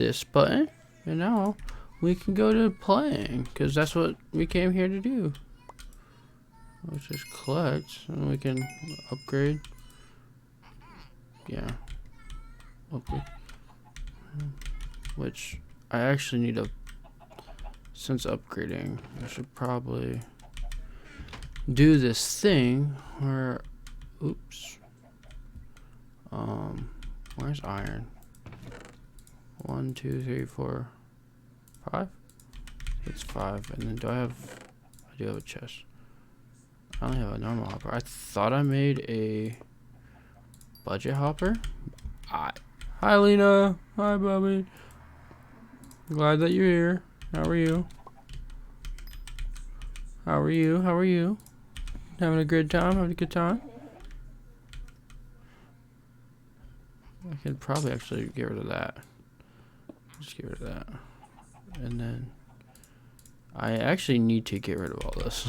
this button, and now we can go to playing, because that's what we came here to do. Let's just collect, and we can upgrade. Yeah. Upgrade. Which I actually need to, since upgrading, I should probably do this thing where, oops. Where's iron? 1, 2, 3, 4, 5? It's 5. And then I do have a chest. I only have a normal hopper. I thought I made a budget hopper. Hi Lena. Hi Bobby. Glad that you're here. How are you? How are you? How are you? Having a good time? Having a good time? I could probably actually get rid of that. Just get rid of that. And then I actually need to get rid of all this.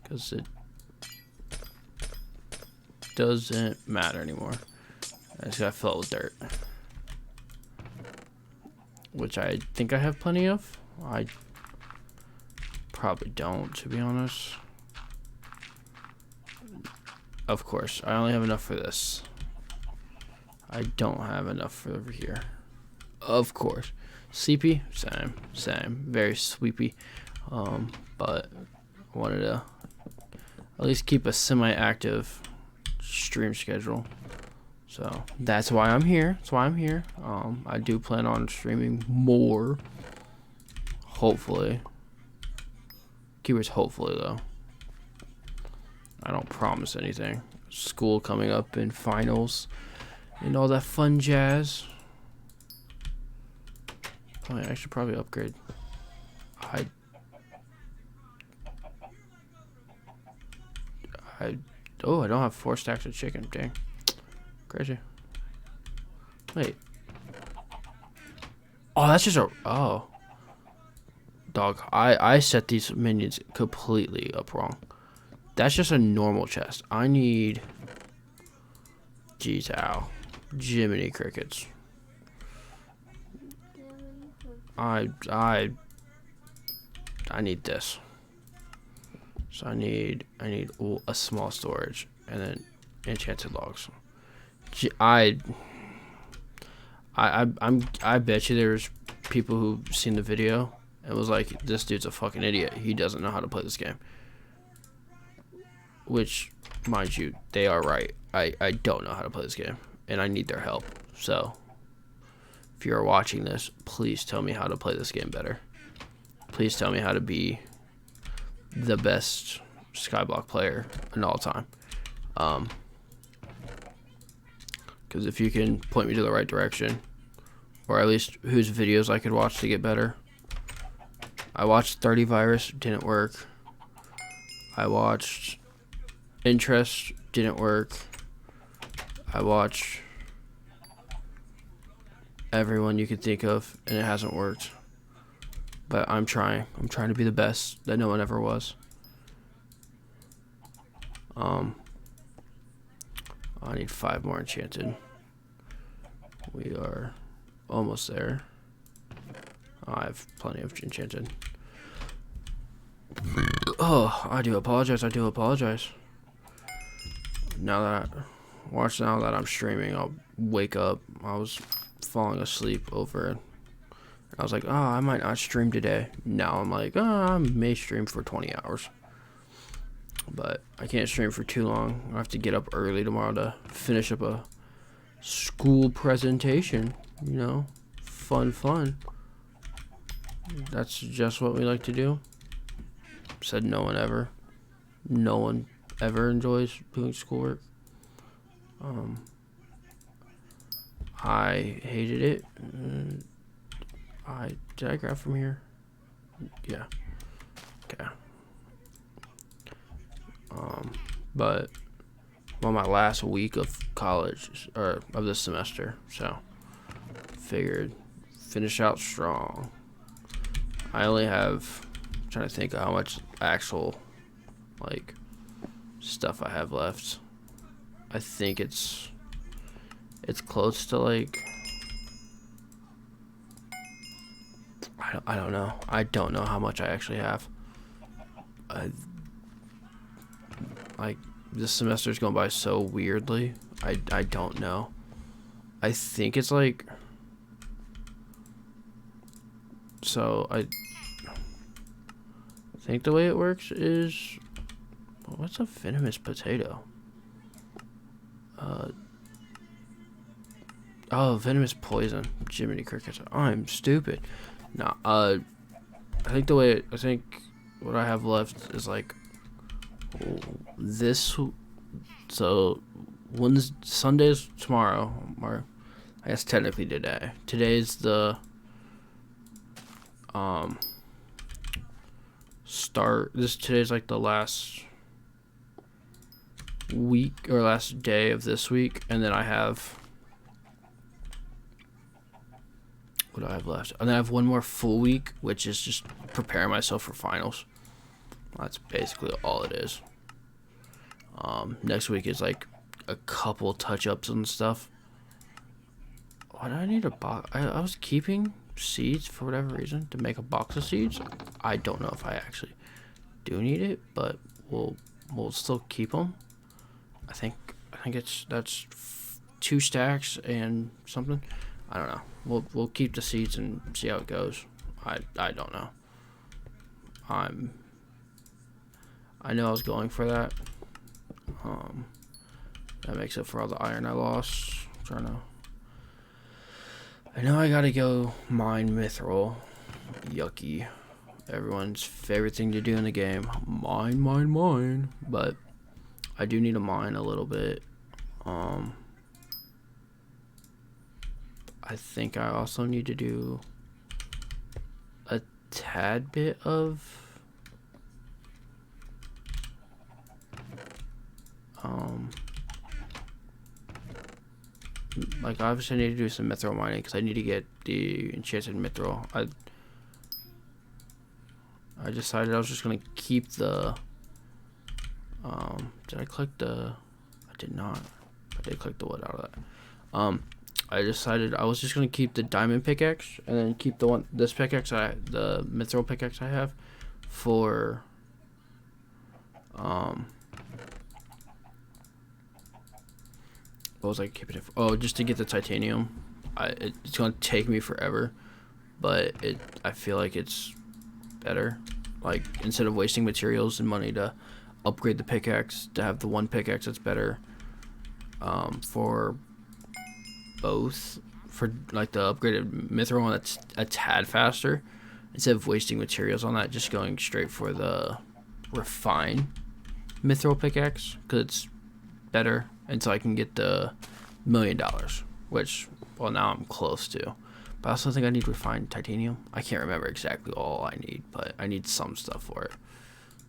Because it doesn't matter anymore. I just got filled with dirt. Which I think I have plenty of. I probably don't, to be honest. Of course, I only have enough for this. I don't have enough for over here. Of course. Sleepy? Same. Very sleepy. But I wanted to at least keep a semi-active stream schedule. So that's why I'm here. I do plan on streaming more. Hopefully. Keywords hopefully though. I don't promise anything. School coming up in finals and all that fun jazz. Oh, I should probably upgrade. I don't have 4 stacks of chicken. Dang. Crazy. Wait. Oh, that's just a... Oh. Dog, I set these minions completely up wrong. That's just a normal chest. I need... Jeez, ow. Jiminy crickets. I need this. So I need a small storage and then enchanted logs. I bet you there's people who've seen the video and was like, this dude's a fucking idiot. He doesn't know how to play this game. Which, mind you, they are right. I don't know how to play this game and I need their help. So if you're watching this, please tell me how to play this game better. Please tell me how to be the best Skyblock player in all time. Because if you can point me to the right direction, or at least whose videos I could watch to get better. I watched 30 Virus, didn't work. I watched Interest, didn't work. I watched everyone you could think of, and it hasn't worked. But I'm trying. I'm trying to be the best that no one ever was. I need 5 more enchanted. We are almost there. I have plenty of enchanted. Oh, I do apologize. Now that I'm streaming, I'll wake up. I was falling asleep over it. I was like, oh, I might not stream today. Now I'm like, oh, I may stream for 20 hours. But I can't stream for too long. I have to get up early tomorrow to finish up a school presentation. You know, fun. That's just what we like to do. Said no one ever enjoys doing schoolwork. I hated it. Did I grab from here? Yeah. Okay. But I'm on my last week of college, or of this semester, so figured finish out strong. I only have, I'm trying to think of how much actual like stuff I have left. I think it's close to like I don't know. I don't know how much I actually have. Like, this semester's going by so weirdly. I don't know. I think it's like... So, I think the way it works is... What's a venomous potato? Oh, venomous poison. Jiminy Crickets. I'm stupid. Nah, I think what I have left is like this. So, Sunday's tomorrow, or I guess technically today. Today's the today's like the last week or last day of this week, and then I have what do I have left? And then I have one more full week, which is just preparing myself for finals. That's basically all it is. Next week is like a couple touch-ups and stuff. Why do I need a box? I was keeping seeds for whatever reason to make a box of seeds. I don't know if I actually do need it, but we'll still keep them. I think that's 2 stacks and something. I don't know. We'll keep the seeds and see how it goes. I don't know. I know I was going for that. That makes up for all the iron I lost. I know I gotta go mine mithril. Yucky. Everyone's favorite thing to do in the game. Mine. But I do need to mine a little bit. I think I also need to do a tad bit of like obviously I need to do some mithril mining because I need to get the enchanted mithril. I decided I was just gonna keep the did I click the I did not. I did click the wood out of that. I decided I was just gonna keep the diamond pickaxe and then keep the mithril pickaxe I have for what was I keeping it for? Oh, just to get the titanium. It's gonna take me forever, but I feel like it's better. Like, instead of wasting materials and money to upgrade the pickaxe, to have the one pickaxe that's better for both, for like the upgraded mithril one that's a tad faster, instead of wasting materials on that, just going straight for the refined mithril pickaxe because it's better, and so I can get the $1 million, which, well, now I'm close to. But I also think I need refined titanium. I can't remember exactly all I need, but I need some stuff for it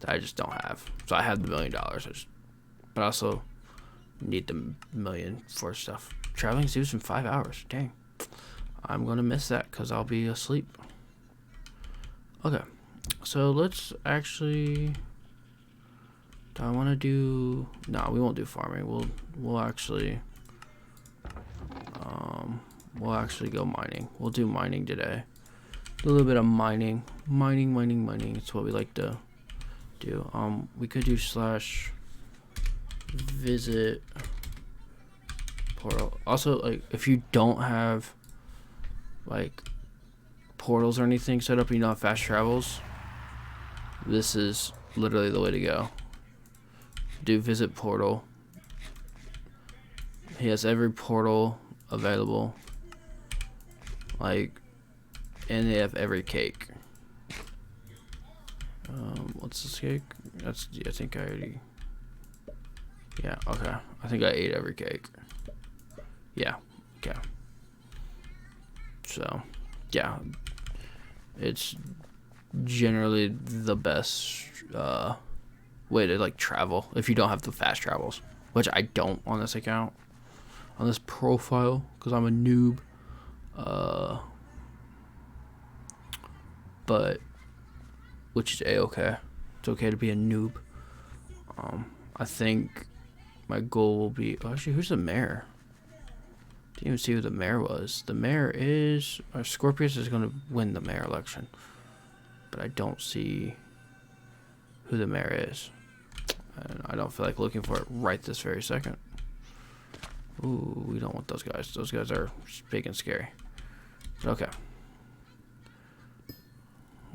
that I just don't have. So I have the $1 million, but I also need the 1 million for stuff. Traveling zoos in 5 hours. Dang. I'm going to miss that because I'll be asleep. Okay. So let's actually... Do I want to do... No, we won't do farming. We'll actually go mining. We'll do mining today. A little bit of mining. Mining. It's what we like to do. We could do /visit portal. Also, like, if you don't have like portals or anything set up, you don't have fast travels, this is literally the way to go. Do visit portal. He has every portal available, like, and they have every cake. What's this cake? That's, I think I already, yeah, okay, I think I ate every cake. Yeah, okay. So, yeah, it's generally the best way to like travel if you don't have the fast travels, which I don't on this account, on this profile, because I'm a noob. But which is a-okay. It's okay to be a noob. I think my goal will be, oh, actually, who's the mayor? Didn't even see who the mayor was. The mayor is... Scorpius is going to win the mayor election. But I don't see who the mayor is. And I don't feel like looking for it right this very second. Ooh, we don't want those guys. Those guys are big and scary. But okay.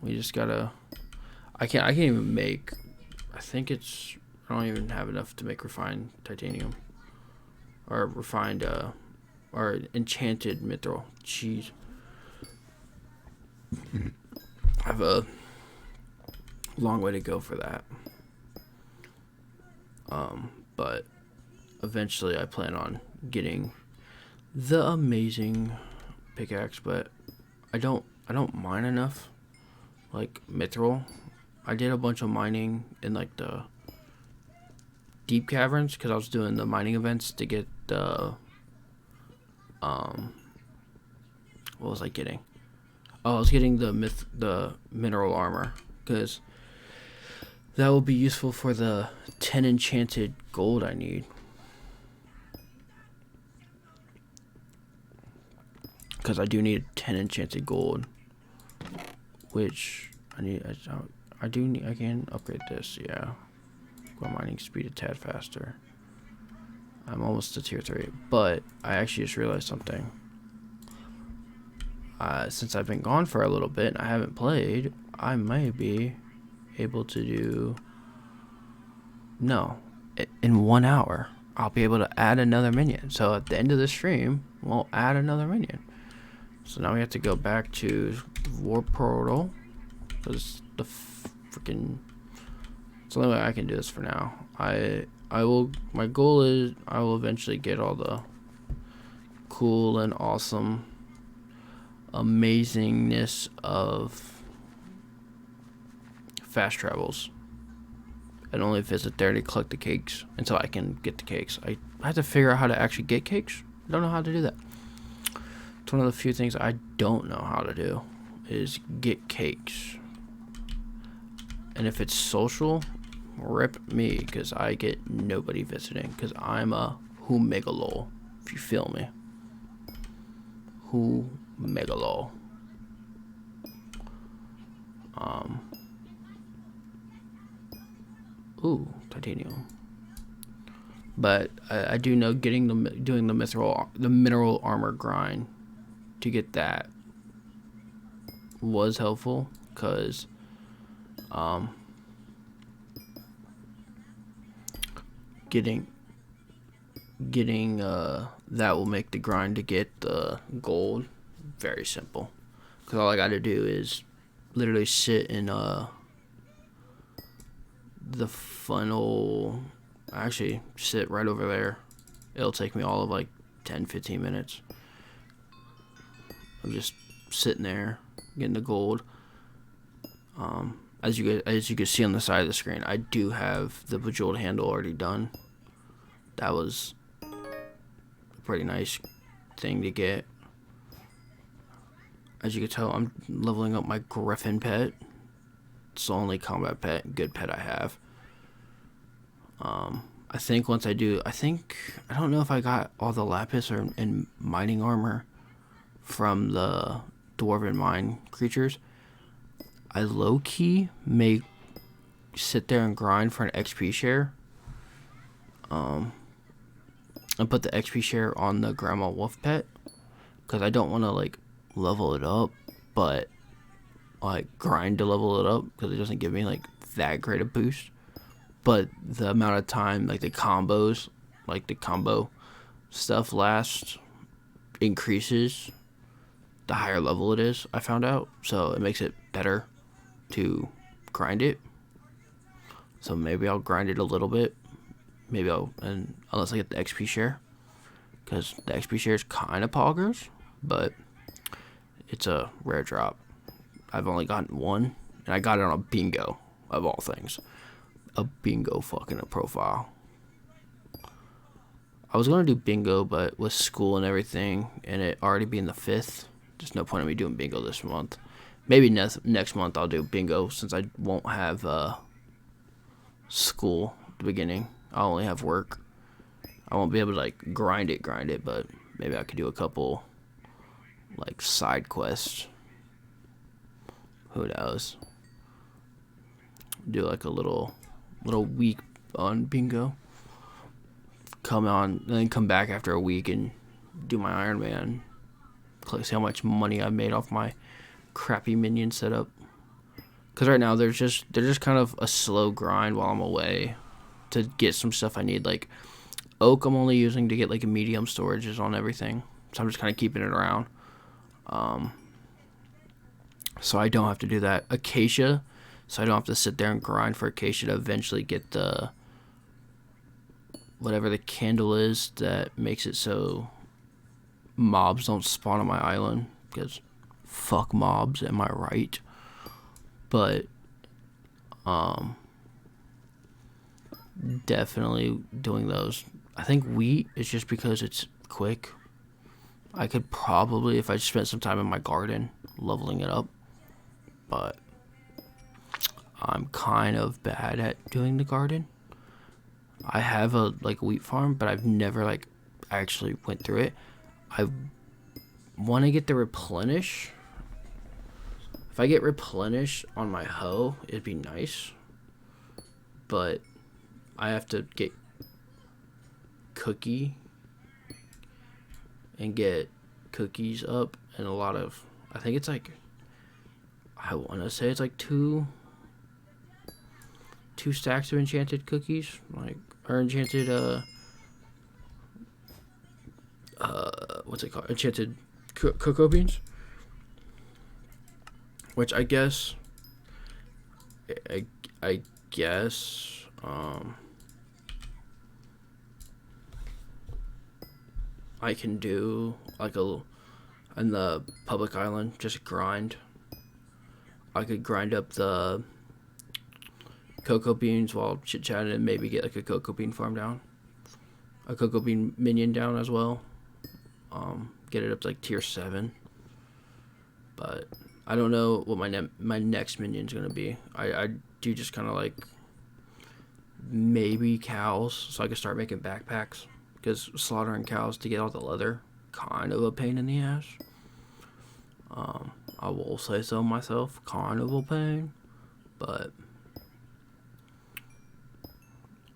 We just gotta... I can't even make... I think it's... I don't even have enough to make refined titanium. Or refined, or enchanted mithril. Jeez. I have a long way to go for that. But eventually I plan on getting the amazing pickaxe, but I don't mine enough like mithril. I did a bunch of mining in like the deep caverns because I was doing the mining events to get the what was I getting? Oh, I was getting the mineral armor because that will be useful for the 10 enchanted gold I need. Because I do need 10 enchanted gold, which I need. I do need. I can upgrade this. Yeah, go mining speed a tad faster. I'm almost to tier 3, but I actually just realized something. Since I've been gone for a little bit and I haven't played, I may be able to do... No. In 1 hour, I'll be able to add another minion. So at the end of the stream, we'll add another minion. So now we have to go back to Warp Portal. Because the freaking... It's the only way I can do this for now. My goal is I will eventually get all the cool and awesome amazingness of fast travels and only visit there to collect the cakes until I can get the cakes. I have to figure out how to actually get cakes. I don't know how to do that. It's one of the few things I don't know how to do is get cakes. And if it's social, rip me, because I get nobody visiting, because I'm a Who-Megalol, if you feel me. Who-Megalol. Ooh, titanium. But I do know doing the mineral armor grind to get that was helpful, because getting that will make the grind to get the gold very simple, because all I got to do is literally sit in the funnel. Actually, sit right over there. It'll take me all of like 10-15 minutes. I'm just sitting there getting the gold. As you can see on the side of the screen, I do have the bejeweled handle already done. That was a pretty nice thing to get. As you can tell, I'm leveling up my griffin pet. It's the only combat pet, good pet I have. I think once I do, I don't know if I got all the lapis and mining armor from the dwarven mine creatures. I low-key may sit there and grind for an XP share. And put the XP share on the grandma wolf pet, because I don't want to like level it up, but like grind to level it up, because it doesn't give me like that great a boost. But the amount of time, like the combos, like the combo stuff lasts, increases the higher level it is, I found out. So it makes it better to grind it. So maybe I'll grind it a little bit. Maybe and unless I get the XP share, because the XP share is kind of poggers, but it's a rare drop. I've only gotten one, and I got it on a bingo, of all things. A bingo fucking a profile. I was going to do bingo, but with school and everything, and it already being the 5th, there's no point in me doing bingo this month. Maybe next month I'll do bingo, since I won't have school at the beginning. I'll only have work. I won't be able to like grind it, but maybe I could do a couple like side quests. Who knows? Do like a little week on bingo. Come on, and then come back after a week and do my Ironman. See how much money I made off my crappy minion setup. Because right now they're just kind of a slow grind while I'm away to get some stuff I need. Like oak, I'm only using to get like a medium storages on everything. So I'm just kind of keeping it around. So I don't have to do that. Acacia, so I don't have to sit there and grind for acacia to eventually get the whatever the candle is that makes it so mobs don't spawn on my island, because fuck mobs, am I right? But definitely doing those. I think wheat is just because it's quick. I could probably, if I spent some time in my garden leveling it up, but I'm kind of bad at doing the garden. I have a like wheat farm, but I've never like actually went through it. I want to get the replenish. If I get replenish on my hoe, it'd be nice. But I have to get cookie and get cookies up, and a lot of, I think it's like, I want to say it's like two stacks of enchanted cookies, like, or enchanted what's it called, enchanted cocoa beans, which I guess I guess I can do like in the public island, just grind. I could grind up the cocoa beans while chit chatting and maybe get like a cocoa bean farm down, a cocoa bean minion down as well. Get it up to like tier 7. But I don't know what my next minion's gonna be. I do just kind of like maybe cows, so I can start making backpacks, because slaughtering cows to get all the leather, kind of a pain in the ass. I will say so myself, kind of a pain, but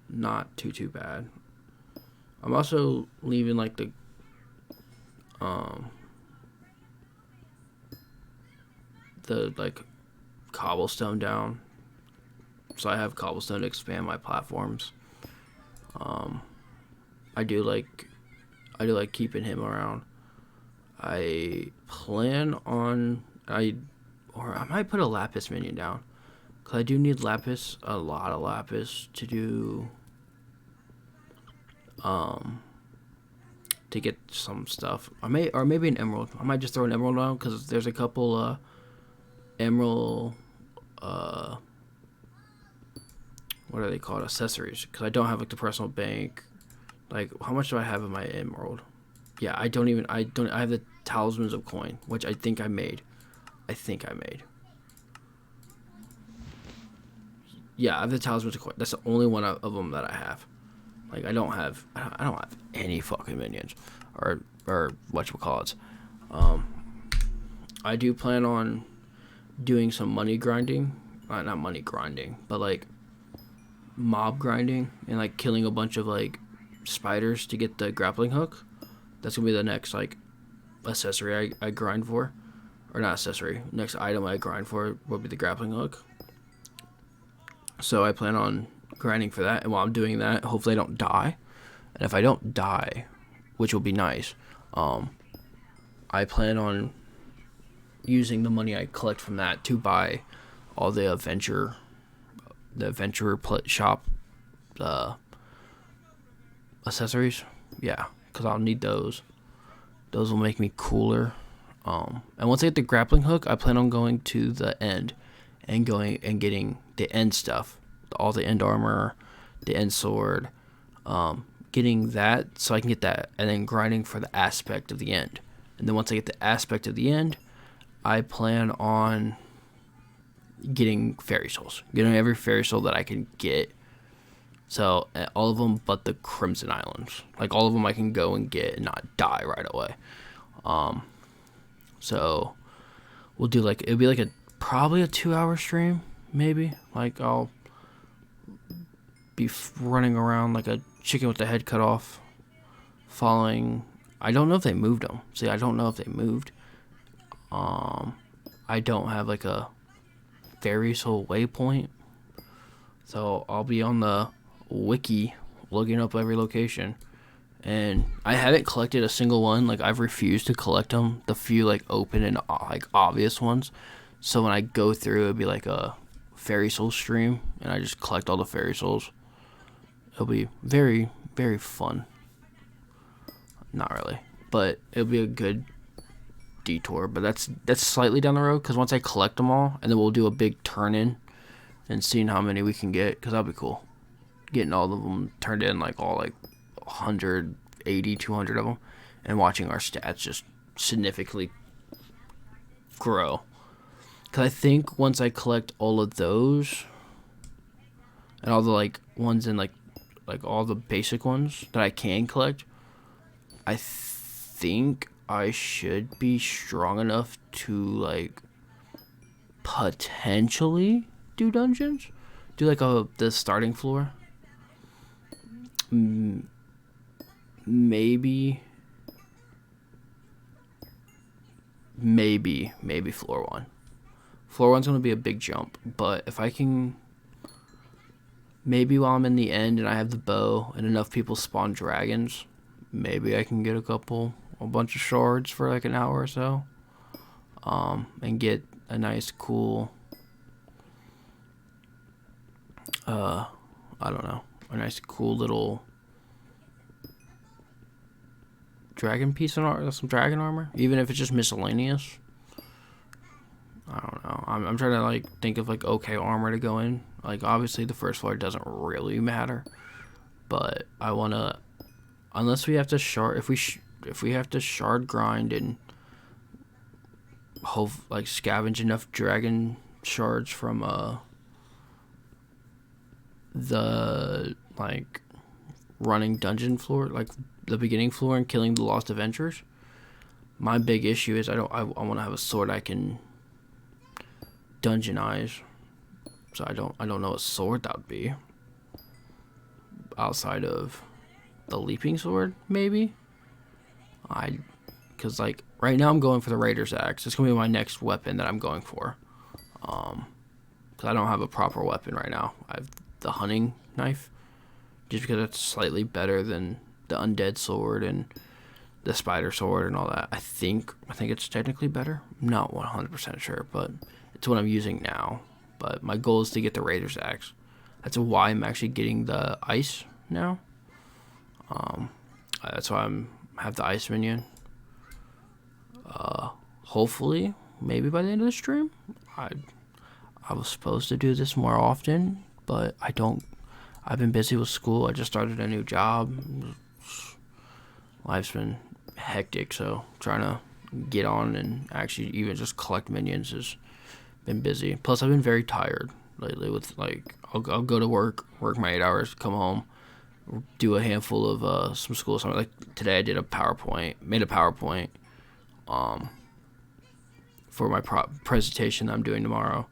not too bad. I'm also leaving like the like cobblestone down, so I have cobblestone to expand my platforms. I do like keeping him around. I plan on I might put a lapis minion down, because I do need lapis, a lot of lapis to do to get some stuff. Or maybe an emerald. I might just throw an emerald down, because there's a couple emerald what are they called, accessories, because I don't have like the personal bank. Like, how much do I have in my emerald? Yeah, I have the talismans of coin, which I think I made. Yeah, I have the talismans of coin. That's the only one of them that I have. Like, I don't have any fucking minions, or whatchamacallits. I do plan on doing some money grinding, not money grinding, but like mob grinding, and like killing a bunch of like spiders to get the grappling hook. That's gonna be the next like accessory I grind for, or not accessory. Next item I grind for will be the grappling hook. So I plan on grinding for that, and while I'm doing that, hopefully I don't die. And if I don't die, which will be nice, I plan on using the money I collect from that to buy all the adventure shop accessories. Yeah, because I'll need those. Those will make me cooler. And once I get the grappling hook, I plan on going to the end and getting the end stuff, all the end armor, the end sword, getting that so I can get that, and then grinding for the aspect of the end. And then once I get the aspect of the end, I plan on getting fairy souls, getting every fairy soul that I can get, So all of them but the Crimson Islands. Like all of them I can go and get and not die right away. So we'll do like, it'll be like probably a 2-hour stream, maybe. Like I'll be running around like a chicken with the head cut off, following. I don't know if they moved them. See, I don't know if they moved. I don't have like a very sole waypoint, so I'll be on the wiki looking up every location, and I haven't collected a single one. Like I've refused to collect them, the few like open and like obvious ones. So when I go through, it'll be like a fairy soul stream, and I just collect all the fairy souls. It'll be very, very fun. Not really, but it'll be a good detour. But that's slightly down the road, because once I collect them all, and then we'll do a big turn in and seeing how many we can get, because that'll be cool. Getting all of them turned in, like all like 180, 200 of them, and watching our stats just significantly grow. Because I think once I collect all of those, and all the like ones in like all the basic ones that I can collect, I think I should be strong enough to like potentially do dungeons, do like the starting floor, maybe floor one. Floor one's gonna be a big jump, but if I can, maybe while I'm in the end and I have the bow and enough people spawn dragons, maybe I can get a bunch of shards for like an hour or so, and get a nice cool, I don't know, a nice cool little dragon piece of some dragon armor, even if it's just miscellaneous. I don't know. I'm trying to like think of like okay armor to go in. Like obviously the first floor doesn't really matter, but I wanna, unless we have to shard, if we have to shard grind and hope like scavenge enough dragon shards from the like running dungeon floor, like the beginning floor, and killing the lost adventurers. My big issue is I want to have a sword I can dungeonize. So I don't know what sword that would be outside of the leaping sword, maybe. Because like right now I'm going for the Raider's Axe. It's gonna be my next weapon that I'm going for. Because I don't have a proper weapon right now. I have the hunting knife, just because it's slightly better than the undead sword and the spider sword and all that. I think it's technically better. I'm not 100% sure, but it's what I'm using now. But my goal is to get the Raider's Axe. That's why I'm actually getting the ice now. That's why I have the ice minion. Hopefully, maybe by the end of the stream, I was supposed to do this more often, but I don't. I've been busy with school. I just started a new job. Life's been hectic, so trying to get on and actually even just collect minions has been busy. Plus, I've been very tired lately with like, I'll go to work my 8 hours, come home, do a handful of some school something. Like today I did made a PowerPoint for my presentation that I'm doing tomorrow,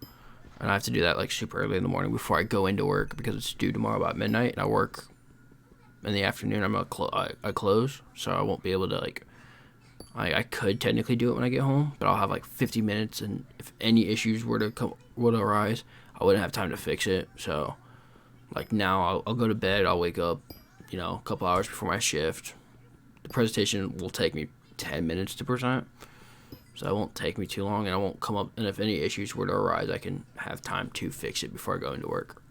and I have to do that like super early in the morning before I go into work, because it's due tomorrow about midnight, and I work in the afternoon. I close, so I won't be able to like, I could technically do it when I get home, but I'll have like 50 minutes, and if any issues were to arise, I wouldn't have time to fix it. So like now I'll go to bed, I'll wake up, a couple hours before my shift. The presentation will take me 10 minutes to present, so it won't take me too long, and I won't come up, and if any issues were to arise, I can have time to fix it before I go into work.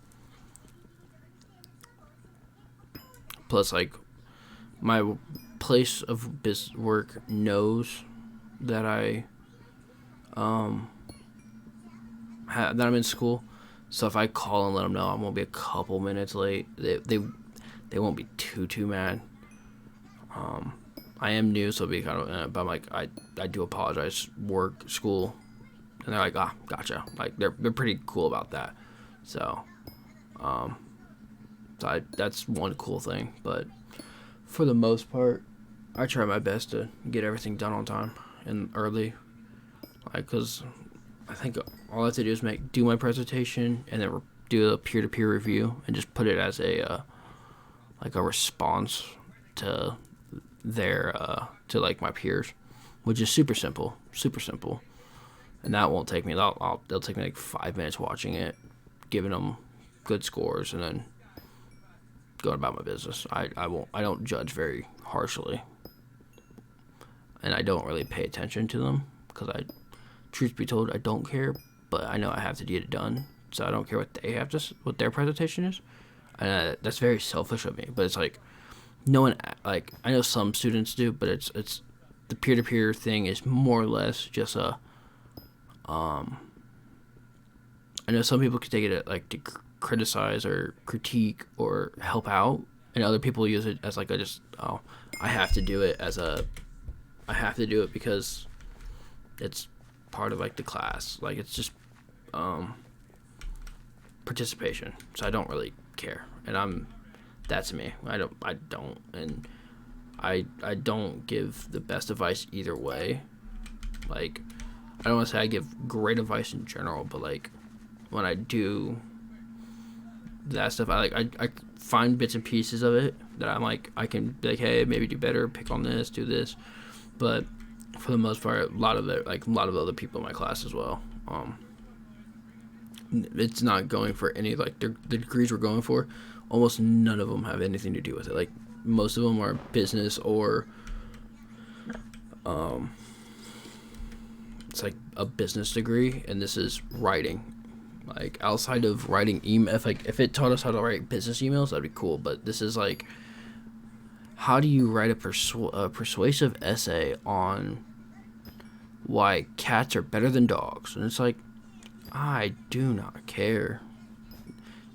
Plus, like, my place of work knows that that I'm in school, so if I call and let them know I'm gonna be a couple minutes late, they won't be too mad. I am new, so it'll be kind of, but I'm like, I do apologize, work, school, and they're like, gotcha. Like they're pretty cool about that. So, So that's one cool thing. But for the most part, I try my best to get everything done on time and early. Because I think all I have to do is do my presentation and then do a peer-to-peer review and just put it as a response to their to like my peers, which is super simple, and that won't take me. It'll take me like 5 minutes watching it, giving them good scores, and then going about my business. I don't judge very harshly, and I don't really pay attention to them because truth be told, I don't care, but I know I have to get it done, so I don't care what their presentation is, and that's very selfish of me. But it's like, no one, like, I know some students do, but it's the peer-to-peer thing is more or less just I know some people could take it to criticize or critique or help out, and other people use it as I have to do it because it's part of the class. It's just participation. So I don't really care, and that's me. I don't give the best advice either way. I don't want to say I give great advice in general, but when I do that stuff, I find bits and pieces of it that I can be hey, maybe do better, pick on this, do this. But for the most part, a lot of other people in my class as well. It's not going for any the degrees we're going for. Almost none of them have anything to do with it. Most of them are business or it's a business degree, and this is writing. Outside of writing if it taught us how to write business emails, that'd be cool. But this is how do you write a persuasive essay on why cats are better than dogs? And it's I do not care.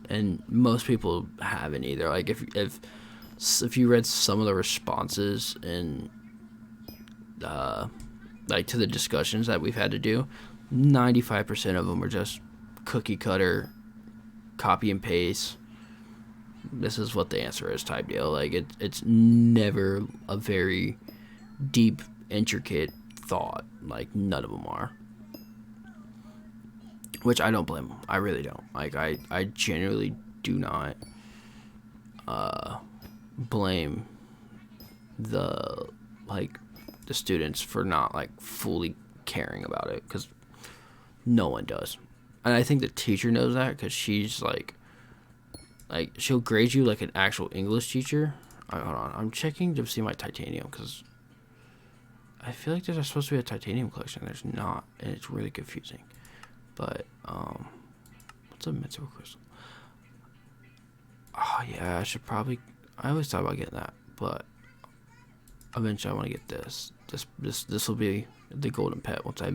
And most people haven't either. If you read some of the responses in to the discussions that we've had to do, 95% of them are just cookie cutter, copy and paste. This is what the answer is type deal. It's never a very deep, intricate thought. None of them are. Which I don't blame them. I really don't. I genuinely do not blame the students for not fully caring about it, because no one does. And I think the teacher knows that, because she's she'll grade you like an actual English teacher. Hold on, I'm checking to see my titanium, because I feel like there's supposed to be a titanium collection. There's not, and it's really confusing. But what's a mythical crystal? Oh yeah, I always thought about getting that, but eventually I want to get this. This will be the golden pet once I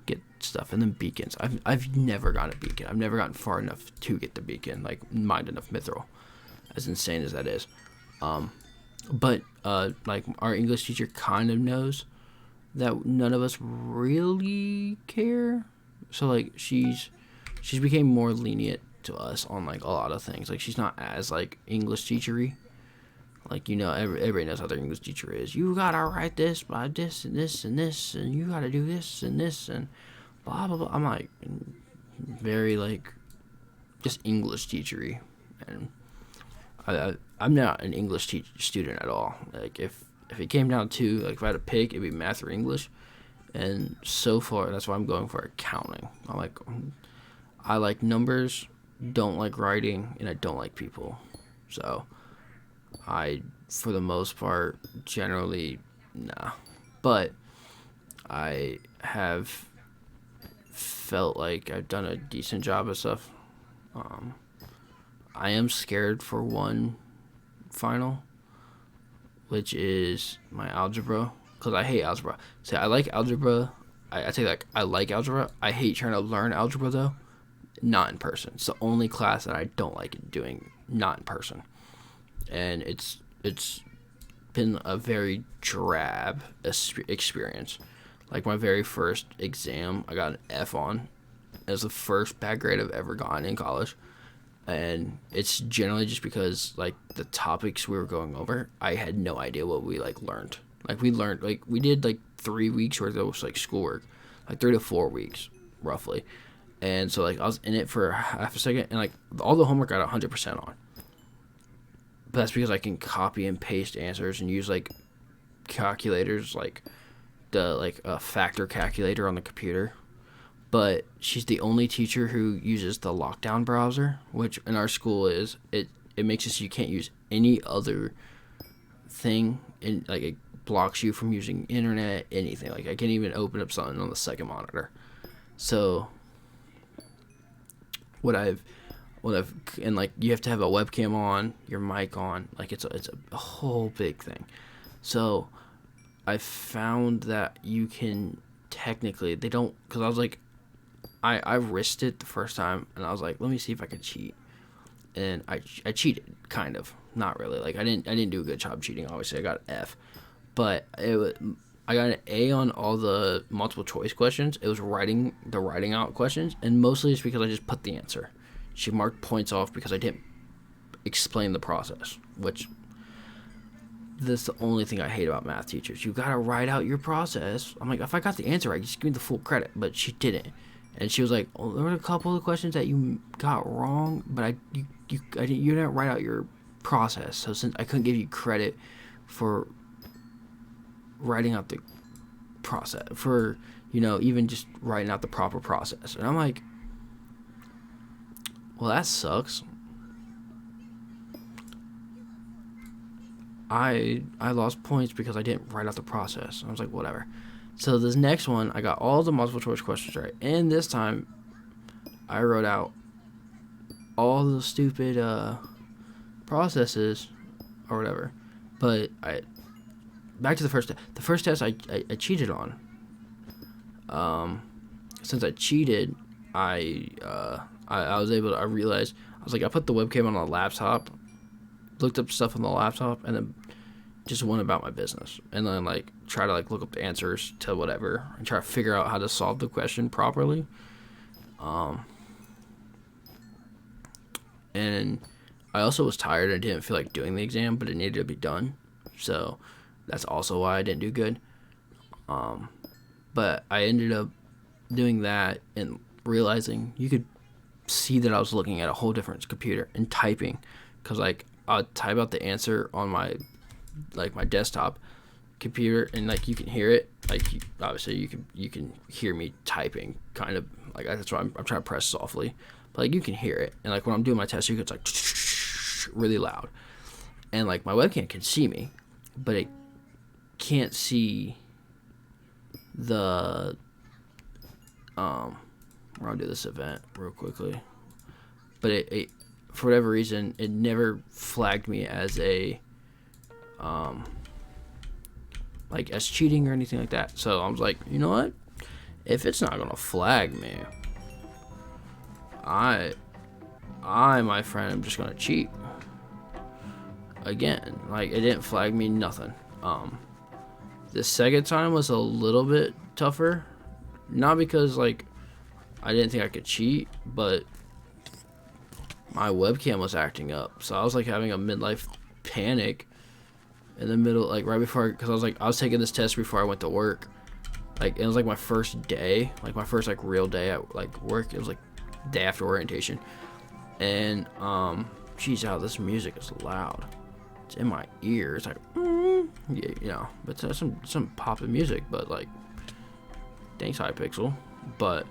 get stuff. And then beacons. I've never gotten a beacon. I've never gotten far enough to get the beacon, mined enough mithril, as insane as that is. But our English teacher kind of knows that none of us really care. So she's became more lenient to us on a lot of things. She's not as English teachery. Everybody knows how their English teacher is. You gotta write this by this and this and this, and you gotta do this and this and blah blah blah. I'm very just English teachery, and I'm not an English student at all. If it came down to if I had to pick, it'd be math or English, and so far that's why I'm going for accounting. I like numbers, don't like writing, and I don't like people. So I, for the most part, generally, nah. But I have felt like I've done a decent job of stuff. I am scared for one final, which is my algebra, because I hate algebra. See, I like algebra. I like algebra. I hate trying to learn algebra, though. Not in person. It's the only class that I don't like doing not in person. And it's been a very drab experience. My very first exam, I got an F on. It was the first bad grade I've ever gotten in college. and it's generally just because like the topics we were going over, I had no idea what we like learned. Like we did like 3 weeks worth of like schoolwork, like 3 to 4 weeks roughly, and so like I was in it for half a second, and like all the homework I got 100% on. But that's because I can copy and paste answers and use like calculators, like the like a factor calculator on the computer. But she's the only teacher who uses the lockdown browser, which in our school is it makes it so you can't use any other thing, and like it blocks you from using internet, anything. Like I can't even open up something on the second monitor. So what I've and like you have to have a webcam on, your mic on, like it's a whole big thing. So I found that you can technically, they don't, because I was like, I risked it the first time, and I was like, let me see if I can cheat, and I cheated, kind of, not really. Like I didn't do a good job cheating. Obviously, I got an F, but I got an A on all the multiple choice questions. It was writing out questions, and mostly it's because I just put the answer. She marked points off because I didn't explain the process, which that's the only thing I hate about math teachers. You gotta write out your process. I'm like, if I got the answer right, just give me the full credit. But she didn't. And she was like, "Oh, there were a couple of questions that you got wrong, but you didn't write out your process. So since I couldn't give you credit for writing out the process, for even just writing out the proper process." And I'm like, well, that sucks. I lost points because I didn't write out the process. I was like, whatever. So this next one, I got all the multiple choice questions right, and this time I wrote out all the stupid processes or whatever. But back to the first test. The first test I cheated on. Since I cheated, I realized, I was like, I put the webcam on the laptop, looked up stuff on the laptop, and then just went about my business, and then like try to like look up the answers to whatever and try to figure out how to solve the question properly. And I also was tired and didn't feel like doing the exam, but it needed to be done, so that's also why I didn't do good. But I ended up doing that and realizing you could see that I was looking at a whole different computer and typing, because like I'll type out the answer on my desktop computer, and like you can hear it, like obviously you can hear me typing, kind of like that's why I'm trying to press softly, but like you can hear it, and like when I'm doing my test, it's like really loud, and like my webcam can see me, but it can't see the we're gonna do this event real quickly, but it for whatever reason it never flagged me as a like as cheating or anything like that. So I was like, you know what, if it's not gonna flag me, I my friend, I'm just gonna cheat again. Like it didn't flag me, nothing. The second time was a little bit tougher, not because like I didn't think I could cheat, but my webcam was acting up, so I was like having a midlife panic in the middle, like right before, because I was taking this test before I went to work. Like it was like my first day, like my first like real day at like work. It was like day after orientation, and geez, this music is loud. It's in my ear. It's like yeah, but some poppin' music, but like thanks hypixel. But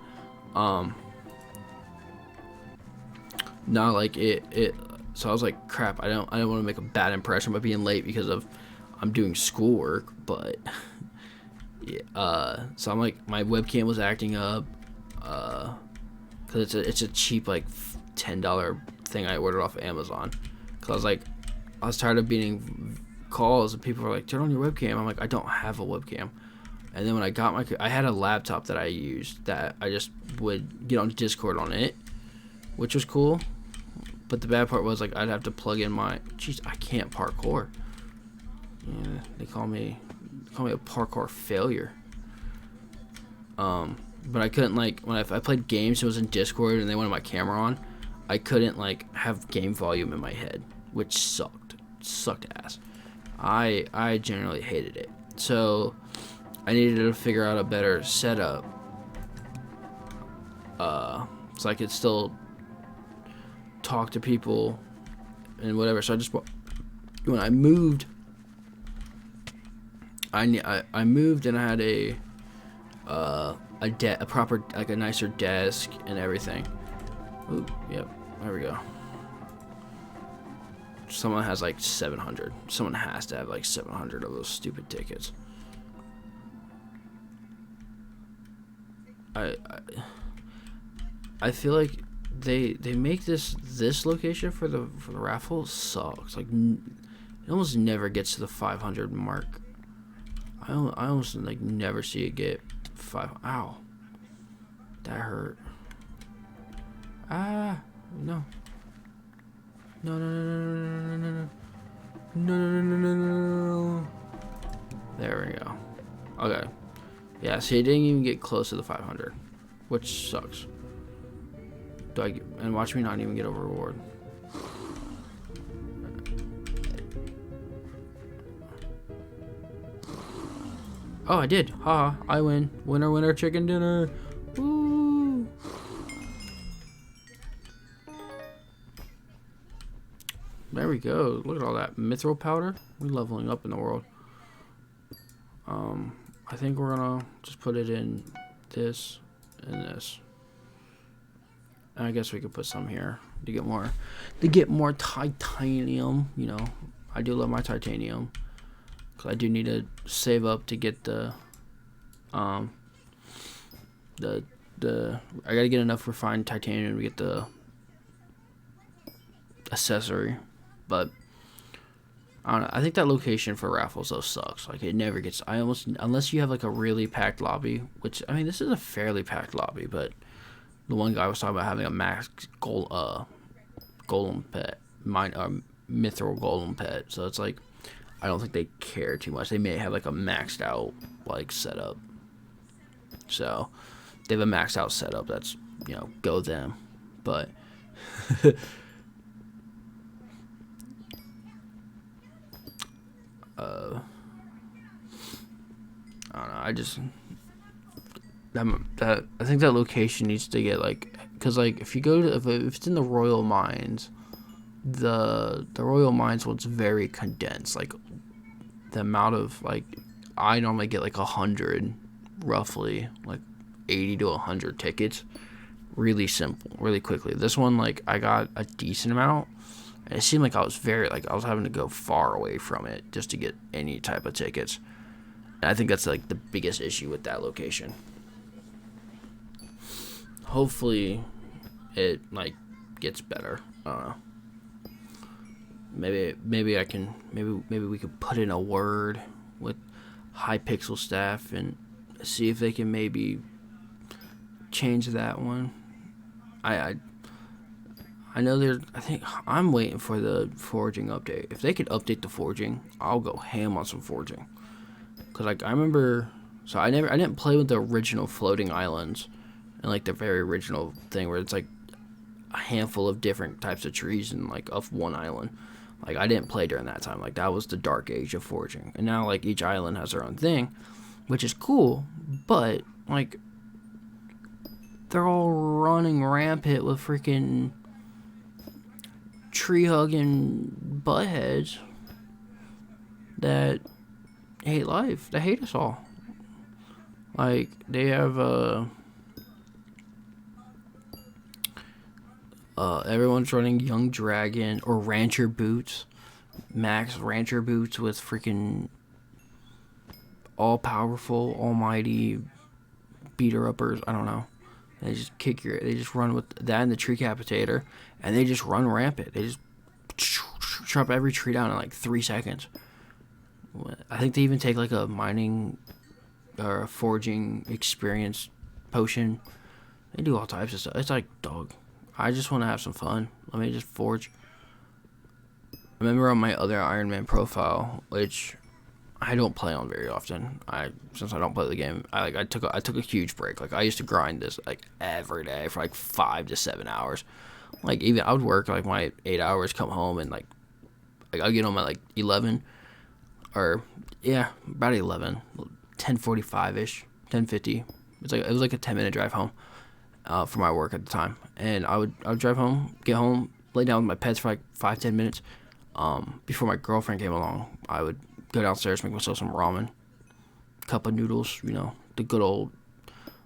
no, like it. So I was like, crap. I don't want to make a bad impression by being late because of I'm doing schoolwork. But yeah, so I'm like, my webcam was acting up, cause it's a cheap like $10 thing I ordered off of Amazon. Cause I was tired of being calls and people were like, turn on your webcam. I'm like, I don't have a webcam. And then when I got I had a laptop that I used that I just would get on Discord on it, which was cool. But the bad part was like I'd have to plug in my, I can't parkour. Yeah, they call me a parkour failure. But I couldn't, like when I played games, it was in Discord and they wanted my camera on. I couldn't like have game volume in my head, which sucked ass. I generally hated it. So I needed to figure out a better setup, so I could still talk to people and whatever. So I just, when I moved, I moved and I had a proper, like a nicer desk and everything. Ooh, yep, there we go. Someone has like 700. Someone has to have like 700 of those stupid tickets. I feel like they make this location for the raffle sucks. Like it almost never gets to the 500 mark. I almost like never see it get 5. Ow, that hurt. Ah, no. No. There we go. Okay. Yeah, see, it didn't even get close to the 500, which sucks. And watch me not even get a reward. Oh, I did. Ha! I win. Winner, chicken dinner. Woo! There we go. Look at all that mithril powder. We're leveling up in the world. I think we're gonna just put it in this and this. And I guess we could put some here to get more titanium. You know, I do love my titanium, because I do need to save up to get the I gotta get enough refined titanium to get the accessory. But I don't know. I think that location for raffles though sucks. Like it never gets. Unless you have like a really packed lobby, which I mean this is a fairly packed lobby, but the one guy was talking about having a max golem pet, mithril golem pet. So it's like I don't think they care too much. They may have like a maxed out like setup. So they have a maxed out setup. That's, you know, go them. But I don't know. I think that location needs to get like, because like if you go to if it's in the Royal Mines, the Royal Mines one's very condensed. Like the amount of like I normally get like 100, roughly like 80 to 100 tickets, really simple, really quickly. This one like I got a decent amount, and it seemed like I was having to go far away from it just to get any type of tickets. And I think that's like the biggest issue with that location. Hopefully it like gets better. I don't know. Maybe we could put in a word with Hypixel staff and see if they can maybe change that one. I know I think I'm waiting for the forging update. If they could update the forging, I'll go ham on some forging. Cause like I remember, so I didn't play with the original floating islands, and like the very original thing where it's like a handful of different types of trees and like of one island. Like I didn't play during that time. Like that was the dark age of forging, and now like each island has their own thing, which is cool. But like they're all running rampant with freaking tree hugging buttheads that hate life. They hate us all. Like they have everyone's running Young Dragon or Rancher boots, max Rancher boots with freaking all powerful, almighty beater uppers. I don't know. They just they just run with that and the tree capitator, and they just run rampant. They just chop every tree down in like 3 seconds. I think they even take like a mining or a forging experience potion. They do all types of stuff. It's like, dog, I just want to have some fun. Let me just forge. I remember on my other Ironman profile, which I don't play on very often. Since I don't play the game, I took a huge break. Like I used to grind this like every day for like 5 to 7 hours. Like even I would work like my 8 hours, come home, and like I'd get home at like 11, or yeah, about 11, 10:45 ish, 10:50. It was like a 10-minute drive home, for my work at the time, and I would drive home, get home, lay down with my pets for like 5-10 minutes. Before my girlfriend came along, I would go downstairs, make myself some ramen, cup of noodles, the good old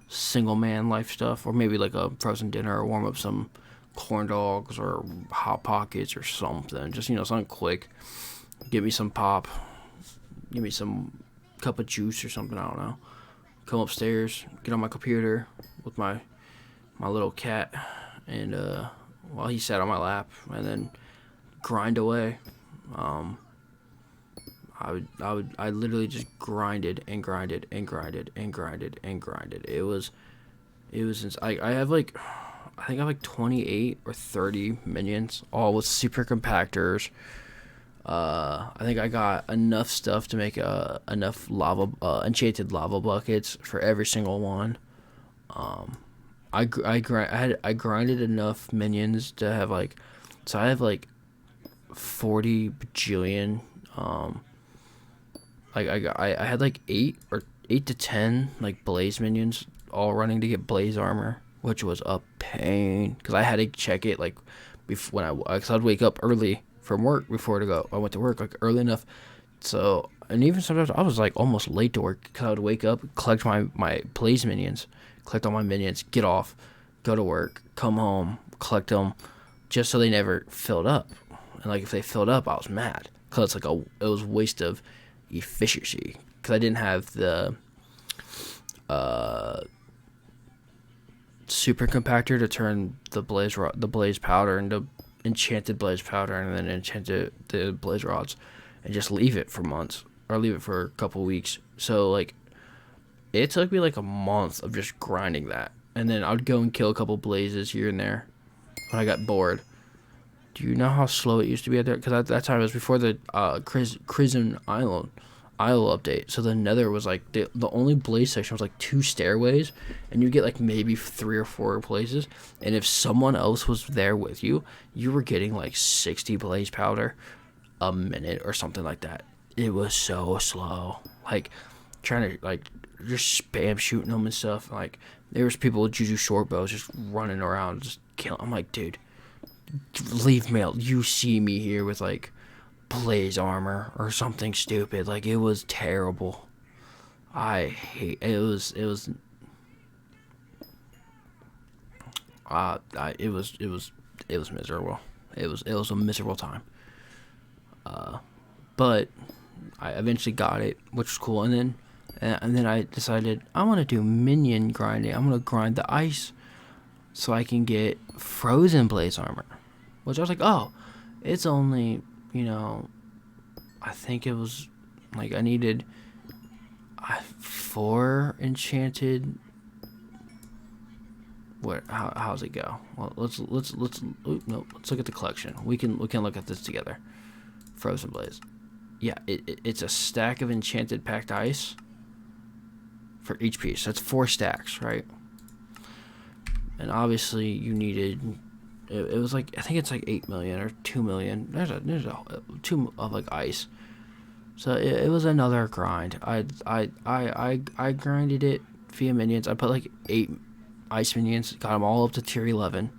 single man life stuff, or maybe like a frozen dinner, or warm up some corn dogs or hot pockets or something. Just something quick. Give me some pop. Give me some cup of juice or something. I don't know. Come upstairs, get on my computer with my little cat, and while he sat on my lap, and then grind away. I literally just grinded and grinded and grinded and grinded and grinded. It was I have like, I think I have like 28 or 30 minions, all with super compactors. I think I got enough stuff to make enough enchanted lava buckets for every single one. I grinded enough minions to have like, so I have like 40 bajillion. I had like 8 to 10 like blaze minions all running to get blaze armor, which was a pain because I had to check it like before cause I'd wake up early from work before I went to work like early enough. So, and even sometimes I was like almost late to work because I would wake up, collect my blaze minions, collect all my minions, get off, go to work, come home, collect them, just so they never filled up. And like if they filled up, I was mad because it was a waste of efficiency because I didn't have the super compactor to turn the blaze powder into enchanted blaze powder, and then enchanted the blaze rods, and just leave it for months or leave it for a couple weeks. So like it took me like a month of just grinding that, and then I'd go and kill a couple blazes here and there when I got bored. Do you know how slow it used to be out there? Because at that time it was before the Crimson Isle update. So the Nether was like the only blaze section was like 2 stairways, and you get like maybe 3 or 4 places. And if someone else was there with you, you were getting like 60 blaze powder a minute or something like that. It was so slow. Like trying to like just spam shooting them and stuff. Like there was people with Juju short bows just running around just killing. I'm like, dude, leave me out. You see me here with like blaze armor or something stupid. Like it was terrible. It was miserable. It was a miserable time. But I eventually got it, which was cool. And then I decided I want to do minion grinding. I'm gonna grind the ice so I can get frozen blaze armor. Which I was like, oh, it's only, I think it was like I needed 4 enchanted. How's it go? Well, let's look at the collection. We can look at this together. Frozen blaze. Yeah, it's a stack of enchanted packed ice for each piece. That's 4 stacks, right? And obviously you needed. It was like, I think it's like 8 million or 2 million. There's a 2 of like ice. So it was another grind. I grinded it via minions. I put like 8 ice minions, got them all up to tier 11.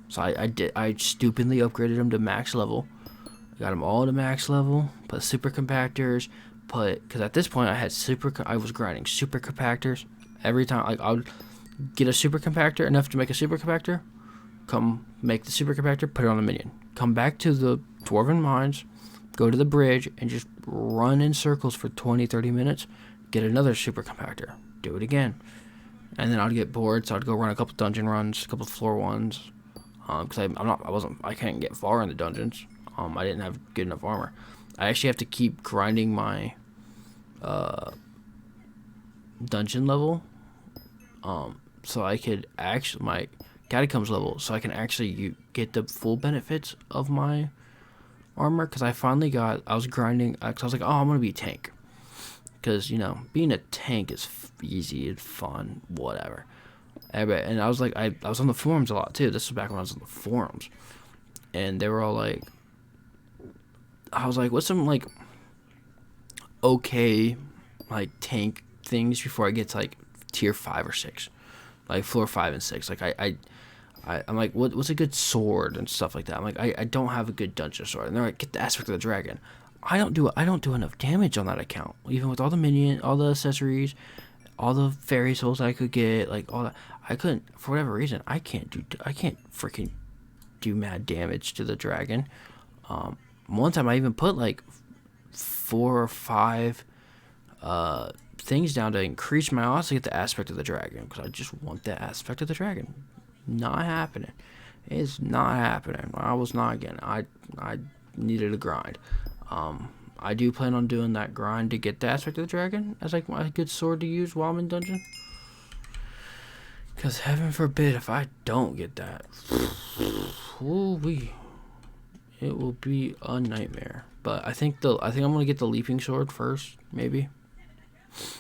So I stupidly upgraded them to max level. Got them all to max level. Put super compactors. Because at this point I was grinding super compactors every time. Like I would get a super compactor, enough to make a super compactor. Come make the super compactor, put it on the minion. Come back to the Dwarven Mines, go to the bridge, and just run in circles for 20-30 minutes. Get another super compactor. Do it again. And then I'd get bored, so I'd go run a couple dungeon runs, a couple floor ones. Because I can't get far in the dungeons. I didn't have good enough armor. I actually have to keep grinding my dungeon level. So I could actually my catacombs level, so I can actually get the full benefits of my armor. Because I was grinding, because I was like, oh, I'm gonna be a tank, because being a tank is easy, it's fun, whatever. And I was like, I was on the forums a lot too. This was back when I was on the forums, and they were all like, I was like, what's some like okay like tank things before I get to like tier 5 or 6, like floor 5 and 6. Like I'm like, what's a good sword and stuff like that. I'm like, I don't have a good dungeon sword, and they're like, get the aspect of the dragon. I don't do enough damage on that account, even with all the accessories, all the fairy souls I could get, like all that. I couldn't, for whatever reason, I can't freaking do mad damage to the dragon. One time I even put like 4 or 5 things down to increase my odds to get the aspect of the dragon, because I just want the aspect of the dragon. Not happening. It's not happening. I was not getting it. I needed a grind. I do plan on doing that grind to get the aspect of the dragon as like my good sword to use while I'm in dungeon. Because heaven forbid if I don't get that, it will be a nightmare. But I think I'm gonna get the leaping sword first, maybe.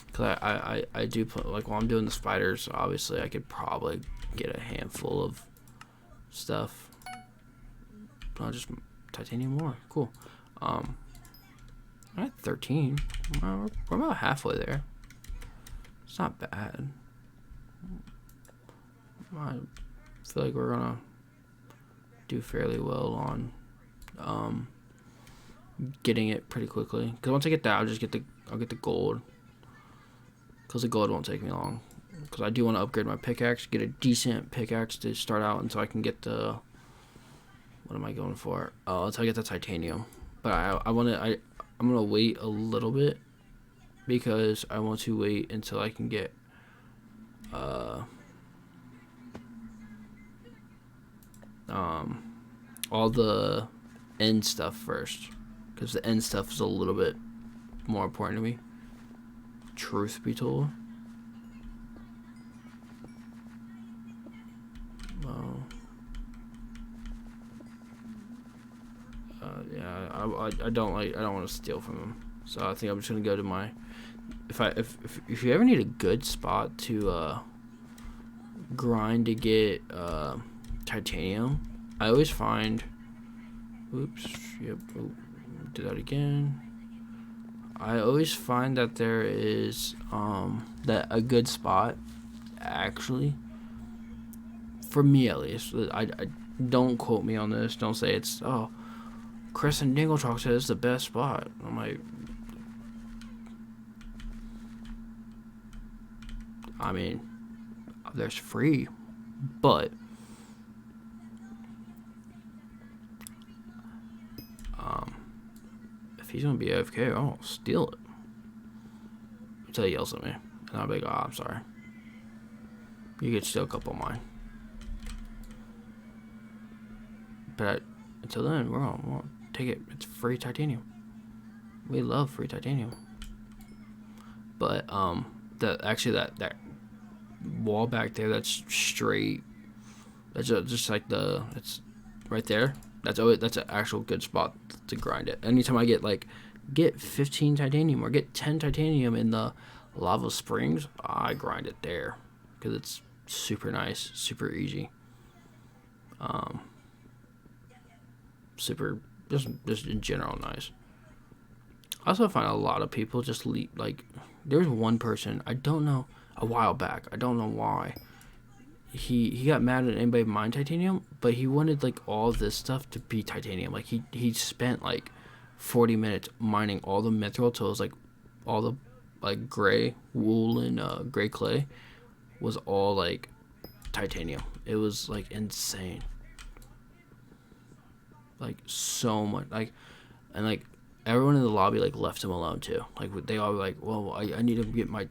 Because I do put, like, while I'm doing the spiders, obviously I could probably get a handful of stuff. I'll just titanium ore. Cool. I'm at 13. We're about halfway there. It's not bad. I feel like we're gonna do fairly well on getting it pretty quickly. Because once I get that, I'll get the gold. Because the gold won't take me long. Because I do want to upgrade my pickaxe, get a decent pickaxe to start out until I can get the... What am I going for? Oh, until I get the titanium. But I'm going to wait a little bit, because I want to wait until I can get... all the end stuff first. Because the end stuff is a little bit more important to me. Truth be told. Yeah, I don't want to steal from him. So I think I'm just gonna go to my. If you ever need a good spot to grind to get titanium, I always find. Oops. Yep. Oh, do that again. I always find that there is that a good spot, actually, for me at least. I don't quote me on this. Don't say it's Chris and Dingle Talk said it's the best spot. I'm like, I mean, there's free, but if he's gonna be AFK, I'll steal it until he yells at me, and I'll be like, oh, I'm sorry. You could steal a couple of mine, but until then, we'll take it. It's free titanium. We love free titanium. But that wall back there, that's straight. That's just like it's right there. That's an actual good spot to grind it. Anytime I get 15 titanium or get 10 titanium in the lava springs, I grind it there because it's super nice, super easy. Super just in general nice. I also find a lot of people just leave, like, there's one person, I don't know, a while back, I don't know why, he got mad at anybody mine titanium, but he wanted like all this stuff to be titanium. Like he spent like 40 minutes mining all the mithril till it was like all the like gray wool and gray clay was all like titanium. It was like insane. Like so much, like, and like everyone in the lobby like left him alone too. Like they all were like, well, I need to get my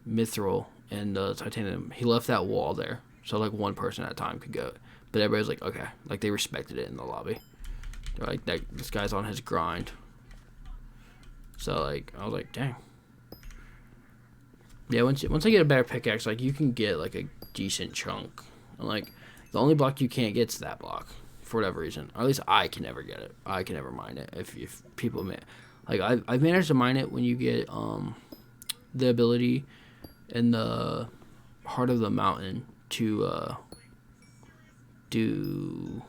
mithril and titanium. He left that wall there, so like one person at a time could go. But everybody was like, okay, like they respected it in the lobby. They're like, this guy's on his grind. So like I was like, dang. Yeah, once I get a better pickaxe, like you can get like a decent chunk. And like the only block you can't get is that block. For whatever reason, or at least I can never get it. I can never mine it. If people like I've managed to mine it when you get the ability in the heart of the mountain to do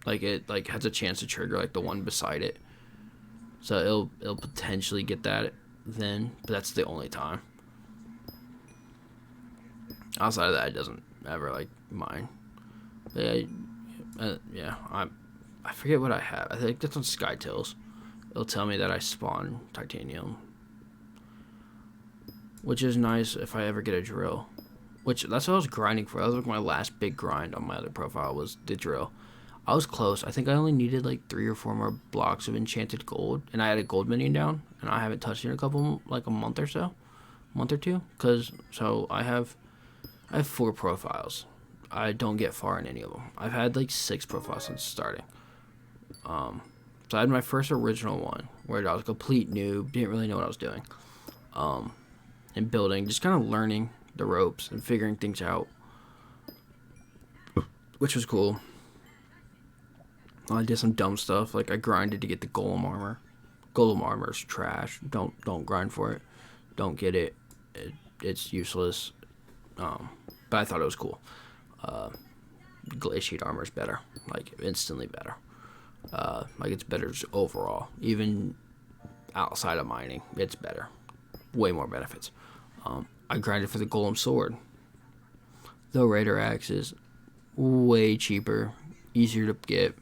like it like has a chance to trigger like the one beside it. So it'll potentially get that then, but that's the only time. Outside of that, it doesn't ever like mine. But yeah, I forget what I have. I think that's on Skytills. It'll tell me that I spawn titanium, which is nice if I ever get a drill. Which that's what I was grinding for. That was like my last big grind on my other profile was the drill. I was close. I think I only needed like 3 or 4 more blocks of enchanted gold, and I had a gold minion down, and I haven't touched it in a month or so, month or two. So I have 4 profiles. I don't get far in any of them. I've had like 6 profiles since starting. So I had my first original one where I was a complete noob, didn't really know what I was doing, and building, just kind of learning the ropes and figuring things out, which was cool. I did some dumb stuff, like I grinded to get the golem armor. Golem armor is trash. Don't grind for it. Don't get it. It's useless. But I thought it was cool. Glaciate armor is better, like instantly better. Like it's better overall. Even outside of mining, it's better. Way more benefits. I grinded for the golem sword. The raider axe is way cheaper, easier to get.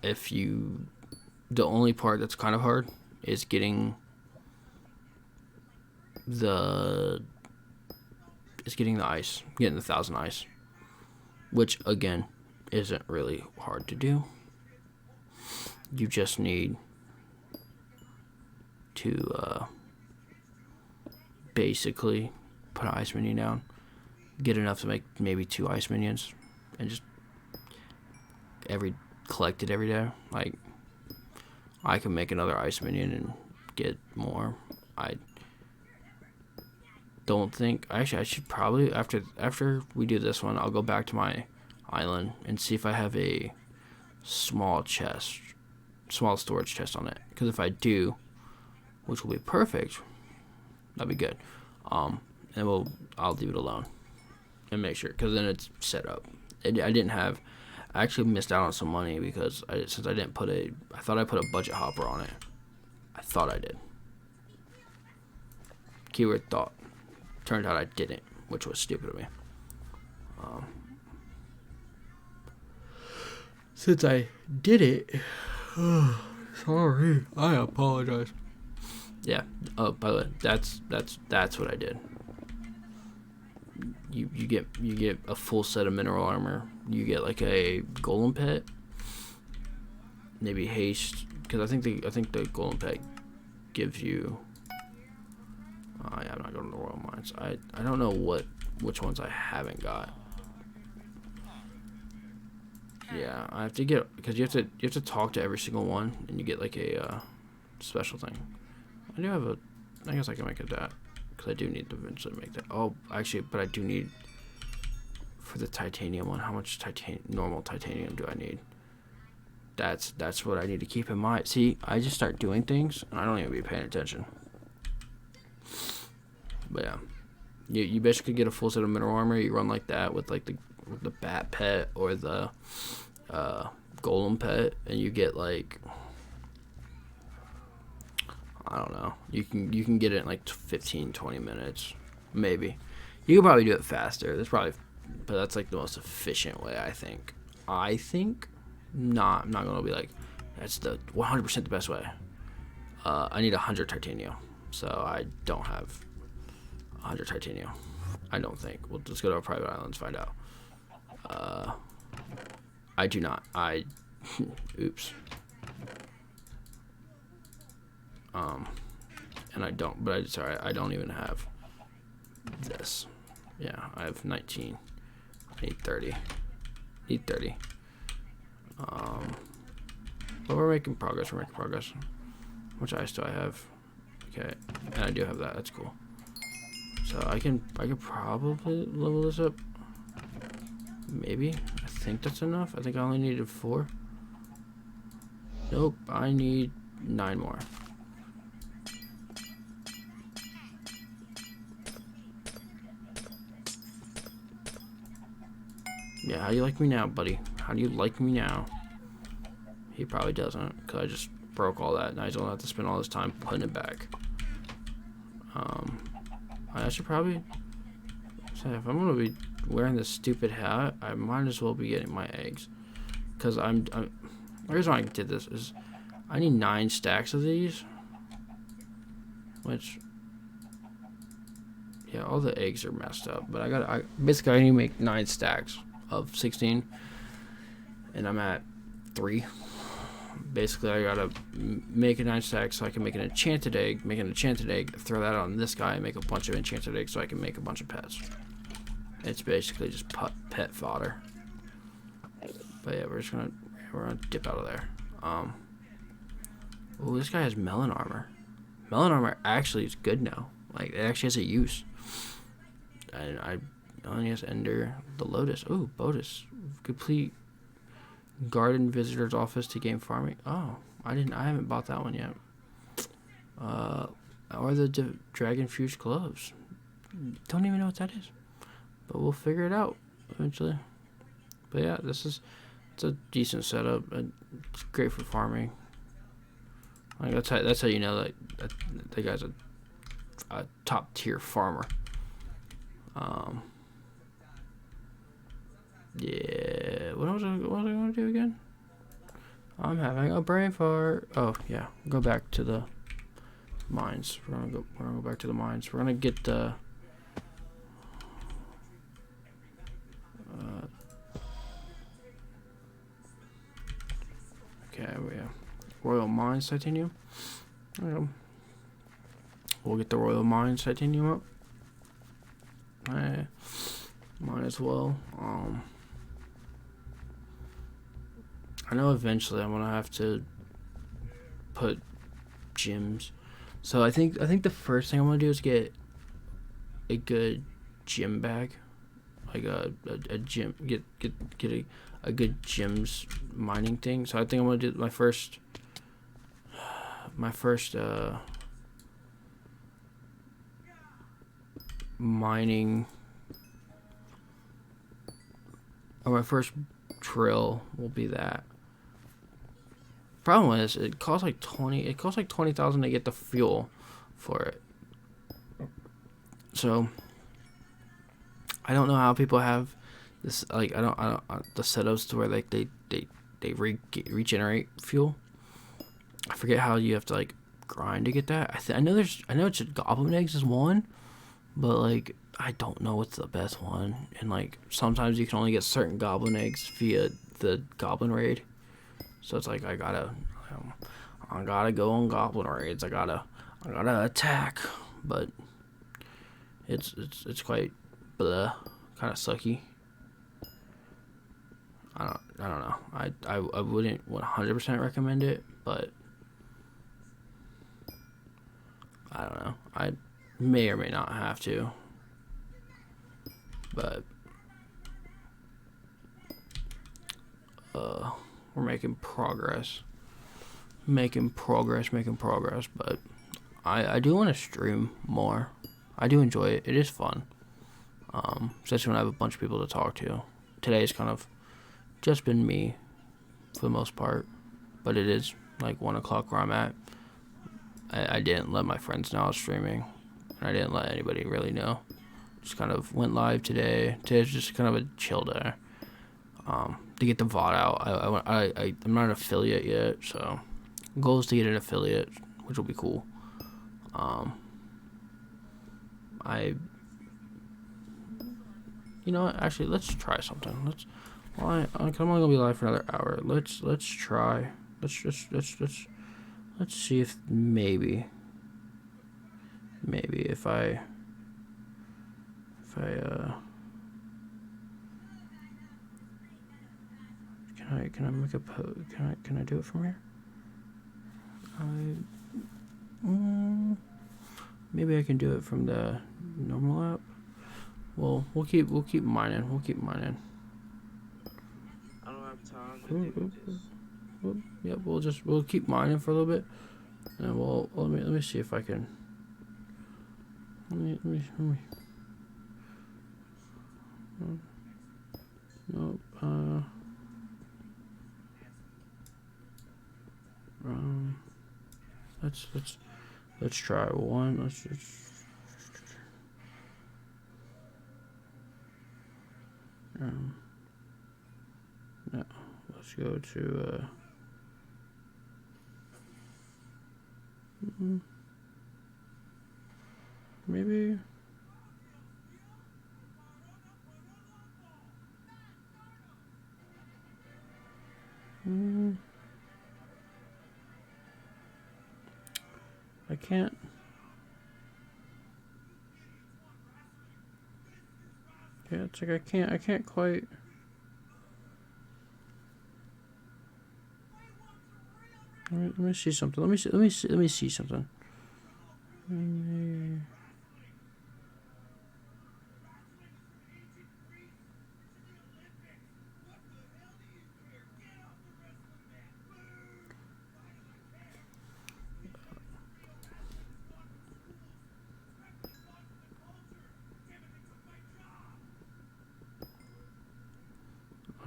The only part that's kind of hard is getting the ice, getting the 1,000 ice, which again isn't really hard to do. You just need to basically put an ice minion down, get enough to make maybe 2 ice minions, and just collect it every day. Like I can make another ice minion and get more. I don't think I should probably after we do this one, I'll go back to my island and see if I have a small storage chest on it, because if I do, which will be perfect, that'd be good. And I'll leave it alone and make sure, because then it's set up. I actually missed out on some money because I thought I put a budget hopper on it. I thought I did. Keyword thought. Turned out I didn't, which was stupid of me. Since I did it, sorry, I apologize. Yeah. Oh, by the way, that's what I did. You get a full set of mineral armor. You get like a golem pet, maybe haste, because I think the golem pet gives you. Yeah, I'm not going to the royal mines. I don't know which ones I haven't got. Yeah, I have to get, because you have to talk to every single one, and you get like a special thing. I do have I guess I can make it that, because I do need to eventually make that. Oh, actually, but I do need, for the titanium one, how much normal titanium do I need? That's what I need to keep in mind. See, I just start doing things, and I don't even be paying attention. But yeah, you basically get a full set of mineral armor. You run like that with like the bat pet or the golem pet, and you get like, I don't know, you can get it in like 15-20 minutes, maybe. You could probably do it faster. But that's like the most efficient way, I think. I'm not gonna be like, that's the 100% the best way. I need 100 titanium, so I don't have 100 titanium. I don't think. We'll just go to our private islands, find out. I do not. Oops. And I don't. But sorry, I don't even have this. Yeah, I have 19. I need 30. Need 30. But we're making progress. How much ice do I have? Okay, and I do have that. That's cool. So I can probably level this up. Maybe. I think that's enough. I think I only needed 4. Nope. I need 9 more. Yeah, how do you like me now, buddy? How do you like me now? He probably doesn't, because I just broke all that. Now he's gonna have to spend all his time putting it back. I should probably say, if I'm gonna be wearing this stupid hat, I might as well be getting my eggs. Because the reason why I did this is I need 9 stacks of these. Which, yeah, all the eggs are messed up. But basically I need to make 9 stacks of 16. And I'm at 3. Basically, I gotta make a 9 stack so I can make an enchanted egg, throw that on this guy, and make a bunch of enchanted eggs so I can make a bunch of pets. It's basically just pet fodder. But yeah, we're gonna dip out of there. Oh, this guy has melon armor. Melon armor actually is good now. Like, it actually has a use. And I only has Ender, the Lotus. Oh, Botus. Complete Garden Visitor's Office to gain farming. Oh, I haven't bought that one yet. Or the Dragon Fused Gloves. Don't even know what that is. But we'll figure it out eventually. But yeah, it's a decent setup. It's great for farming. Like, that's how you know that the guy's a top tier farmer. Yeah, what was I going to do again? I'm having a brain fart. Oh yeah, go back to the mines. We're gonna go back to the mines. We're gonna get the okay, yeah, Royal Mines Titanium. We'll get the Royal Mines Titanium up. Might as well. I know eventually I'm gonna have to put gyms. So I think the first thing I'm gonna do is get a good gym bag, like a gym. Get a good gyms mining thing. So I think I'm gonna do my first mining, or my first drill will be that. Problem is, it costs like 20,000 to get the fuel for it. So I don't know how people have this. Like, I don't the setups to where like they regenerate fuel. I forget how you have to like grind to get that. I know it's goblin eggs is one, but like I don't know what's the best one. And like sometimes you can only get certain goblin eggs via the goblin raid. So it's like I gotta go on goblin raids. I gotta attack, but it's quite blah, kind of sucky. I don't know. I wouldn't 100% recommend it, but I don't know. I may or may not have to, but we're making progress, but I do want to stream more. I do enjoy it. It is fun, especially when I have a bunch of people to talk to. Today's kind of just been me for the most part, but it is like 1 o'clock where I'm at. I didn't let my friends know I was streaming, and I didn't let anybody really know. Just kind of went live today. Today's just kind of a chill day. To get the VOD out. I'm not an affiliate yet, so goal is to get an affiliate, which will be cool. You know what? Actually, let's try something. I'm only gonna be live for another hour. Let's try. Let's see if maybe if I can I make a post? Can I do it from here? Maybe I can do it from the normal app. Well, we'll keep mining. I don't have time to do this. Yep, we'll keep mining for a little bit, and let me see if I can. Let me. Nope. let's try one. No, let's go to maybe. I can't. Yeah, it's like I can't quite. Let me see something. Let me see something.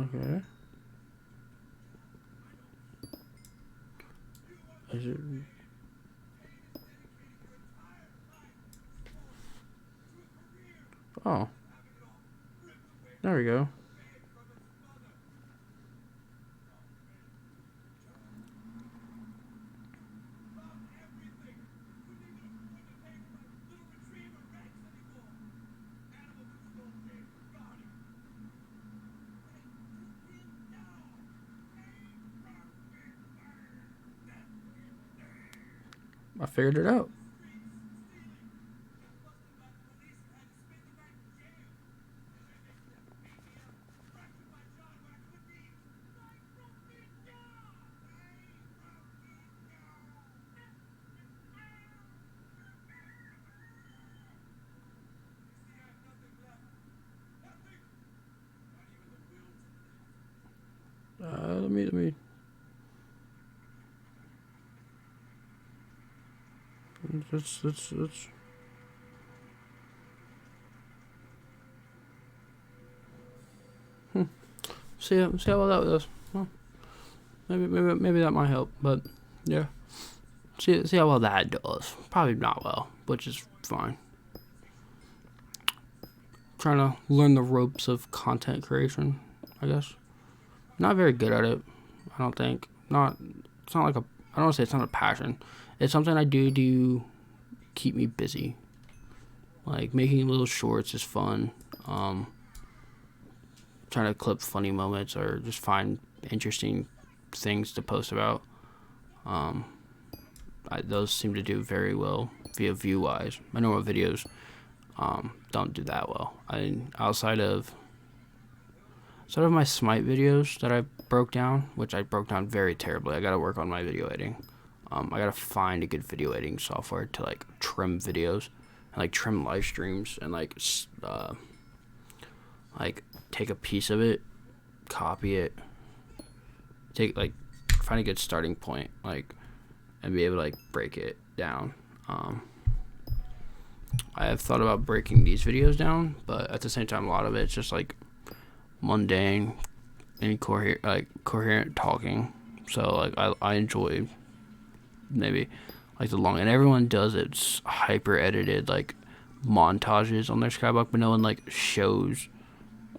Okay. Is it? Oh. There we go. I figured it out. Let me. Let's. See how well that does. Well, maybe that might help, but yeah. See how well that does. Probably not well, which is fine. Trying to learn the ropes of content creation, I guess. Not very good at it, I don't think. It's not like a. I don't want to say it's not a passion. It's something I do to keep me busy. Like making little shorts is fun. Trying to clip funny moments or just find interesting things to post about. Those seem to do very well via view wise. My normal videos don't do that well. Outside of my Smite videos that I broke down, which I broke down very terribly. I gotta work on my video editing. I gotta find a good video editing software to like trim videos and like trim live streams and like take a piece of it, copy it, find a good starting point, and be able to like break it down. I have thought about breaking these videos down, but at the same time, a lot of it's just like mundane, coherent talking. So like I enjoy maybe like the long, and everyone does it's hyper edited like montages on their Skyblock, but no one like shows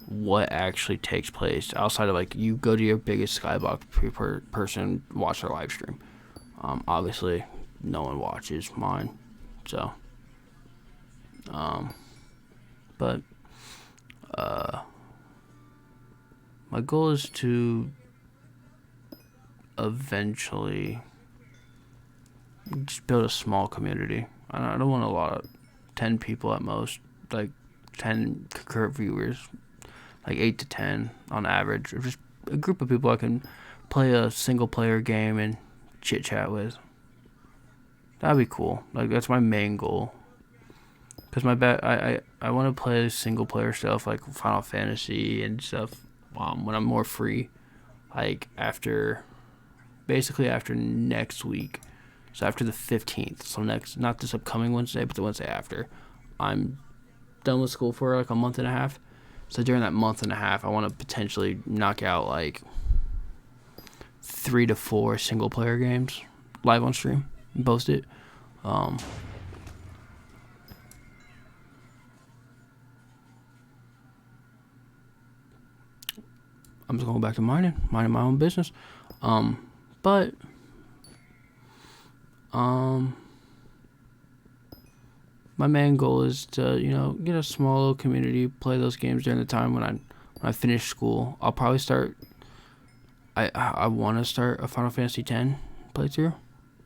what actually takes place outside of like you go to your biggest Skyblock person, watch their live stream. Obviously no one watches mine, so but my goal is to eventually just build a small community. I don't want a lot of 10 people at most, like 10 concurrent viewers, like 8 to 10 on average, or just a group of people I can play a single player game and chit chat with. That'd be cool. Like that's my main goal. Cause I want to play single player stuff like Final Fantasy and stuff when I'm more free, like after next week. So after the 15th, so not this upcoming Wednesday, but the Wednesday after, I'm done with school for like a month and a half. So during that month and a half, I want to potentially knock out like 3 to 4 single player games live on stream. and post it. I'm just going back to minding my own business. But my main goal is to, get a small little community, play those games during the time when I finish school. I'll probably start. I want to start a Final Fantasy X playthrough,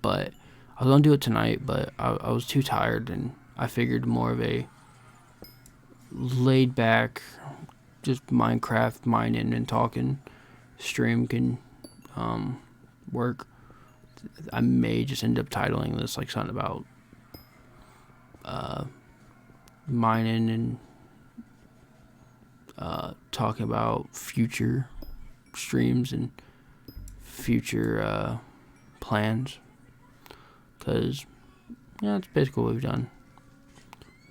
but I was gonna do it tonight, but I was too tired, and I figured more of a laid back, just Minecraft mining and talking stream can work. I may just end up titling this like something about mining and talking about future streams and future plans, because that's basically what we've done.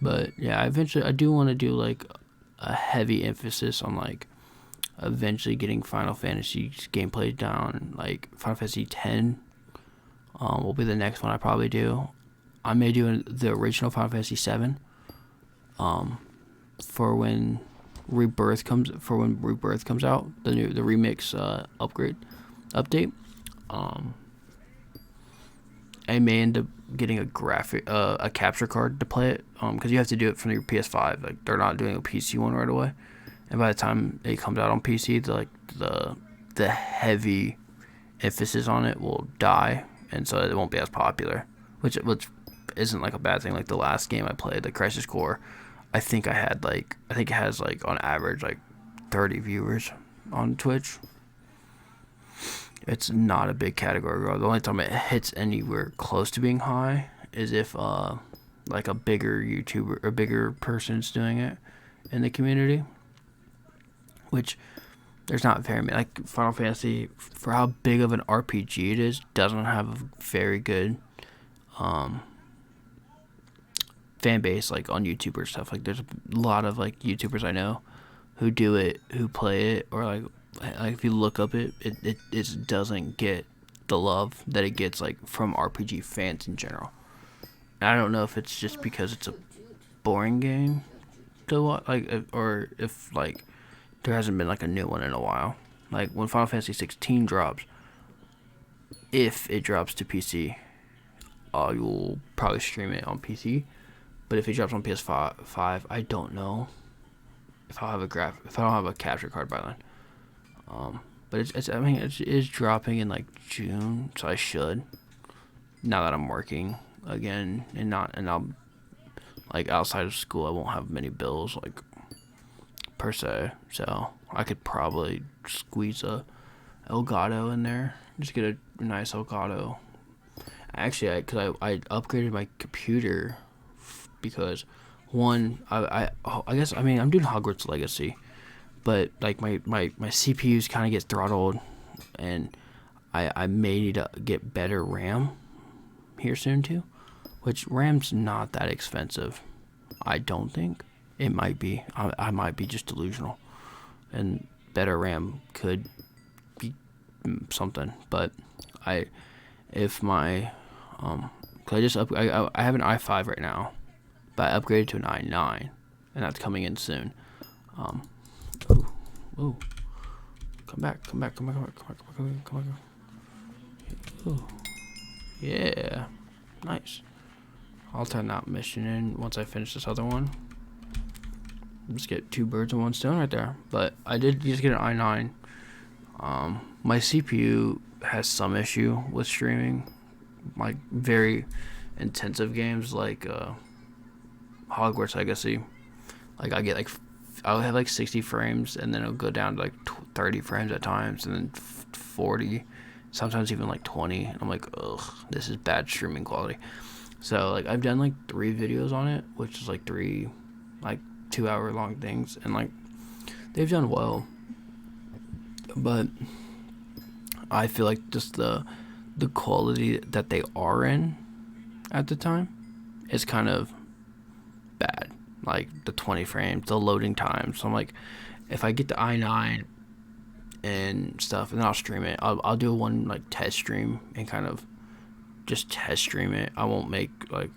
But yeah, eventually I do want to do like a heavy emphasis on like eventually getting Final Fantasy gameplay down. Like Final Fantasy X will be the next one I probably do. I may do the original Final Fantasy VII for when Rebirth comes out, the remix update. I may end up getting a capture card to play it, because you have to do it from your PS5. Like, they're not doing a PC one right away, and by the time it comes out on PC, the heavy emphasis on it will die, and so it won't be as popular, which isn't like a bad thing. Like the last game I played, the Crisis Core, I think it has like on average like 30 viewers on Twitch. It's not a big category. The only time it hits anywhere close to being high is if like a bigger YouTuber or bigger person's doing it in the community, which there's not very many. Like Final Fantasy, for how big of an RPG it is, doesn't have a very good fan base like on YouTube or stuff. Like there's a lot of like YouTubers I know who do it, who play it, or like if you look up it doesn't get the love that it gets like from RPG fans in general. And I don't know if it's just because it's a boring game to watch, like, or if like there hasn't been like a new one in a while. Like when Final Fantasy 16 drops, if it drops to PC, you'll probably stream it on PC. But if it drops on PS5, I don't know if I'll have if I don't have a capture card by then. But it is dropping in like June, so I should. Now that I'm working again and I'll like outside of school, I won't have many bills like per se, so I could probably squeeze a Elgato in there, just get a nice Elgato. Actually, because I upgraded my computer because one, I guess, I mean, I'm doing Hogwarts Legacy, but like my CPUs kind of get throttled, and I may need to get better RAM here soon too, which RAM's not that expensive, I don't think. It might be. I might be just delusional, and better RAM could be something. But if my cause I have an i5 right now, but I upgraded to an i9, and that's coming in soon. Ooh, come back. Ooh, yeah, nice. I'll turn that mission in once I finish this other one. Just get two birds with one stone right there. But I did just get an i9. My CPU has some issue with streaming, like very intensive games like Hogwarts Legacy. Like I'll have like 60 frames, and then it'll go down to like 30 frames at times, and then 40, sometimes even like 20. And I'm like, ugh, this is bad streaming quality. So like I've done like 3 videos on it, which is like 3 like 2-hour long things, and like they've done well, but I feel like just the quality that they are in at the time is kind of bad, like the 20 frames, the loading time. So I'm like, if I get the i9 and stuff, and then I'll stream it, I'll do one like test stream and kind of just test stream it. I won't make like,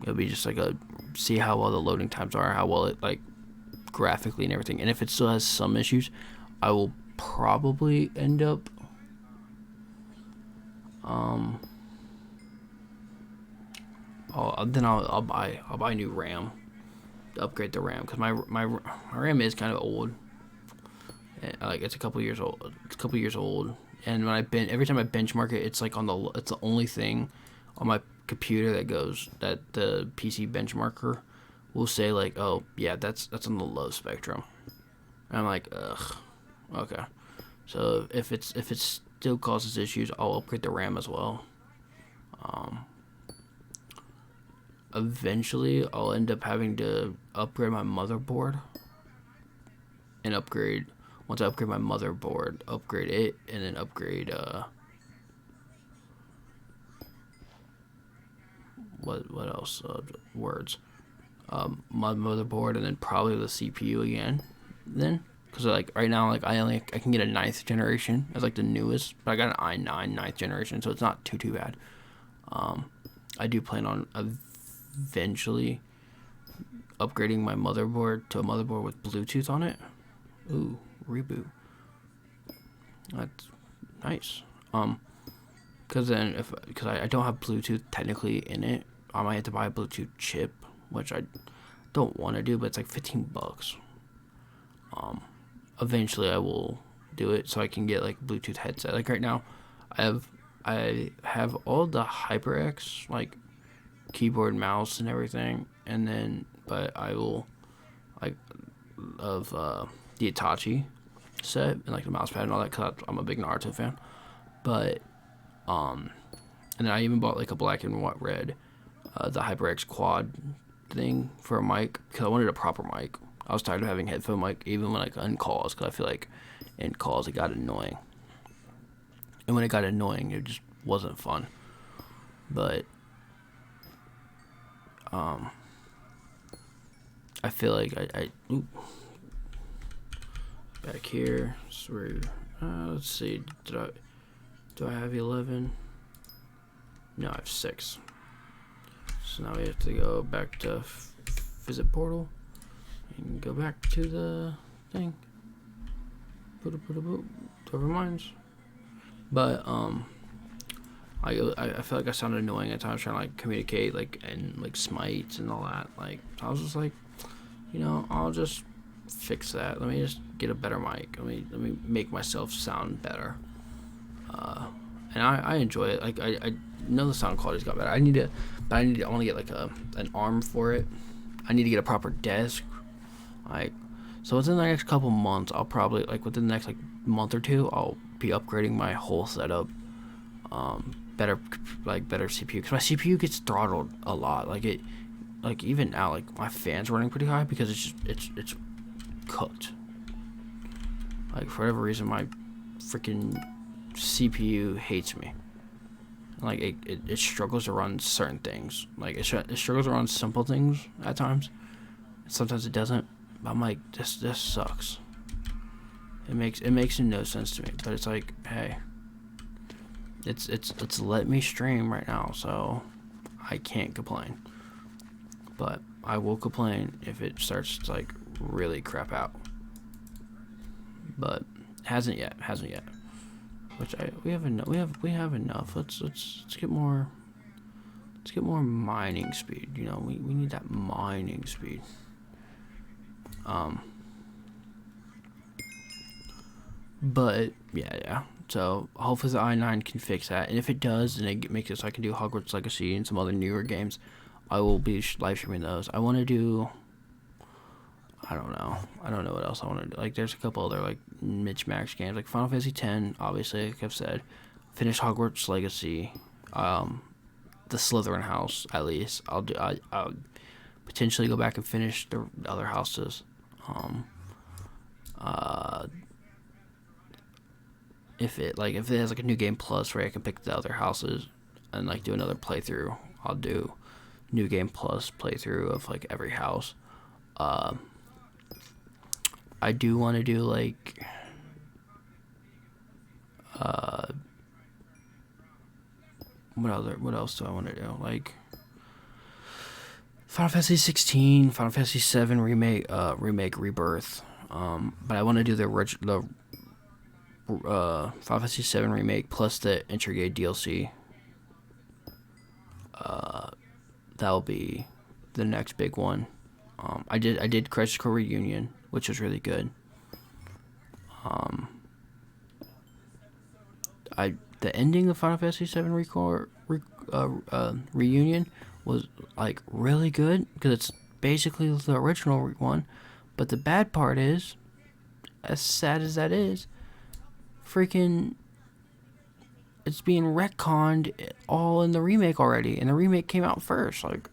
it'll be just like a see how well the loading times are, how well it like graphically and everything. And if it still has some issues, I will probably end up I'll buy new RAM to upgrade the RAM, because my RAM is kind of old. Like it's a couple years old. And when every time I benchmark it, it's like it's the only thing on my computer that the PC benchmarker will say like, oh yeah, that's on the low spectrum. And I'm like, ugh, okay. So if it still causes issues, I'll upgrade the RAM as well. Eventually, I'll end up having to upgrade my motherboard. And once I upgrade my motherboard, upgrade it, and then upgrade, what else? Words. My motherboard, and then probably the CPU again. Then, because like right now, like I can get a 9th generation as like the newest, but I got an i9 9th generation, so it's not too bad. I do plan on eventually upgrading my motherboard to a motherboard with Bluetooth on it. Ooh, reboot. That's nice. Because I don't have Bluetooth technically in it, I might have to buy a Bluetooth chip, which I don't want to do, but it's like $15. Eventually I will do it so I can get like a Bluetooth headset. Like right now, I have all the HyperX like keyboard, mouse, and everything, and then I will like of the Itachi set and like the mouse pad and all that, because I'm a big Naruto fan. But and then I even bought like a black and white red the HyperX quad thing for a mic, because I wanted a proper mic. I was tired of having headphone mic even when like on calls, because I feel like in calls it got annoying, and when it got annoying it just wasn't fun. But I feel like back here, so let's see, do I have 11? No, I have 6. So now we have to go back to visit portal and go back to the thing. Whoever minds. But I feel like I sounded annoying at times trying to like communicate like and like smites and all that. Like I was just like, I'll just fix that. Let me just get a better mic. Let me make myself sound better. And I enjoy it. Like I know the sound quality's got better. I want to get like an arm for it. I need to get a proper desk. Like, so within the next couple months, I'll probably like within the next like month or two, I'll be upgrading my whole setup. Better CPU, because my CPU gets throttled a lot. Like even now, like my fan's running pretty high because it's cooked. Like for whatever reason, my freaking CPU hates me. Like it struggles to run certain things. Like it struggles to run simple things at times. Sometimes it doesn't. But I'm like, this sucks. It makes no sense to me. But it's like, hey, it's let me stream right now, so I can't complain. But I will complain if it starts to like really crap out. But hasn't yet. Which we have enough. Let's get more. Let's get more mining speed. We need that mining speed. But yeah. So hopefully the i9 can fix that, and if it does, then it makes it so I can do Hogwarts Legacy and some other newer games. I will be live streaming those. I want to do. I don't know what else I want to do. Like, there's a couple other like Mitch Max games, like Final Fantasy X. Obviously, like I've said, finish Hogwarts Legacy, the Slytherin house at least. I'll potentially go back and finish the other houses. If it has like a new game plus where I can pick the other houses and like do another playthrough, I'll do new game plus playthrough of like every house. I do want to do like what else do I want to do? Like Final Fantasy 16, Final Fantasy 7 remake, Rebirth. But I want to do the Final Fantasy 7 remake plus the Intergrade DLC. That'll be the next big one. I did Crisis Core Reunion, which was really good. The ending of Final Fantasy 7 Reunion was like really good because it's basically the original one. But the bad part is, as sad as that is, freaking it's being retconned all in the remake already, and the remake came out first. Like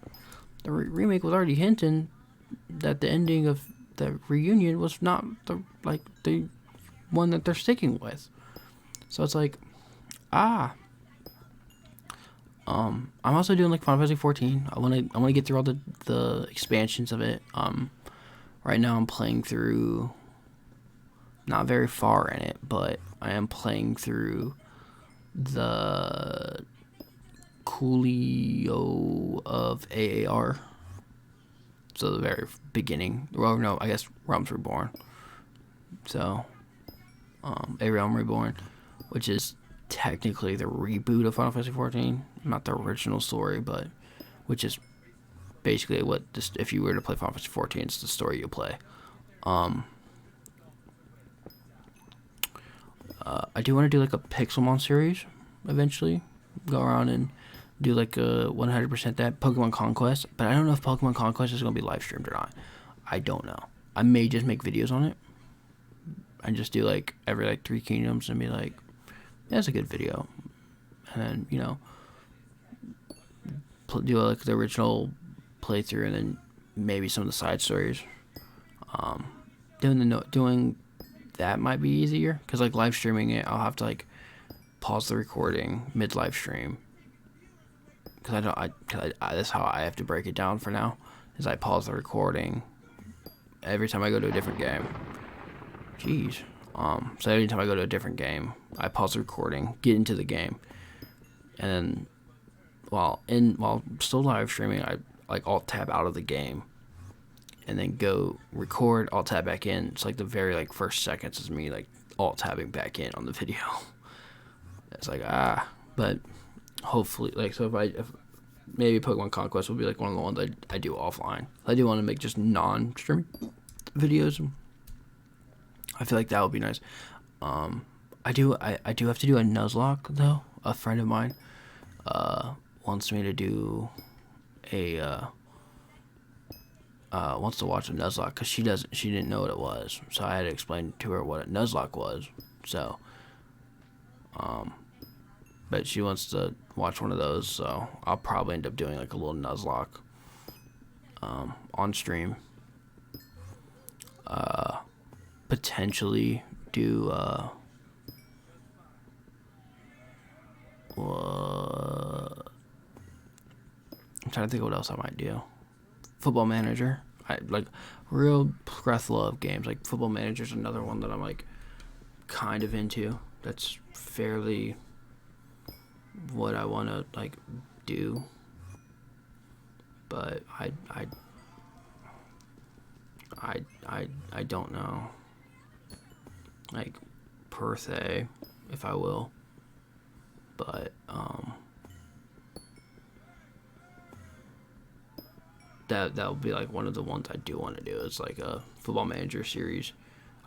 the remake was already hinting that the ending of the reunion was not the one that they're sticking with. So it's like, I'm also doing like Final Fantasy 14. I wanna get through all the expansions of it. Right now I'm playing through, not very far in it, but I am playing through the Coolio of AAR. So the very beginning. Well, no, I guess Realms Reborn. So, A Realm Reborn, which is technically the reboot of Final Fantasy 14, not the original story, but which is basically what if you were to play Final Fantasy 14, it's the story you play. I do want to do like a Pixelmon series eventually, go around and do like a 100% that Pokemon Conquest, but I don't know if Pokemon Conquest is going to be live streamed or not. I don't know. I may just make videos on it and just do like every like 3 kingdoms and be like, that's a good video, and then do like the original playthrough and then maybe some of the side stories. Doing that might be easier because like live streaming it, I'll have to like pause the recording mid live stream because that's how I have to break it down for now. Is I pause the recording every time I go to a different game. Jeez. So every time I go to a different game, I pause the recording, get into the game, and then while still live streaming, I like alt tab out of the game, and then go record, alt tab back in. It's like the very like first seconds is me like alt tabbing back in on the video. It's like but hopefully if maybe Pokemon Conquest will be like one of the ones I do offline. I do want to make just non-streaming videos. I feel like that would be nice. I do have to do a Nuzlocke though. A friend of mine wants me to do wants to watch a Nuzlocke because she didn't know what it was. So I had to explain to her what a Nuzlocke was. So but she wants to watch one of those, so I'll probably end up doing like a little Nuzlocke on stream. Potentially do I'm trying to think of what else I might do. Football Manager. I like real breath love games. Like Football Manager is another one that I'm like kind of into. That's fairly what I want to like do. But I don't know, like per se, if I will, but that would be like one of the ones I do want to do. It's like a Football Manager series.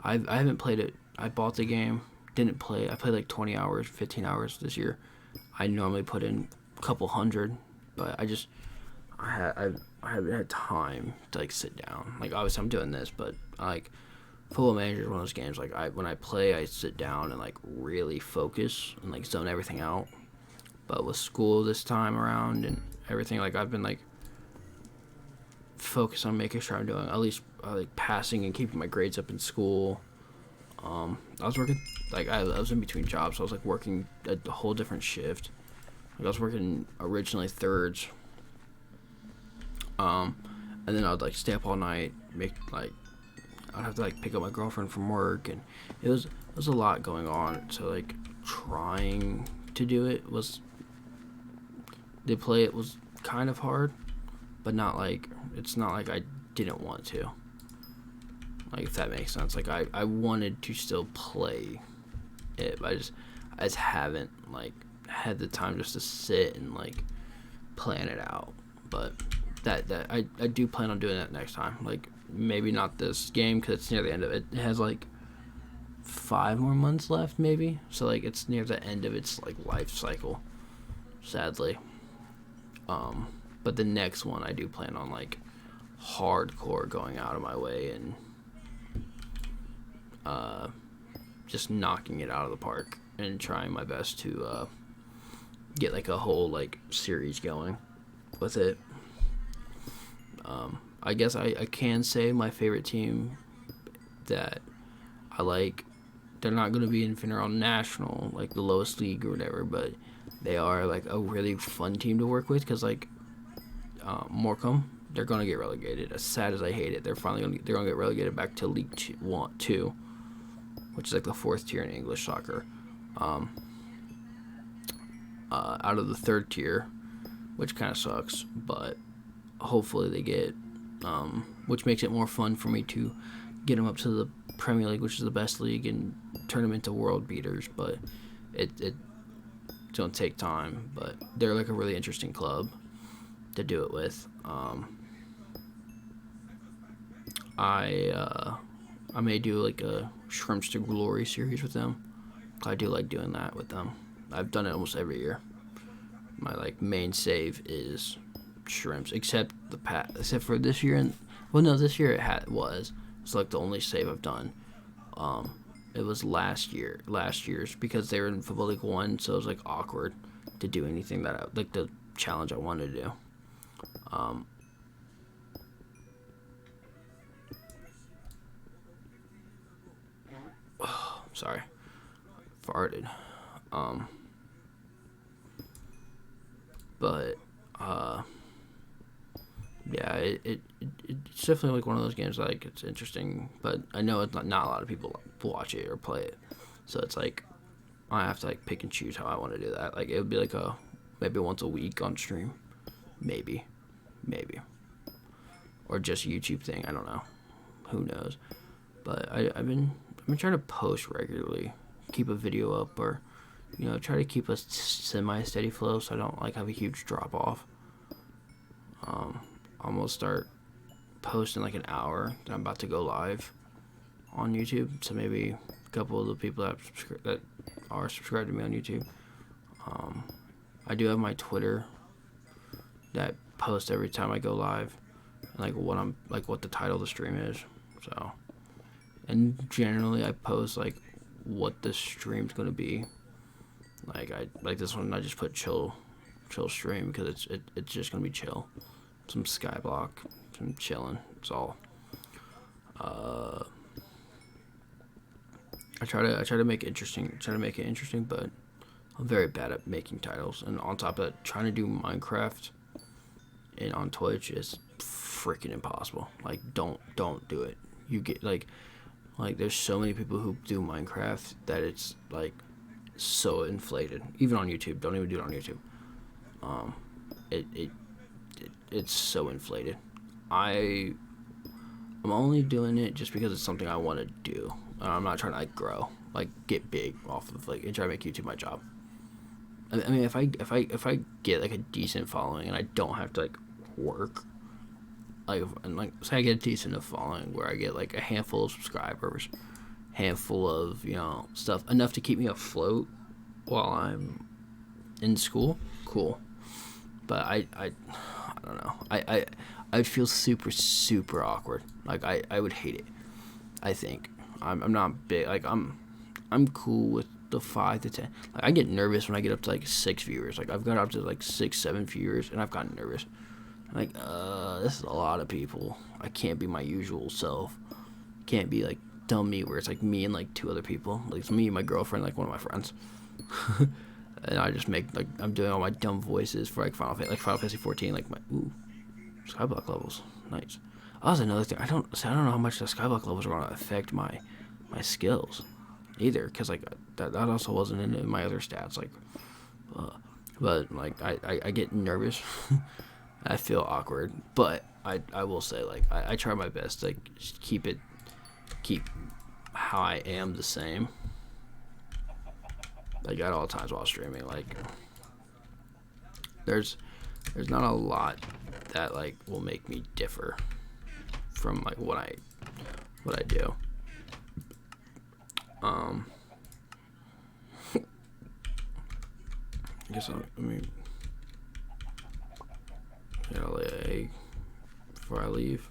I haven't played it. I bought the game, didn't play. I played like 20 hours, 15 hours this year. I normally put in a couple hundred, but I haven't had time to like sit down. Like obviously I'm doing this, but like Football Manager is one of those games like when I play, I sit down and like really focus and like zone everything out. But with school this time around and everything, like I've been like focused on making sure I'm doing at least like passing and keeping my grades up in school. I was working like I was in between jobs, so I was like working a whole different shift. Like I was working originally thirds. And then I would like stay up all night, make like I'd have to like pick up my girlfriend from work, and it was a lot going on. So like trying to do it was to play it was kind of hard, but not like, it's not like I didn't want to. Like, if that makes sense. Like, I wanted to still play it, but I just haven't, like, had the time just to sit and, like, plan it out. But I do plan on doing that next time. Like, maybe not this game, because it's near the end of it. It has, like, 5 more months left, maybe. So, like, it's near the end of its, like, life cycle, sadly. But the next one, I do plan on, like, hardcore going out of my way and just knocking it out of the park and trying my best to get, like, a whole, like, series going with it. I guess I can say my favorite team that I like, they're not going to be in Finneral National, like the lowest league or whatever, but they are, like, a really fun team to work with, because, like, Morecambe, they're going to get relegated. As sad as I hate it, they're going to get relegated back to League 2, which is, like, the 4th tier in English soccer. Out of the 3rd tier, which kind of sucks, but hopefully they get, which makes it more fun for me to get them up to the Premier League, which is the best league, and turn them into world beaters. But it's going to take time, but they're, like, a really interesting club to do it with. I may do, like, a Shrimps to Glory series with them. I do like doing that with them. I've done it almost every year. My, like, main save is Shrimps, except for this year. And well, no, this year it's like the only save I've done. It was last year's, because they were in Football League 1, so it was, like, awkward to do anything that like the challenge I wanted to do. Sorry, farted. But yeah, it's definitely, like, one of those games, like, it's interesting, but I know it's not a lot of people watch it or play it, so it's like I have to, like, pick and choose how I want to do that. Like, it would be like maybe once a week on stream, maybe, or just YouTube thing. I don't know, who knows. But I've been trying to post regularly, keep a video up, or, you know, try to keep a semi-steady flow so I don't, like, have a huge drop off. I'm gonna start posting, like, an hour that I'm about to go live on YouTube, so maybe a couple of the people that are subscribed to me on YouTube. I do have my Twitter that posts every time I go live, and, like, what the title of the stream is. So, and generally I post, like, what the stream's gonna be. Like this one, I just put chill stream, because it's just gonna be chill. Some Skyblock, some chilling. It's all. I try to make it interesting, but I'm very bad at making titles. And on top of that, trying to do Minecraft and on Twitch is freaking impossible. Like, don't do it. You get, like there's so many people who do Minecraft that it's, like, so inflated. Even on YouTube, don't even do it on YouTube. It's so inflated. I'm only doing it just because it's something I want to do. I'm not trying to, like, grow, like, get big off of, like, and try to make YouTube my job. I mean, if I get, like, a decent following and I don't have to, like, work, like, and, like, say I get a decent enough following where I get, like, a handful of subscribers, handful of, you know, stuff, enough to keep me afloat while I'm in school, cool. But I don't know. I'd feel super, super awkward. Like, I would hate it. I think I'm not big. Like, I'm cool with the 5 to 10. Like, I get nervous when I get up to, like, 6 viewers. Like, I've got up to, like, 6, 7 viewers, and I've gotten nervous. I'm like, this is a lot of people. I can't be my usual self. Can't be, like, dumb me, where it's, like, me and, like, 2 other people. Like, it's me and my girlfriend, like, one of my friends. And I just make, like, I'm doing all my dumb voices for, like, Final Fantasy 14, like, my, Skyblock levels, nice. Also, another thing, I don't know how much the Skyblock levels are going to affect my skills, either, because, like, that also wasn't in my other stats, like, But like I get nervous. I feel awkward, but I will say, like, I try my best to keep how I am the same, like, at all times while streaming. Like, there's not a lot that, like, will make me differ from, like, what I do. I guess I'll lay an egg before I leave.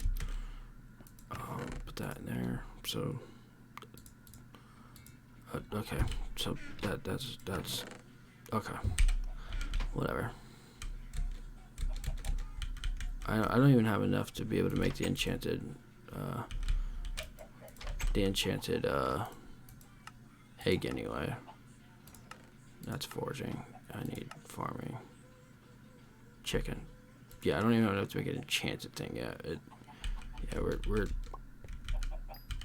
Put that in there. So okay, so that's okay. Whatever. I don't even have enough to be able to make the enchanted egg anyway. That's foraging. I need farming. Chicken. Yeah, I don't even have enough to make an enchanted thing yet. Yeah,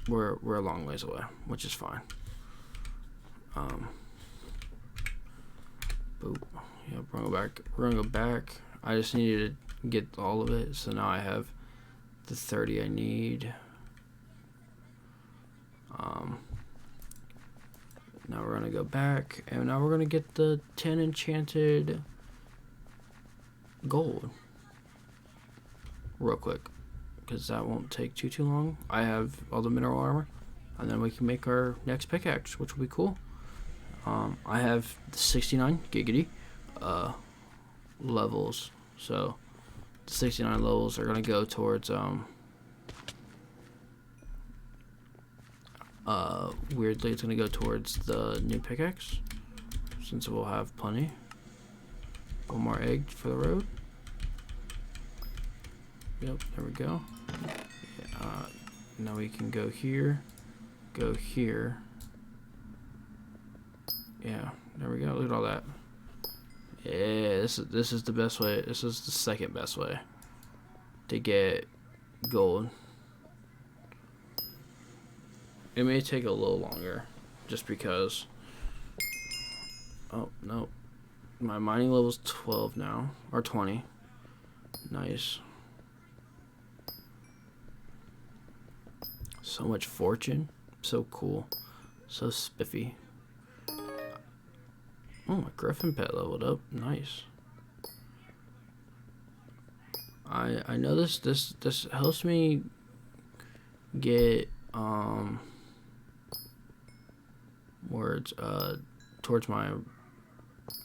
we're a long ways away, which is fine. Boop. Yeah, we're gonna go back. I just needed to get all of it, so now I have the 30 I need. Now we're gonna go back, and now we're gonna get the 10 enchanted gold real quick, because that won't take too long. I have all the mineral armor, and then we can make our next pickaxe, which will be cool. I have 69 giggity levels, so the 69 levels are gonna go towards weirdly it's gonna go towards the new pickaxe, since we'll have plenty. One more egg for the road. Yep, there we go. Now we can go here, yeah, there we go. Look at all that. Yeah, this is the best way. This is the second best way to get gold. It may take a little longer, just because. Oh no, my mining level's 12 now, or 20. Nice. So much fortune, so cool, so spiffy. Oh, my griffin pet leveled up. Nice. I know this helps me get towards my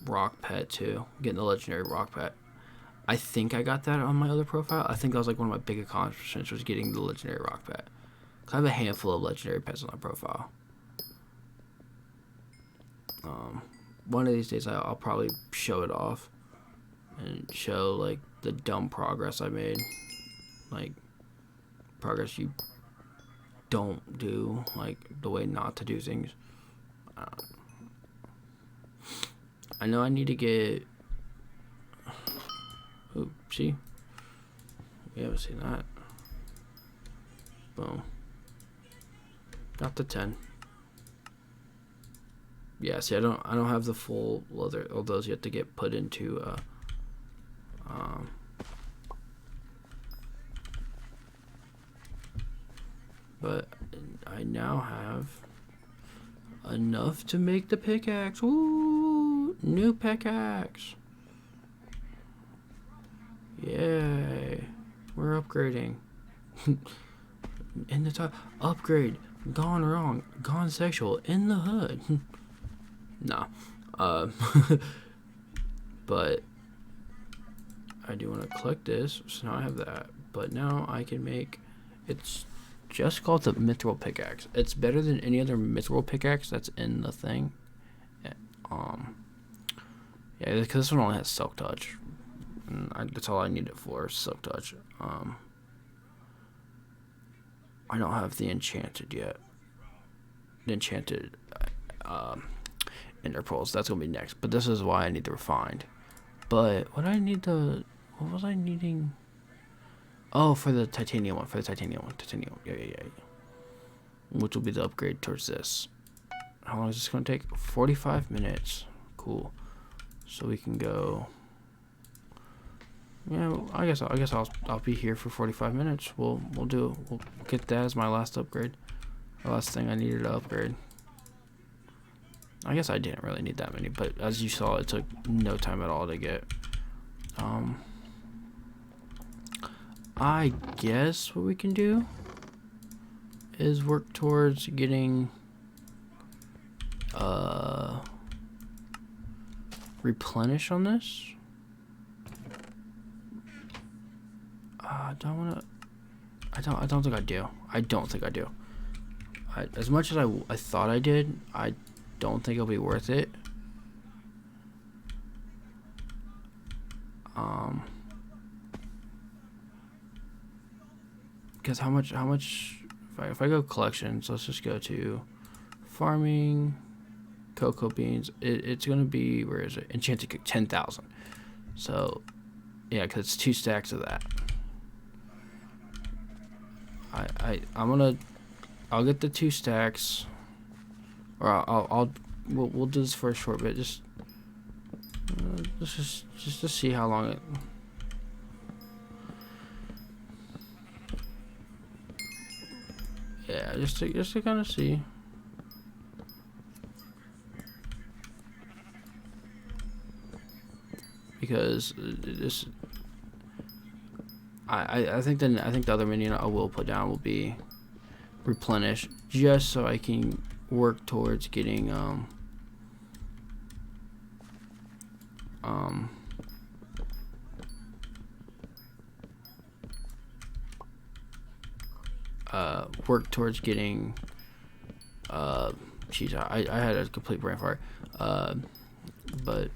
rock pet too. Getting the legendary rock pet. I think I got that on my other profile. I think that was like one of my big accomplishments, was getting the legendary rock pet. I have a handful of legendary pets on my profile. One of these days I'll probably show it off and show like the dumb progress I made, like progress you don't do, like the way not to do things. I know I need to get. Ooh, see, we haven't seen that. Boom. Got the 10. Yeah, see, I don't have the full leather. All those yet to get put into but I now have enough to make the pickaxe. Woo! New pickaxe. Yay! We're upgrading. In the top, upgrade. Gone wrong. Gone sexual. In the hood. Nah. But I do want to collect this, so now I have that. But now I can make. It's just called the mithril pickaxe. It's better than any other mithril pickaxe that's in the thing. Yeah, because this one only has silk touch. And that's all I need it for, silk touch. I don't have the enchanted yet. The enchanted ender pearls. That's gonna be next. But this is why I need the refined. But what was I needing? Oh, for the titanium one. Titanium. Yeah. Which will be the upgrade towards this. How long is this gonna take? 45 minutes. Cool. so we can go. Yeah, well, I guess I'll be here for 45 minutes. We'll get that as my last upgrade. The last thing I needed to upgrade. I guess I didn't really need that many, but as you saw, it took no time at all to get. I guess what we can do is work towards getting replenish on this. I don't think I do. I don't think I do. As much as I thought I did, I don't think it'll be worth it. Because how much if I go collections, let's just go to farming, cocoa beans, it's gonna be, where is it, enchanted cook, 10,000. So yeah, because it's 2 stacks of that. I'll get the 2 stacks, or we'll do this for a short bit, just to see how long it. Yeah, just to kind of see. Because this, I think the other minion I will put down will be replenish, just so I can work towards getting geez, I had a complete brain fart. But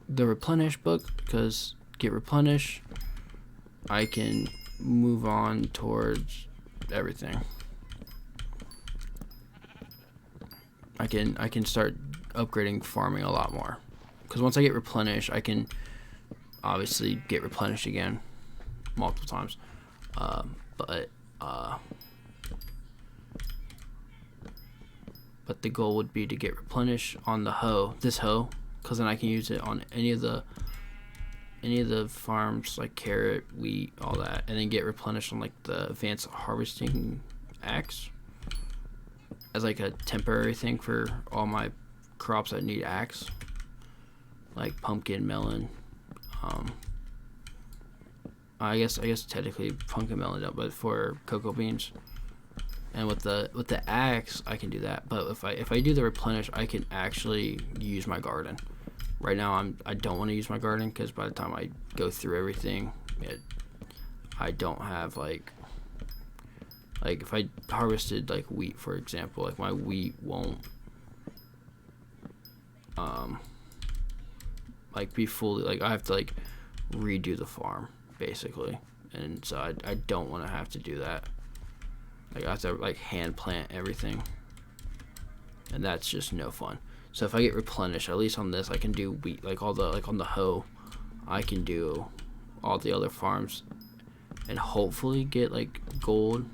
the replenish book, because get replenish, I can move on towards everything. I can start upgrading farming a lot more, because once I get replenish, I can obviously get replenished again multiple times. But the goal would be to get replenish on the this hoe, because then I can use it on any of the farms, like carrot, wheat, all that, and then get replenished on like the advanced harvesting axe as like a temporary thing for all my crops that need axe, like pumpkin, melon. I guess technically pumpkin, melon don't, but for cocoa beans. And with the axe, I can do that. But if I do the replenish, I can actually use my garden. Right now, I don't want to use my garden, because by the time I go through everything, I don't have like if I harvested like wheat, for example, like my wheat won't like be fully, like I have to like redo the farm basically, and so I don't want to have to do that. Like I have to like hand plant everything, and that's just no fun. So if I get replenished, at least on this, I can do wheat, like on the hoe, I can do all the other farms, and hopefully get like gold.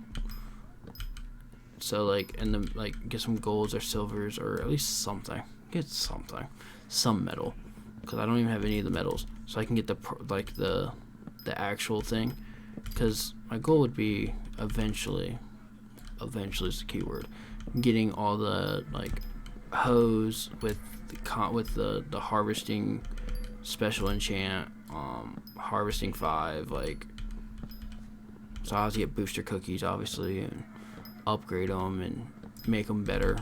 So like, and then like get some golds or silvers, or at least something. Get some metal, because I don't even have any of the metals. So I can get the actual thing, because my goal would be eventually is the keyword, getting all the like hoes with the harvesting special enchant, harvesting 5, like, so I have to get booster cookies obviously and upgrade them and make them better,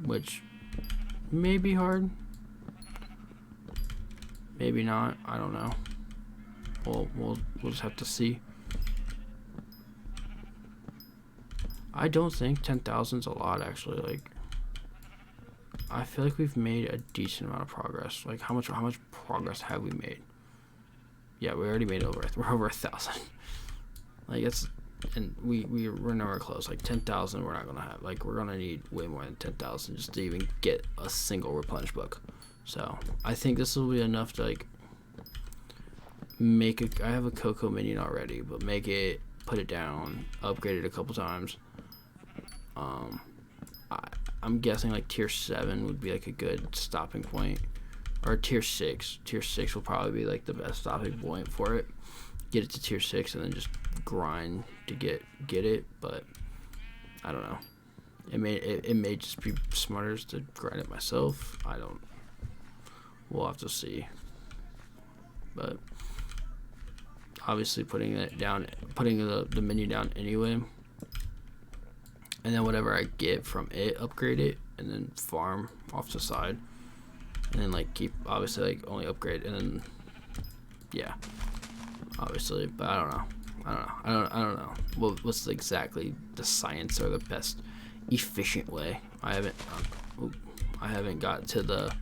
which may be hard, maybe not, I don't know. We'll just have to see. I don't think 10,000 is a lot, actually. Like, I feel like we've made a decent amount of progress. Like, how much progress have we made? Yeah, we already made we're over 1,000. Like, it's, and we're nowhere close. Like 10,000, we're not gonna have. Like, we're gonna need way more than 10,000 just to even get a single replenish book. So I think this will be enough to like make I have a cocoa minion already, but make it, put it down, upgrade it a couple times. I'm guessing like tier 7 would be like a good stopping point, or tier 6. Tier 6 will probably be like the best stopping point for it. Get it to tier 6 and then just grind to get it. But I don't know. It may just be smarter to grind it myself. I don't. We'll have to see. But obviously putting the menu down anyway, and then whatever I get from it, upgrade it, and then farm off the side, and then like keep obviously like only upgrade, and then yeah, obviously. But I don't know what's exactly the science or the best efficient way. I haven't got to the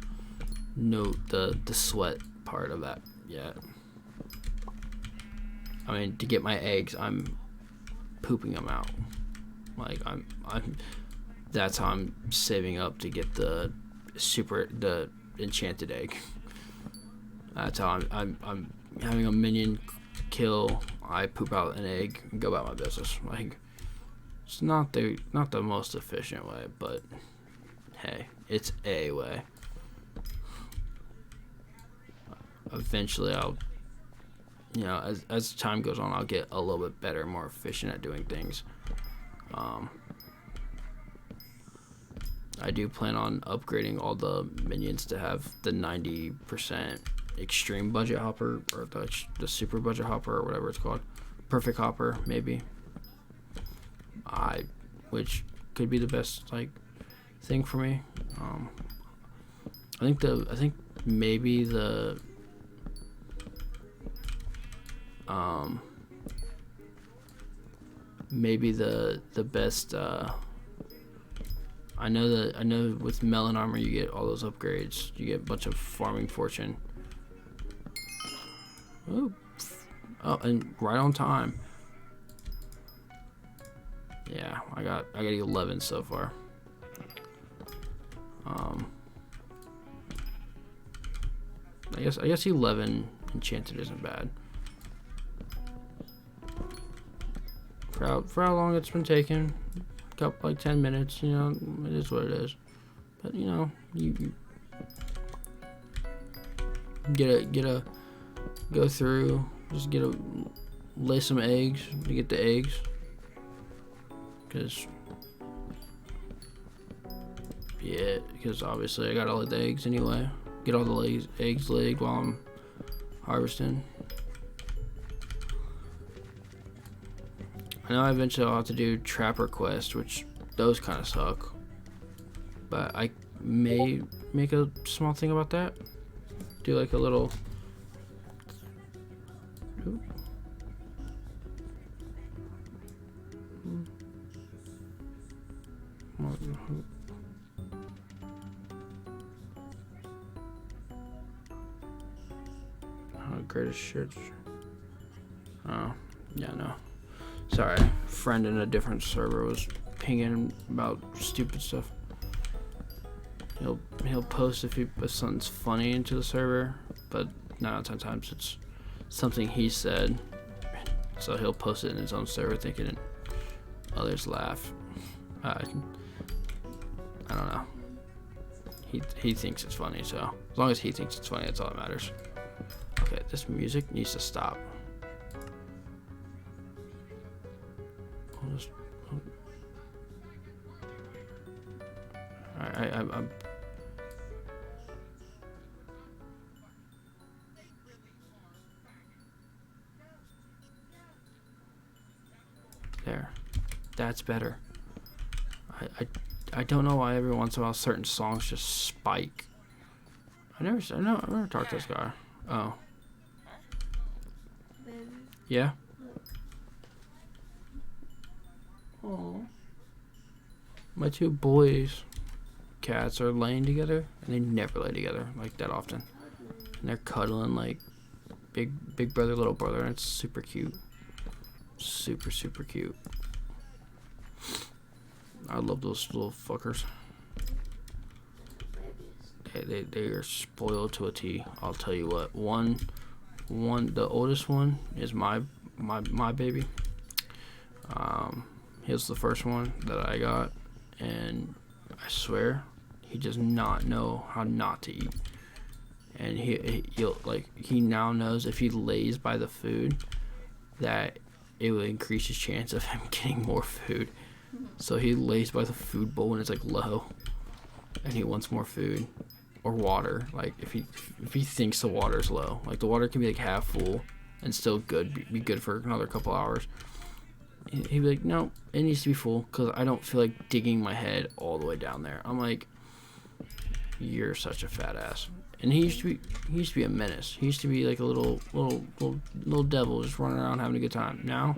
sweat part of that yet. I mean, to get my eggs, I'm pooping them out. Like that's how I'm saving up to get the enchanted egg. That's how I'm having a minion kill. I poop out an egg and go about my business. Like, it's not the most efficient way, but hey, it's a way. Eventually, I'll, as time goes on, I'll get a little bit better, more efficient at doing things. I do plan on upgrading all the minions to have the 90% extreme budget hopper, or the super budget hopper, or whatever it's called, perfect hopper maybe. Which could be the best like thing for me. I think maybe the best. I know with melon armor you get all those upgrades. You get a bunch of farming fortune. Oh, and right on time. Yeah, I got 11 so far. I guess 11 enchanted isn't bad. For how long it's been taking, couple like 10 minutes. It is what it is. But you get a go through, just lay some eggs to get the eggs. Because obviously I got all the eggs anyway. Get all the eggs laid while I'm harvesting. I know eventually I'll have to do trapper quests, which those kind of suck. But I may make a small thing about that. Do like a little. Ooh. Greatest shit. Oh, yeah, no. Sorry, friend in a different server was pinging about stupid stuff. He'll post if something's funny into the server, but 9 out of 10 times it's something he said. So he'll post it in his own server thinking others laugh. I don't know. He thinks it's funny, so as long as he thinks it's funny, that's all that matters. Okay, this music needs to stop. I'm there. That's better. I don't know why every once in a while certain songs just spike. I never talked to this guy. Oh. Yeah. Oh. My two boys cats are laying together, and they never lay together like that often. And they're cuddling like big brother, little brother, and it's super cute. Super cute. I love those little fuckers. They are spoiled to a T. I'll tell you what. The oldest one is my baby. He was the first one that I got, and I swear, he does not know how not to eat. And he now knows if he lays by the food that it will increase his chance of him getting more food. So he lays by the food bowl when it's like low, and he wants more food or water. Like if he thinks the water's low, like the water can be like half full and still be good for another couple hours. He'd be like, no, it needs to be full because I don't feel like digging my head all the way down there. I'm like, you're such a fat ass. And he used to be a menace. He used to be like a little devil just running around having a good time. Now,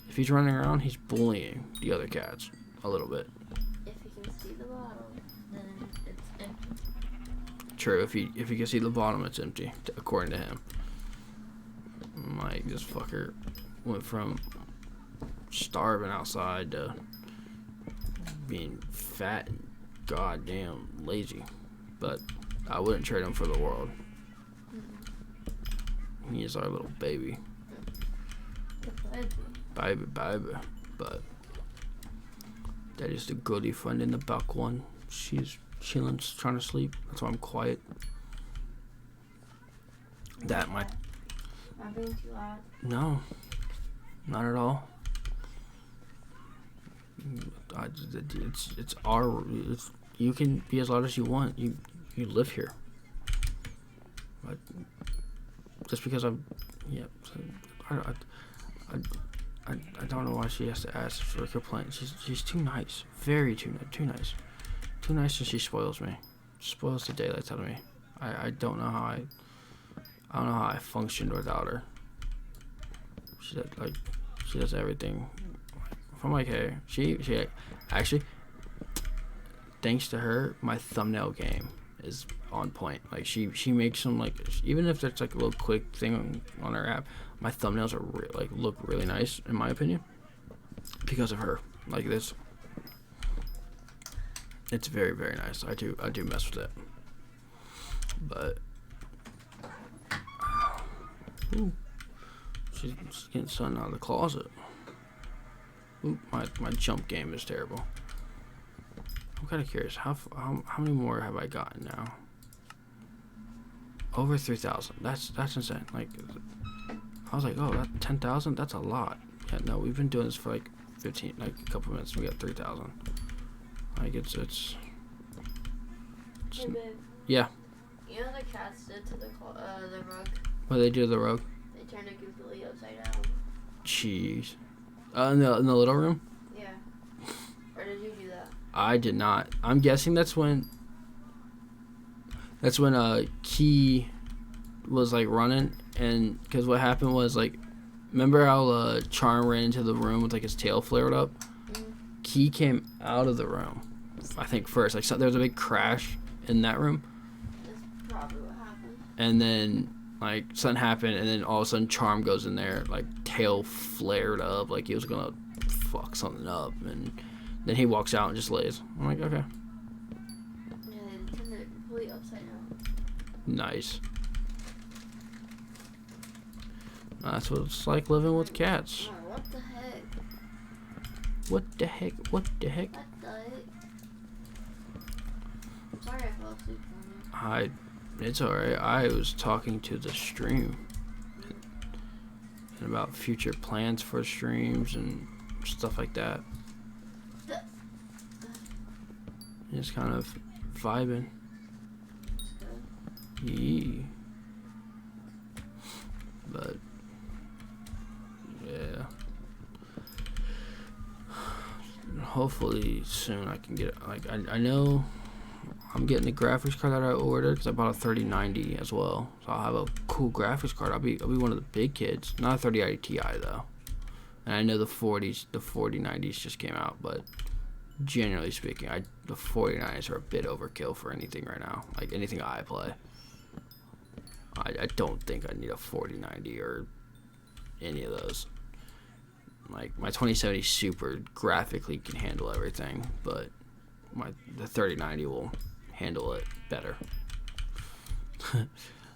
if he's running around, he's bullying the other cats a little bit. If he can see the bottom, then it's empty. True, if he can see the bottom, it's empty, according to him. Like, this fucker went from starving outside to being fat and goddamn lazy. But I wouldn't trade him for the world. He is our little baby. Baby. But that is the goodie friend in the back one. She's chilling, trying to sleep. That's why I'm quiet. That might. Am I being too loud? No, not at all. You can be as loud as you want. You live here. But just because I don't know why she has to ask for a complaint. She's too nice. Very too nice. Too nice, and she spoils me. Spoils the daylights out of me. I don't know how I functioned without her. She does everything. If I'm like, hey, she actually, thanks to her, my thumbnail game is on point. Like she makes them, like, even if it's like a little quick thing on her app, my thumbnails are look really nice in my opinion because of her. Like this, it's very, very nice. I do mess with it, but ooh, she's getting something out of the closet. Ooh, my jump game is terrible. I'm kind of curious, how many more have I gotten now? Over 3,000. That's insane. Like, I was like, oh, that 10,000. That's a lot. Yeah, no, we've been doing this for like a couple minutes. We got 3,000. Like it's. Hey, babe. Yeah. You know what the cats did to the rug? What did they do to the rug? They turned it completely upside down. Jeez. In the little room? Yeah. Or did you do that? I did not. I'm guessing that's when Key was like running, and because what happened was, like, remember how Charm ran into the room with like his tail flared up? Mm-hmm. Key came out of the room, I think first. Like, so there was a big crash in that room. That's probably what happened. And then like something happened, and then all of a sudden Charm goes in there, like tail flared up, like he was gonna fuck something up, and then he walks out and just lays. I'm like, okay. Yeah, they turned it completely upside down. Nice. That's what it's like living with cats. Oh, what the heck? What the heck? What the heck? I'm sorry I fell asleep on you. It's alright. I was talking to the stream and about future plans for streams and stuff like that. Just kind of vibing. Yeah. But yeah. Hopefully soon I can get, like, I know I'm getting the graphics card that I ordered because I bought a 3090 as well, so I'll have a cool graphics card. I'll be one of the big kids. Not a 3090 Ti though, and I know the 4090s just came out, but generally speaking, the 4090s are a bit overkill for anything right now. Like anything I play, I don't think I need a 4090 or any of those. Like my 2070 Super graphically can handle everything, but the 3090 will handle it better.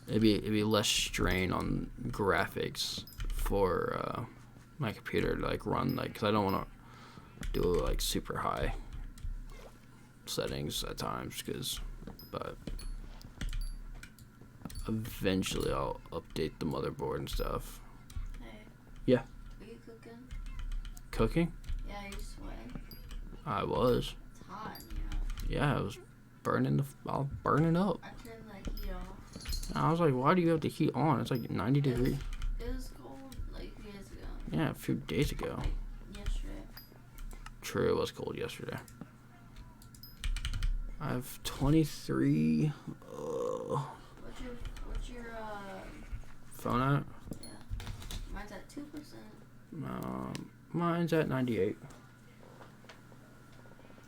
it'd be less strain on graphics for my computer to like run, like, because I don't want to do like super high settings at times, but eventually I'll update the motherboard and stuff. Hey. Yeah. Are you cooking? Cooking? Yeah, you sweating? I was. It's hot, you know. Yeah, I was burning I'll burn it up. I turned the heat off. I was like, why do you have the heat on? It's like 90 degrees. It was cold like a few days ago. Yeah, a few days ago. Like yesterday. True, it was cold yesterday. I have 23. What's your Phone at? Yeah. Mine's at 2%. Mine's at 98.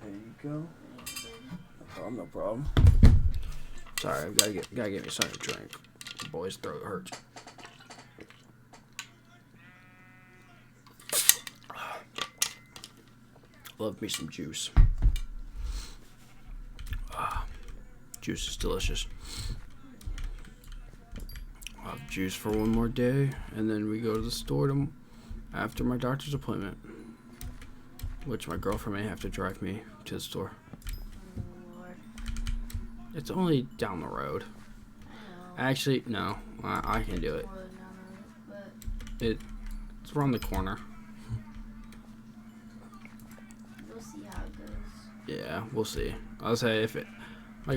There you go. No problem. Sorry, gotta get me something to drink. The boy's throat hurts. Love me some juice. Juice is delicious. I'll have juice for one more day, and then we go to the store after my doctor's appointment, which my girlfriend may have to drive me to the store. Oh, Lord. It's only down the road. I know. Actually, no, I can do it. More than down the road, but It's around the corner. we'll see how it goes. Yeah, we'll see. I'll say if my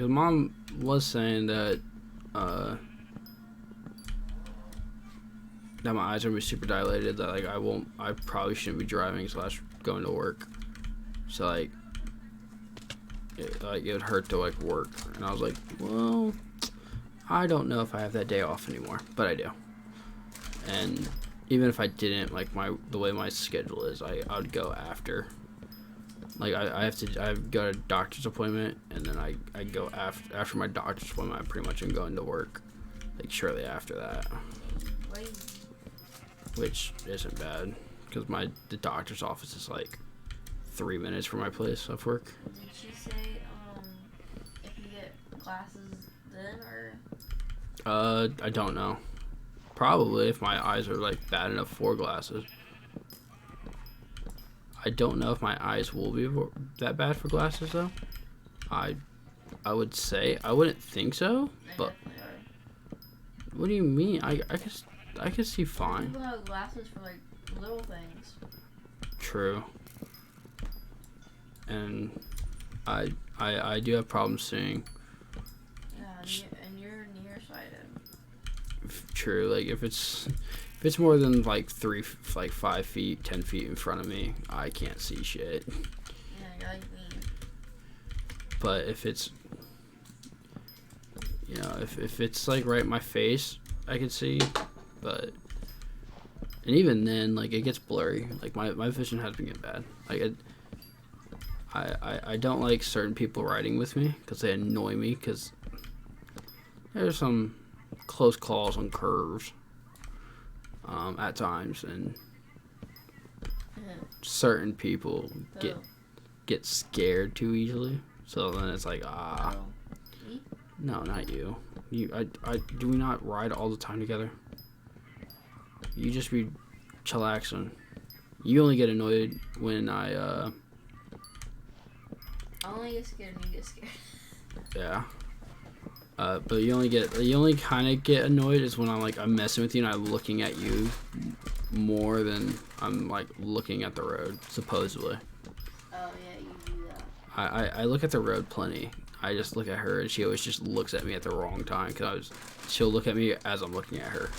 mom was saying that that my eyes are gonna be super dilated, that like I probably shouldn't be driving / going to work. So like it would hurt to like work, and I was like, well, I don't know if I have that day off anymore, but I do. And even if I didn't, like the way my schedule is, I would go after. Like I've got a doctor's appointment, and then I go after my doctor's appointment. I pretty much am going to work, like shortly after that, Wait. which isn't bad because the doctor's office is like 3 minutes from my place of work. Did she say if you get glasses then or? I don't know. Probably if my eyes are like bad enough for glasses. I don't know if my eyes will be that bad for glasses though. I would say I wouldn't think so, They but definitely are. what do you mean? I can see Some fine. people have glasses for like little things. True. And I do have problems seeing. Yeah, and you're nearsighted. True. Like if it's more than like 5 feet, 10 feet in front of me, I can't see shit. Yeah, you're like me. But if it's, if it's like right in my face, I can see. But and even then, like it gets blurry. Like my vision has been getting bad. Like I don't like certain people riding with me because they annoy me. Because there's some close calls on curves at times, and certain people get scared too easily. So then it's like Me? no, not you. Do we not ride all the time together? You just be chillaxing. You only get annoyed when I only get scared when you get scared. yeah. But you only kind of get annoyed is when I'm messing with you and I'm looking at you more than I'm like looking at the road, supposedly. Oh yeah, you do that. I look at the road plenty. I just look at her and she always just looks at me at the wrong time because she'll look at me as I'm looking at her.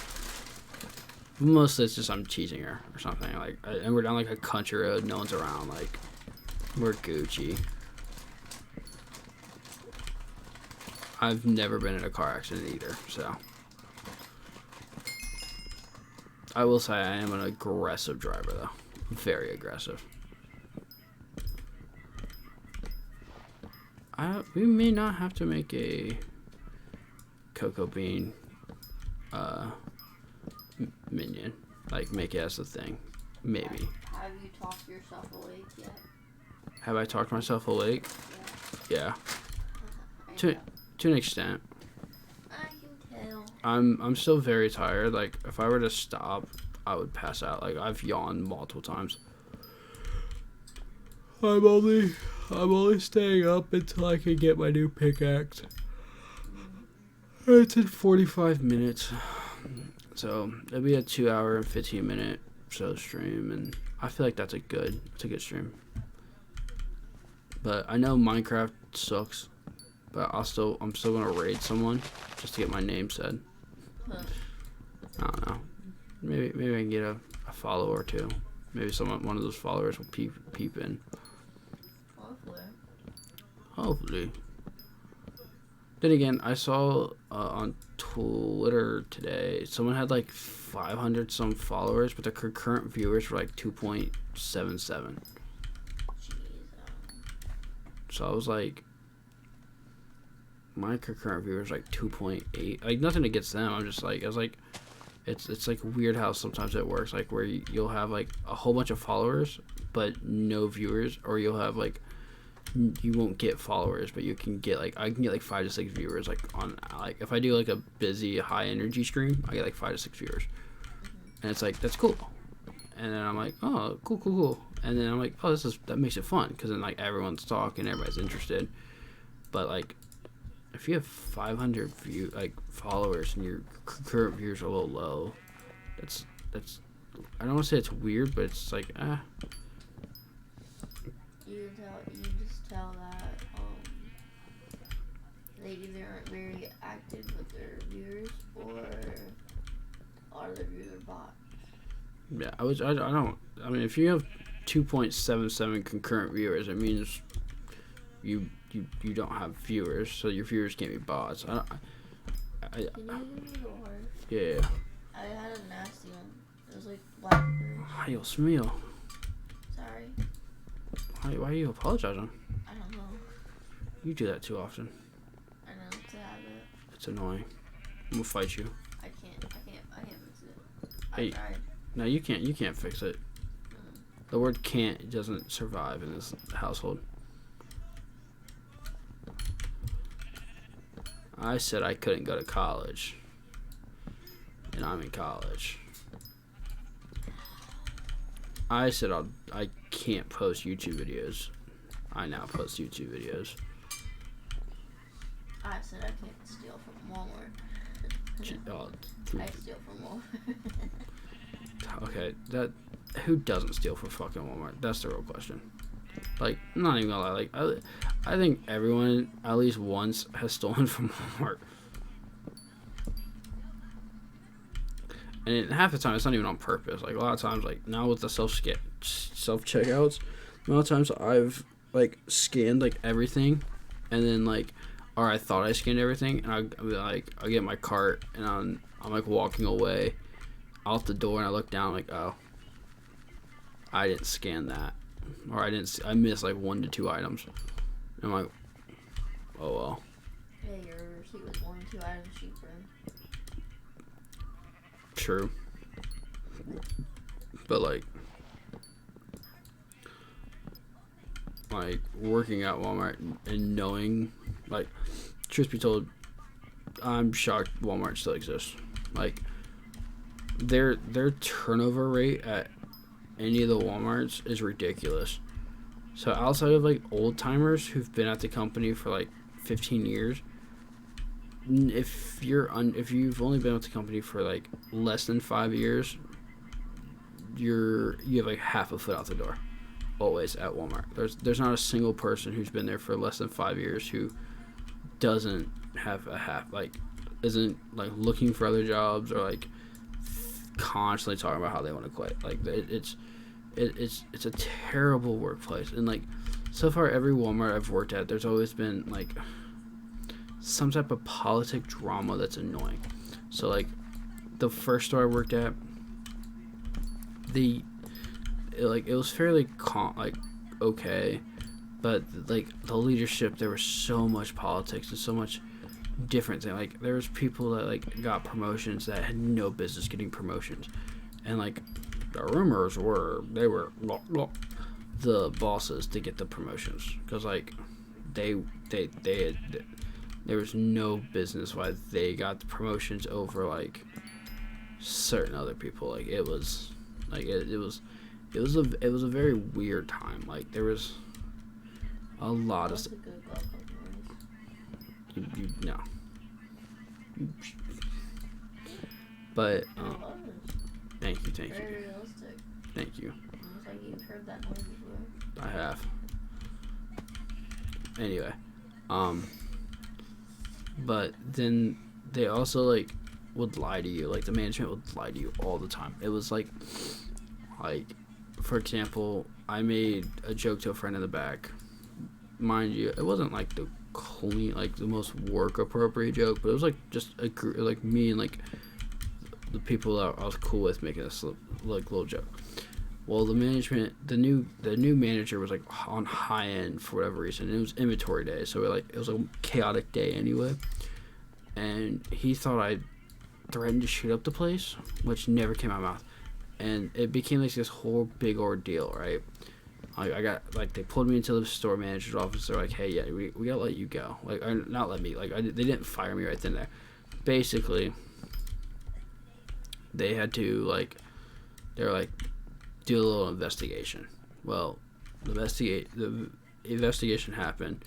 Mostly it's just I'm teasing her or something. And we're down like a country road, no one's around. Like we're Gucci. I've never been in a car accident either, so. I will say I am an aggressive driver, though. Very aggressive. We may not have to make a cocoa bean minion. Like, make it as a thing. Maybe. Have you talked yourself awake yet? Have I talked myself awake? Yeah. Yeah. To an extent. I can tell. I'm still very tired. Like, if I were to stop, I would pass out. Like, I've yawned multiple times. I'm only staying up until I can get my new pickaxe. It's in 45 minutes. So it'll be a 2 hour and 15-minute stream, and I feel like it's a good stream. But I know Minecraft sucks, but I'm still gonna raid someone just to get my name said. Huh. I don't know. Maybe I can get a follower or two. Maybe one of those followers will peep in. Hopefully. Then again, I saw on Twitter today, someone had like 500 some followers, but their concurrent viewers were like 2.77. So I was like, my concurrent viewers like 2.8. Like, nothing against them. I was like, it's like weird how sometimes it works. Like, where you'll have like a whole bunch of followers, but no viewers, or you'll have like, you won't get followers, but you can get like, I can get like 5 to 6 viewers. Like, on, like, if I do like a busy high energy stream, I get like 5 to 6 viewers, and it's like, that's cool. And then I'm like, oh, cool. And then I'm like, oh, that makes it fun, because then like everyone's talking, everybody's interested. But like, if you have 500 followers and your current viewers are a little low, that's I don't want to say it's weird, but it's like You just tell that they either aren't very active with their viewers, or all their viewers are bots. Yeah, I mean, if you have 2.77 concurrent viewers, it means you don't have viewers, so your viewers can't be bots. Can you give me the horse? Yeah. I had a nasty one. It was like blackberry. Dios mío. Sorry. Why are you apologizing? I don't know. You do that too often. I know, it's a habit. It's annoying. I'm gonna fight you. I can't fix it. Hey. I tried. No, you can't fix it. The word can't doesn't survive in this household. I said I couldn't go to college, and I'm in college. I said I can't post YouTube videos. I now post YouTube videos. I said I can't steal from Walmart. I steal from Walmart. Okay, who doesn't steal from fucking Walmart? That's the real question. Like, I'm not even gonna lie. Like, I think everyone at least once has stolen from Walmart. And half the time, it's not even on purpose. Like, a lot of times, like, now with the self-checkouts, a lot of times I've, like, scanned, like, everything. And then, like, or I thought I scanned everything. And I'll get my cart, and I'm like, walking away out the door, and I look down, like, oh, I didn't scan that. Or I missed, like, 1 to 2 items. And I'm like, oh, well. Yeah, your receipt was 1 or 2 items cheaper. True. But like working at Walmart and knowing, like, truth be told, I'm shocked Walmart still exists. Like, their turnover rate at any of the Walmarts is ridiculous. So outside of like old timers who've been at the company for like 15 years, if you've only been with the company for like less than 5 years, you have like half a foot out the door, always at Walmart. There's not a single person who's been there for less than 5 years who doesn't have a half, like, isn't like looking for other jobs, or like constantly talking about how they want to quit. Like, it's a terrible workplace. And like, so far every Walmart I've worked at, there's always been like some type of politic drama that's annoying. So like, the first store I worked at, it was fairly okay, but like the leadership, there was so much politics and so much different thing. Like, there was people that like got promotions that had no business getting promotions, and like the rumors were they were the bosses to get the promotions, because like there was no business why they got the promotions over like certain other people. Like, it was like it was a very weird time. Like, there was A lot of That's a stuff. good golf club noise. No. But, I love it. thank you. Very realistic. Thank you. Almost like you've heard that noise before. I have. Anyway, but then they also like would lie to you. Like the management would lie to you all the time. It was like for example, I made a joke to a friend in the back. Mind you, it wasn't like the most work appropriate joke, but it was like just a group, like me and like the people that I was cool with making this like little joke. Well, the new manager was like on high end for whatever reason. And it was inventory day, so it was a chaotic day anyway. And he thought I threatened to shoot up the place, which never came out of my mouth. And it became like this whole big ordeal, right? I got they pulled me into the store manager's office. They're like, "Hey, yeah, we gotta let you go." Or not let me. They didn't fire me right then and there. Basically, they had to they were like, do a little investigation. Well, the investigation happened.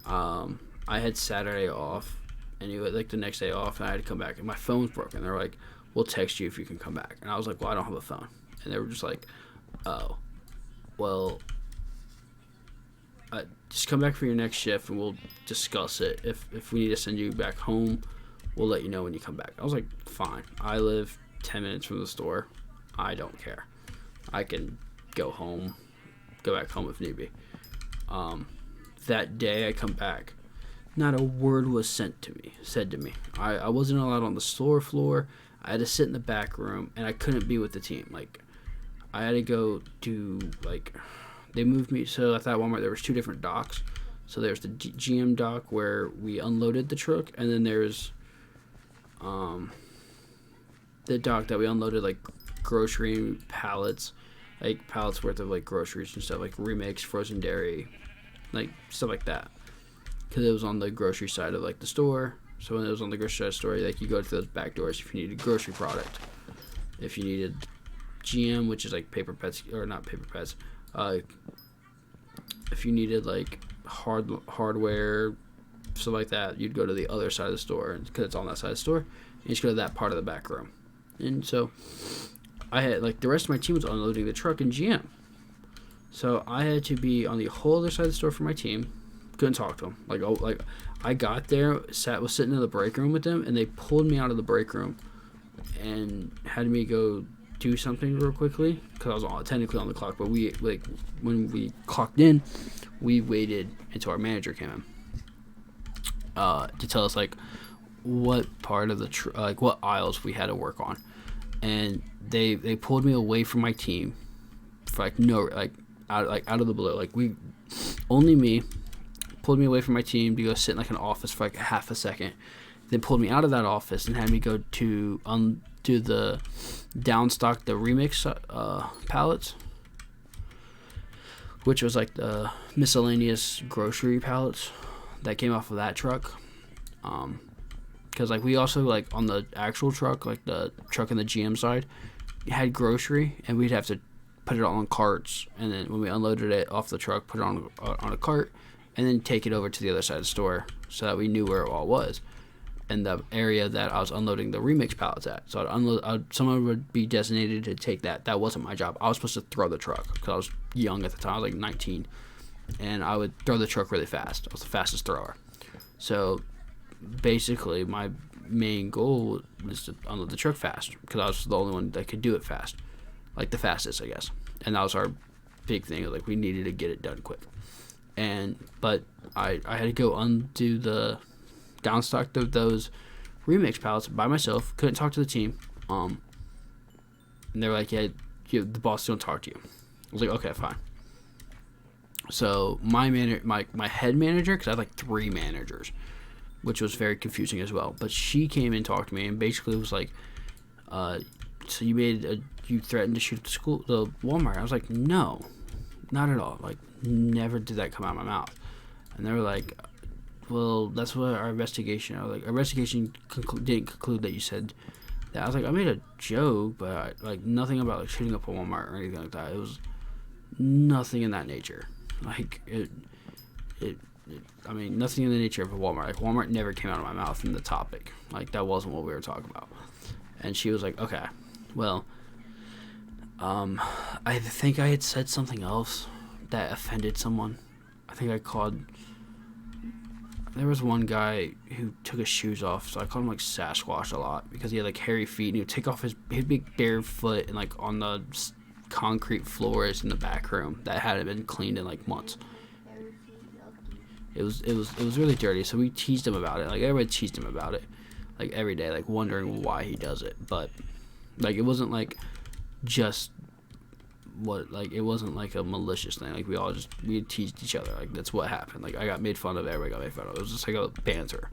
I had Saturday off, and the next day off, and I had to come back, and my phone's broken. They're like, "We'll text you if you can come back." And I was like, "Well, I don't have a phone." And they were just like, "Oh, well, just come back for your next shift, and we'll discuss it. If we need to send you back home, we'll let you know when you come back." I was like, "Fine. I live 10 minutes from the store. I don't care. I can go back home if need be." That day I come back, not a word was said to me. I wasn't allowed on the store floor. I had to sit in the back room, and I couldn't be with the team. I had to go to they moved me. So at that Walmart there was two different docks. So there's the GM dock where we unloaded the truck, and then there's the dock that we unloaded grocery pallets, pallets worth of groceries and stuff, remix, frozen dairy, stuff like that. Because it was on the grocery side of the store. So when it was on the grocery side of the store, you go to those back doors if you needed grocery product. If you needed GM, which is paper pets, or not paper pets. If you needed hardware, stuff like that, you'd go to the other side of the store, because it's on that side of the store. You just go to that part of the back room. And so I had the rest of my team was unloading the truck in GM. So I had to be on the whole other side of the store for my team. Couldn't talk to them. I got there, was sitting in the break room with them, and they pulled me out of the break room and had me go do something real quickly, because I was technically on the clock. But we when we clocked in, we waited until our manager came in to tell us what part of the what aisles we had to work on. And they pulled me away from my team for out of the blue. Only me, pulled me away from my team to go sit in an office for a half a second, then pulled me out of that office and had me go to undo the downstock, the remix pallets, which was the miscellaneous grocery pallets that came off of that truck. Because we also on the actual truck, the truck in the GM side, had grocery, and we'd have to put it on carts, and then when we unloaded it off the truck, put it on a cart, and then take it over to the other side of the store so that we knew where it all was, and the area that I was unloading the remix pallets at. So someone would be designated to take that. That wasn't my job. I was supposed to throw the truck because I was young at the time. I was 19, and I would throw the truck really fast. I was the fastest thrower. So basically, my main goal was to unload the truck fast, because I was the only one that could do it fast, the fastest, I guess. And that was our big thing. We needed to get it done quick. But I had to go undo the downstock of those remix pallets by myself. Couldn't talk to the team. And they were like, "Yeah, the boss don't talk to you." I was like, "Okay, fine." So my head manager, because I had 3 managers, which was very confusing as well. But she came and talked to me, and basically was like, "So you threatened to shoot the Walmart?" I was like, "No, not at all. Never did that come out of my mouth." And they were like, "Well, that's what our investigation." I was like, "Our investigation didn't conclude that you said that." I was like, "I made a joke, but nothing about shooting up a Walmart or anything like that. It was nothing in that nature." I mean, nothing in the nature of a Walmart. Like, Walmart never came out of my mouth in the topic. Like, that wasn't what we were talking about. And she was like, okay, well, I think I had said something else that offended someone. I think I called... There was one guy who took his shoes off, so I called him, like, Sasquatch a lot, because he had, like, hairy feet, and he would take off he'd be barefoot and, like, on the concrete floors in the back room that hadn't been cleaned in, like, months. It was really dirty, so we teased him about it. Like, everybody teased him about it, like, every day, like, wondering why he does it. But, like, it wasn't, like, just it wasn't, like, a malicious thing. Like, we teased each other. Like, that's what happened. Like, I got made fun of, everybody got made fun of. It was just, like, a banter.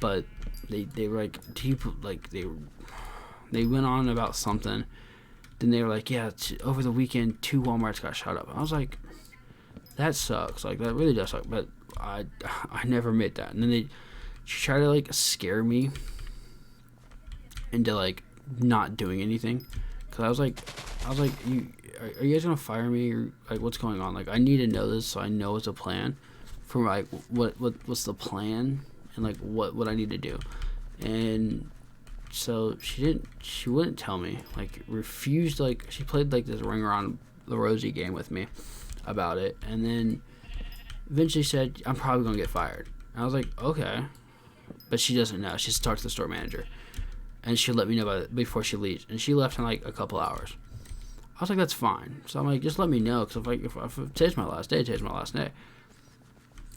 But they were, like, people, like, they went on about something. Then they were like, yeah, over the weekend, 2 Walmarts got shot up. I was like, that sucks. Like, that really does suck. But I never admit that. And then she tried to, like, scare me into, like, not doing anything. Because I was like, are you guys going to fire me? Or, like, what's going on? Like, I need to know this so I know what's a plan. For, like, what's the plan? And, like, what I need to do. And so she wouldn't tell me. Like, refused, like, she played, like, this ring around the rosy game with me about it. And then eventually said, I'm probably going to get fired. And I was like, okay. But she doesn't know. She just talked to the store manager. And she'll let me know about it before she leaves. And she left in, like, a couple hours. I was like, that's fine. So I'm like, just let me know. Because if today's my last day, today's my last day.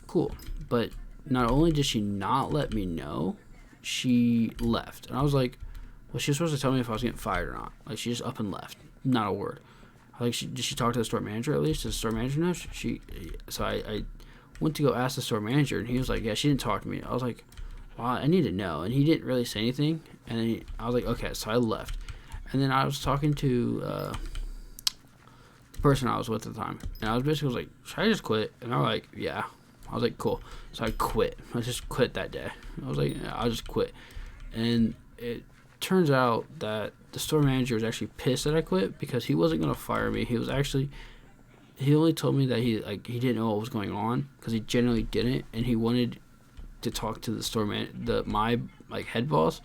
Cool. But not only did she not let me know, she left. And I was like, well, she was supposed to tell me if I was getting fired or not. Like, she just up and left. Not a word. Like, did she talk to the store manager at least? Does the store manager know? So I went to go ask the store manager, and he was like, yeah, she didn't talk to me. I was like, well, I need to know. And he didn't really say anything. And then I was like, okay, so I left. And then I was talking to the person I was with at the time. And I was basically like, should I just quit? And I was like, yeah. I was like, cool. So I quit. I just quit that day. I was like, yeah, I'll just quit. And it turns out that the store manager was actually pissed that I quit because he wasn't going to fire me. He only told me that he didn't know what was going on because he generally didn't. And he wanted to talk to the store my head boss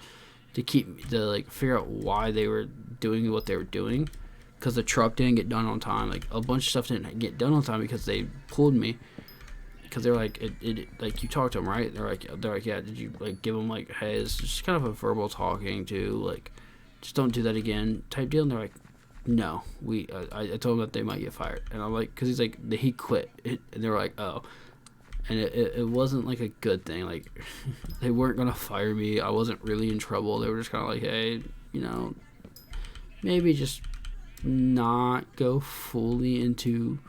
to figure out why they were doing what they were doing, because the truck didn't get done on time. Like, a bunch of stuff didn't get done on time because they pulled me, because they're like, like, you talked to them, right? They're like, yeah, did you, like, give them, like, hey, it's just kind of a verbal talking to, like, just don't do that again type deal. And they're like, no, I told them that they might get fired. And I'm like, because he's like, he quit. And they're like, oh. And it wasn't, like, a good thing. Like, they weren't going to fire me. I wasn't really in trouble. They were just kind of like, hey, you know, maybe just not go fully into,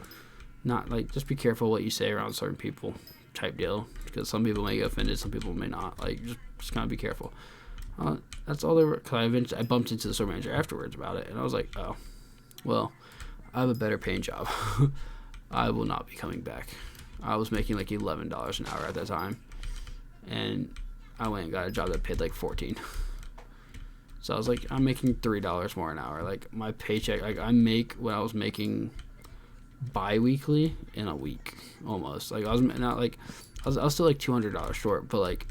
not, like, just be careful what you say around certain people type deal. Because some people may get offended, some people may not. Like, just kind of be careful. That's all they were. Because I bumped into the store manager afterwards about it. And I was like, oh, well, I have a better paying job. I will not be coming back. I was making like $11 an hour at that time, and I went and got a job that paid like $14. So I was like, I'm making $3 more an hour. Like, my paycheck, like, I make what I was making bi-weekly in a week almost. Like, I was still like $200 short, but like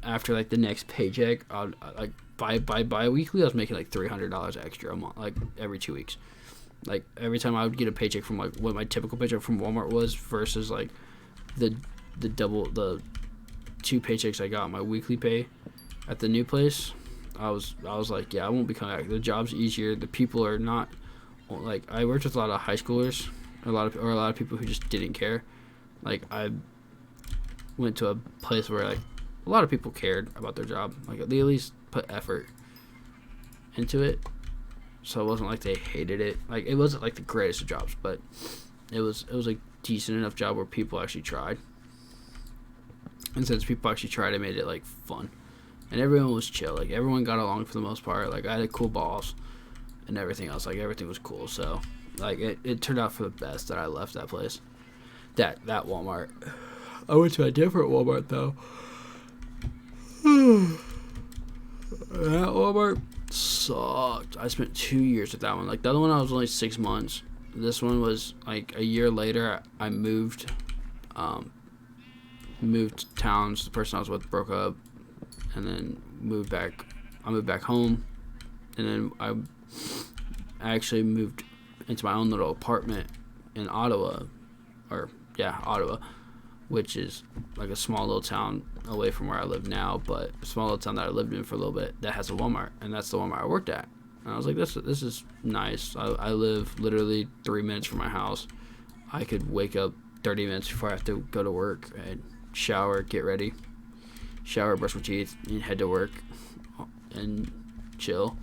after like the next paycheck, like bi-weekly, I was making like $300 extra a month, like every 2 weeks. Like, every time I would get a paycheck from, like, what my typical paycheck from Walmart was versus, like, the 2 paychecks I got, my weekly pay at the new place, I was like, yeah, I won't be coming back. The job's easier. The people are not, like, I worked with a lot of high schoolers, or a lot of people who just didn't care. Like, I went to a place where, like, a lot of people cared about their job. Like, they at least put effort into it. So it wasn't like they hated it. Like, it wasn't like the greatest of jobs, but it was a decent enough job where people actually tried. And since people actually tried, it made it like fun. And everyone was chill. Like, everyone got along for the most part. Like, I had a cool boss and everything else. Like, everything was cool. So, like, it turned out for the best that I left that place. That Walmart. I went to a different Walmart though. That Walmart sucked. I spent 2 years with that one. Like, the other one I was only 6 months, this one was like a year later. I moved towns. The person I was with broke up, and then moved back. I moved back home, and then I actually moved into my own little apartment in Ottawa, which is like a small little town away from where I live now, but a small little town that I lived in for a little bit that has a Walmart, and that's the Walmart I worked at. And I was like, this is nice. I live literally 3 minutes from my house. I could wake up 30 minutes before I have to go to work and shower, get ready, brush my teeth, and head to work and chill.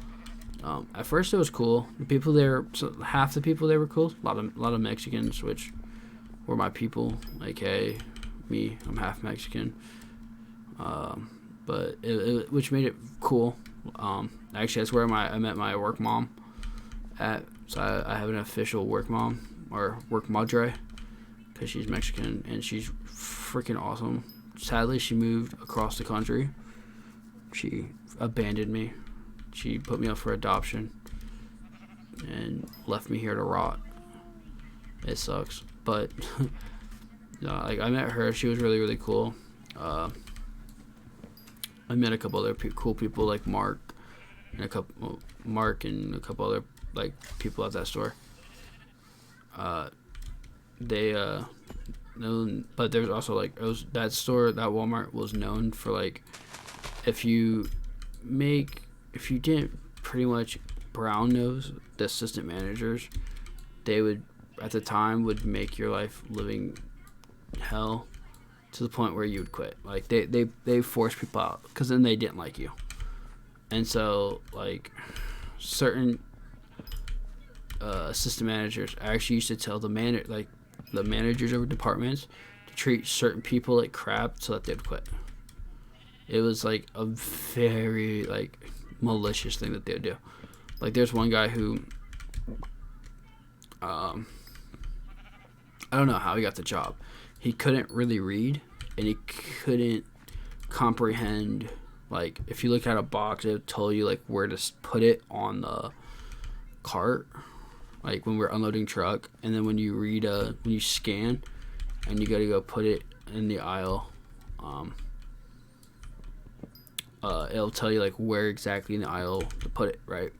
At first it was cool. The people there, so half the people there were cool. A lot of Mexicans, which were my people. Like, hey, me, I'm half Mexican. But which made it cool. Actually, that's where I met my work mom at. So I have an official work mom, or work madre, because she's Mexican and she's freaking awesome. Sadly, she moved across the country. She abandoned me. She put me up for adoption and left me here to rot. It sucks, but like, I met her. She was really, really cool. I met a couple other cool people like Mark and a couple other like people at that store. But there's also like that store, that Walmart was known for like, if you didn't pretty much brown nose the assistant managers, they would at the time would make your life living hell to the point where you would quit. Like they forced people out because then they didn't like you. And so like certain assistant managers actually used to tell the managers over departments to treat certain people like crap so that they'd quit. It was like a very like malicious thing that they would do. Like there's one guy who I don't know how he got the job. He couldn't really read and he couldn't comprehend, like if you look at a box it would tell you like where to put it on the cart, like when we're unloading truck, and then when you read when you scan and you gotta go put it in the aisle, it'll tell you like where exactly in the aisle to put it, right?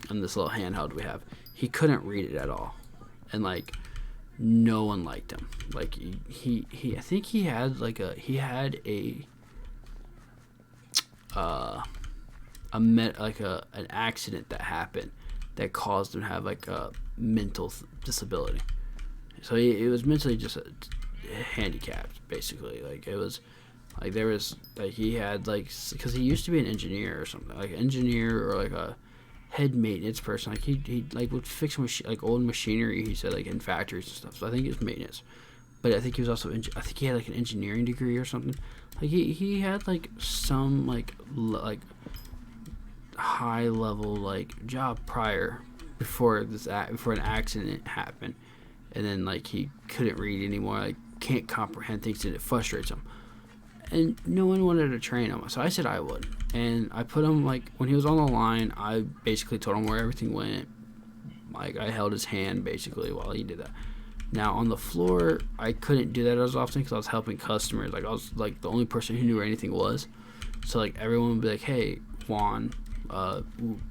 And this little handheld we have. He couldn't read it at all, and like no one liked him. Like he I think he had an accident that happened that caused him to have like a mental disability. So he was mentally just handicapped, basically. Like it was like there was like he had like, because he used to be an engineer or something, like an engineer or like a head maintenance person. Like he like would fix like old machinery, he said, like in factories and stuff. So I think it was maintenance, but I think he was also I think he had like an engineering degree or something. Like he had like some like high level like job before an accident happened, and then like he couldn't read anymore, like can't comprehend things, and it frustrates him. And no one wanted to train him, so I said I would. And I put him, like, when he was on the line, I basically told him where everything went. Like, I held his hand, basically, while he did that. Now, on the floor, I couldn't do that as often because I was helping customers. Like, I was, like, the only person who knew where anything was. So, like, everyone would be like, hey, Juan,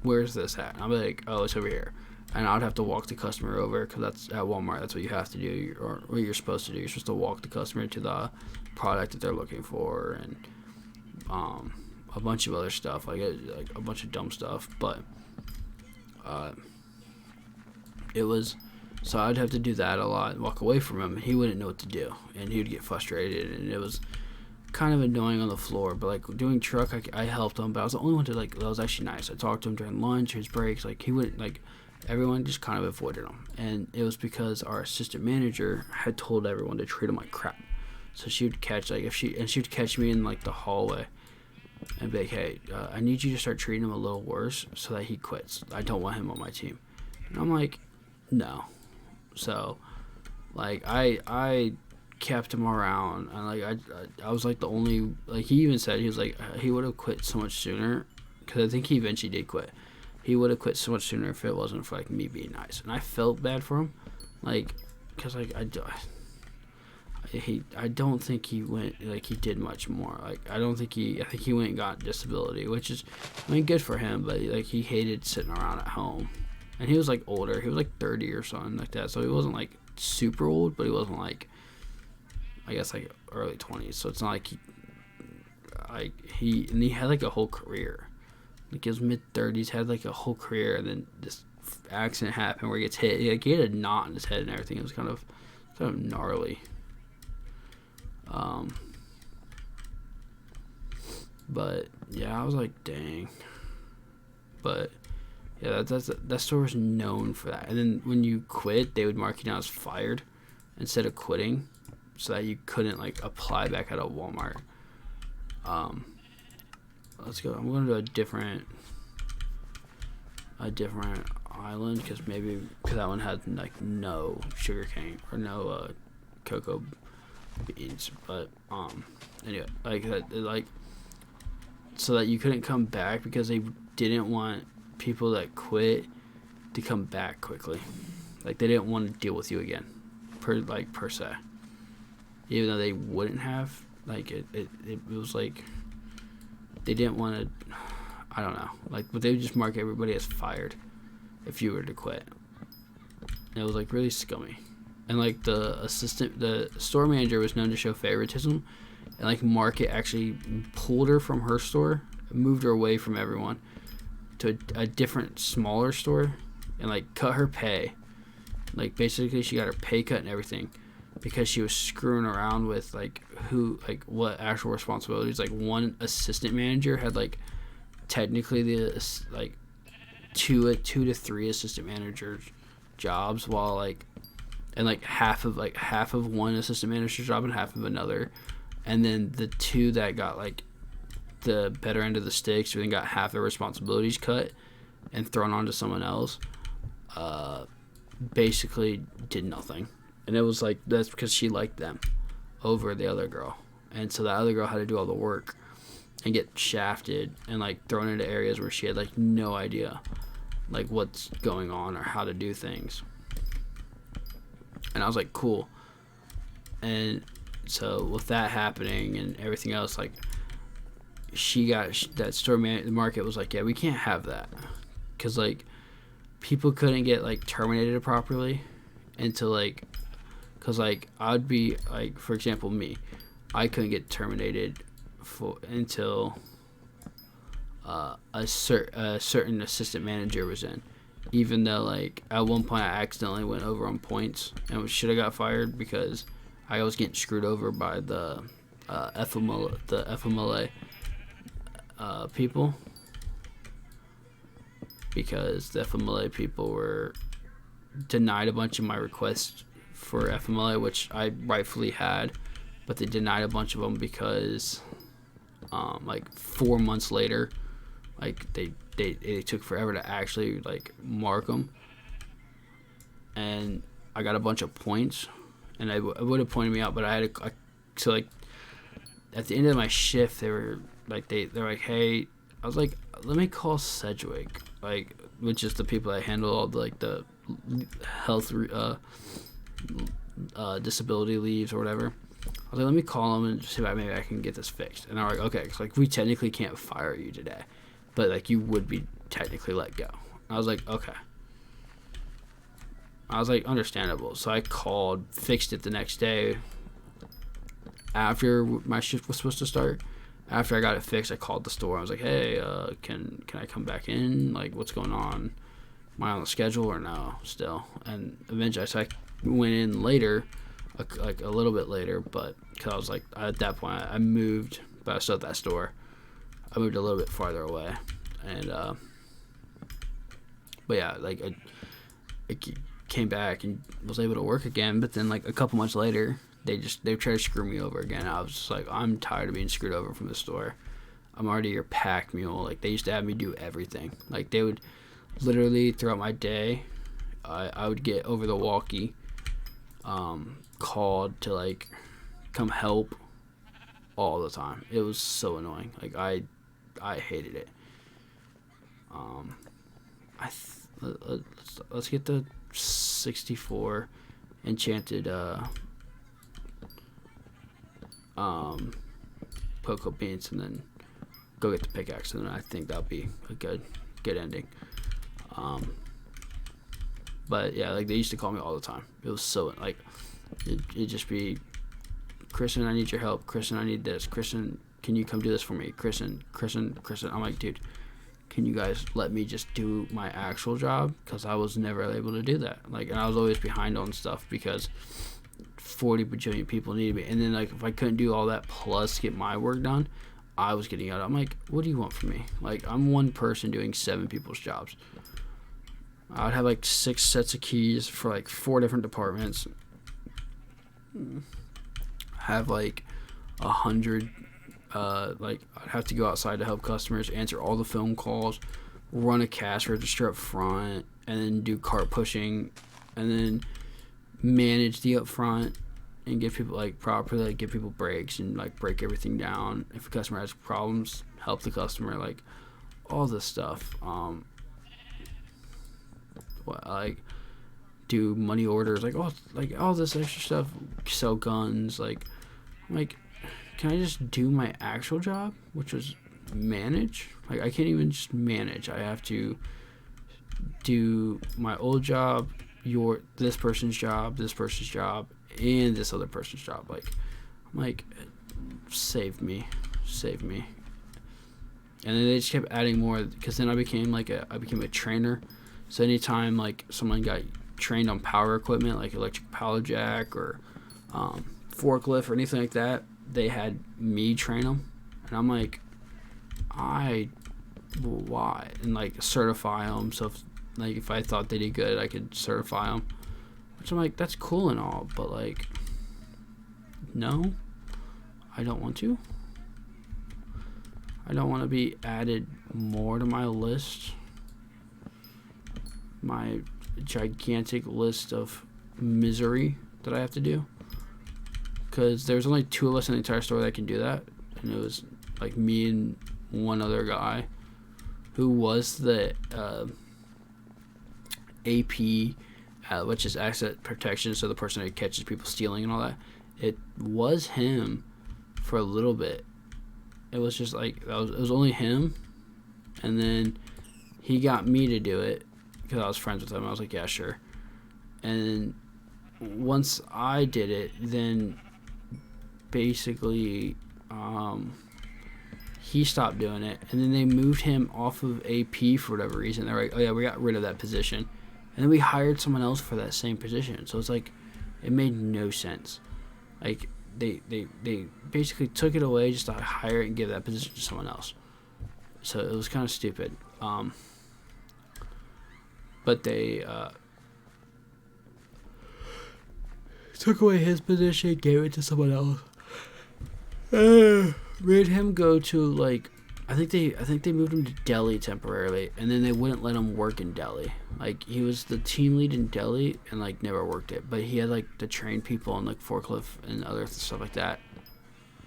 where's this at? And I'll be like, oh, it's over here. And I would have to walk the customer over, because that's at Walmart. That's what you have to do, or what you're supposed to do. You're supposed to walk the customer to the product that they're looking for, and a bunch of other stuff, like a bunch of dumb stuff. But it was, so I'd have to do that a lot, walk away from him. He wouldn't know what to do, and he would get frustrated, and it was kind of annoying on the floor. But like doing truck, I helped him, but I was the only one that was actually nice. I talked to him during lunch, his breaks. Like he wouldn't, like, everyone just kind of avoided him, and it was because our assistant manager had told everyone to treat him like crap. So she would catch, like, she would catch me in like the hallway and be like, hey, I need you to start treating him a little worse so that he quits. I don't want him on my team. And I'm like, no. So like I kept him around, and like I was like the only, like he even said, he was like he would have quit so much sooner, because I think he eventually did quit. he would have quit so much sooner if it wasn't for like me being nice. And I felt bad for him, like, because like I don't think he went, like, he did much more. Like, I think he went and got disability, which is, I mean, good for him, but like he hated sitting around at home. And he was like older. He was like 30 or something like that. So he wasn't like super old, but he wasn't like, I guess, like early 20s. So it's not like he had like a whole career. Like, his mid 30s, had like a whole career, and then this accident happened where he gets hit. Like, he had a knot in his head and everything. It was kind of gnarly. But yeah, I was like, dang. But yeah, that store was known for that. And then when you quit, they would mark you down as fired instead of quitting, so that you couldn't like apply back at a Walmart. Let's go. I'm going to a different island because that one had like no sugar cane or no cocoa beans. But anyway, like so that you couldn't come back because they didn't want people that quit to come back quickly. Like, they didn't want to deal with you again, per se. Even though they wouldn't have, like, it was like they didn't want to. I don't know, like, but they would just mark everybody as fired if you were to quit. And it was like really scummy. And like the store manager was known to show favoritism, and like Market actually pulled her from her store, moved her away from everyone to a different smaller store, and like cut her pay. Like, basically she got her pay cut and everything because she was screwing around with like what actual responsibilities. Like, one assistant manager had like technically the like two to three assistant managers jobs, while like and like half of one assistant manager's job and half of another, and then the two that got like the better end of the stick, so then got half their responsibilities cut and thrown onto someone else, basically did nothing. And it was like, that's because she liked them over the other girl, and so that other girl had to do all the work and get shafted and like thrown into areas where she had like no idea like what's going on or how to do things. And I was like, cool. And so with that happening and everything else, like, she got that store the Market was like, yeah, we can't have that, because like people couldn't get like terminated properly until like, because like I'd be like, for example, me, I couldn't get terminated until a certain assistant manager was in, even though like at one point I accidentally went over on points and should have got fired because I was getting screwed over by the FMLA people, because the FMLA people were denied a bunch of my requests for FMLA, which I rightfully had, but they denied a bunch of them because like 4 months later, like they took forever to actually like mark them, and I got a bunch of points, and I would have pointed me out, but I had so like at the end of my shift, they were like they're like, hey, I was like, let me call Sedgwick, like, which is the people that handle all the like the health disability leaves or whatever. I was like, let me call them and see if maybe I can get this fixed. And I'm like, okay, because like we technically can't fire you today, but like you would be technically let go. I was like, okay. I was like, understandable. So I called, fixed it the next day after my shift was supposed to start. After I got it fixed, I called the store. I was like, hey, can I come back in? Like, what's going on? Am I on the schedule or no still? And eventually, so I went in later, like a little bit later, but because I was like, at that point, I moved, but I was still at that store. I moved a little bit farther away, and but yeah, like I came back and was able to work again. But then like a couple months later, they tried to screw me over again. I was just like, I'm tired of being screwed over from the store. I'm already your pack mule. Like, they used to have me do everything. Like, they would literally throughout my day, I would get over the walkie called to like come help all the time. It was so annoying. Like, I hated it. let's get the 64 enchanted cocoa beans, and then go get the pickaxe, and then I think that'll be a good ending. But yeah, like they used to call me all the time. It was so like it'd just be, Kristen, I need your help. Kristen, I need this. Kristen, can you come do this for me? Kristen. I'm like, dude, can you guys let me just do my actual job? Because I was never able to do that. Like, and I was always behind on stuff because 40 bajillion people needed me. And then, like, if I couldn't do all that plus get my work done, I was getting out. I'm like, what do you want from me? Like, I'm one person doing 7 people's jobs. I would have, like, 6 sets of keys for, like, 4 different departments. Have, like, 100... like, I'd have to go outside to help customers, answer all the phone calls, run a cash register up front, and then do cart pushing, and then manage the up front and give people, like, properly, like, give people breaks and, like, break everything down. If a customer has problems, help the customer, like, all this stuff. Like, do money orders, like, all this extra stuff, sell guns, like, can I just do my actual job, which was manage? Like, I can't even just manage. I have to do my old job, this person's job, and this other person's job. Like, I'm like, save me. And then they just kept adding more, because then I became a trainer. So anytime, like, someone got trained on power equipment, like electric pallet jack or forklift or anything like that, they had me train them. And I'm like, why? And, like, certify them. So if I thought they did good, I could certify them. Which I'm like, that's cool and all, but, like, no, I don't want to. I don't want to be added more to my list. My gigantic list of misery that I have to do. Because there's only 2 of us in the entire store that can do that. And it was, like, me and one other guy who was the AP, which is asset protection, so the person who catches people stealing and all that. It was him for a little bit. It was just, like, it was only him. And then he got me to do it because I was friends with him. I was like, yeah, sure. And once I did it, then basically he stopped doing it, and then they moved him off of AP for whatever reason. They're like, oh yeah, we got rid of that position, and then we hired someone else for that same position. So it's like, it made no sense. Like, they basically took it away just to hire it and give that position to someone else. So it was kind of stupid. But they took away his position, gave it to someone else. Made him go to, like, I think they moved him to Delhi temporarily, and then they wouldn't let him work in Delhi. Like, he was the team lead in Delhi and, like, never worked it, but he had, like, to train people on, like, forklift and other stuff like that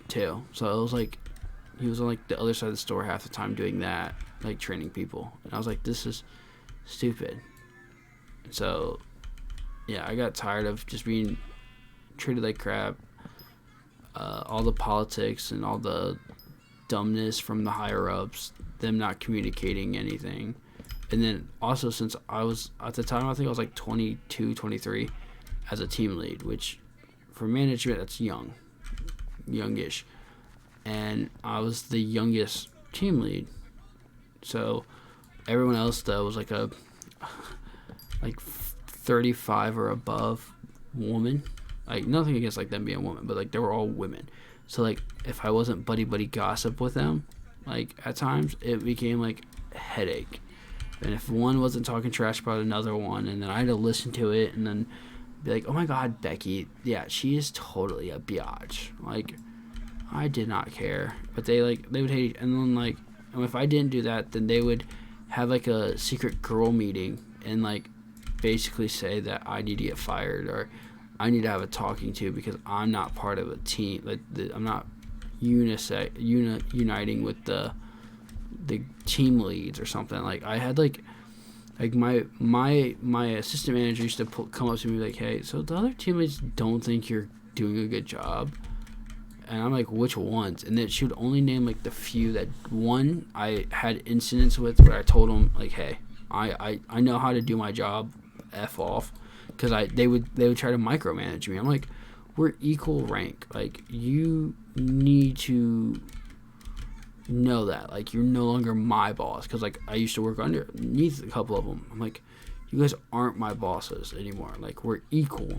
too. So it was like he was on, like, the other side of the store half the time doing that, like, training people, and I was like, this is stupid. So yeah, I got tired of just being treated like crap. All the politics and all the dumbness from the higher ups, them not communicating anything. And then also, since I was at the time, I think I was like 22, 23 as a team lead, which for management, that's youngish. And I was the youngest team lead. So everyone else though was like a 35 or above woman. Like, nothing against, like, them being a woman, but, like, they were all women. So, like, if I wasn't buddy gossip with them, like, at times, it became, like, a headache. And if one wasn't talking trash about another one, and then I had to listen to it, and then be like, oh my god, Becky, yeah, she is totally a biatch. Like, I did not care. But they would hate it. And then, like, and if I didn't do that, then they would have, like, a secret girl meeting and, like, basically say that I need to get fired, or I need to have a talking to because I'm not part of a team. Like, I'm not uniting with the team leads or something. Like, I had, like, Like my assistant manager used to come up to me like, hey, so the other teammates don't think you're doing a good job. And I'm like, which ones? And then she would only name like the few that one I had incidents with where I told them like, hey, I know how to do my job, F off, because they would try to micromanage me. I'm like, we're equal rank. Like, you need to know that. Like, you're no longer my boss, because like I used to work underneath a couple of them. I'm like, you guys aren't my bosses anymore. Like, we're equal.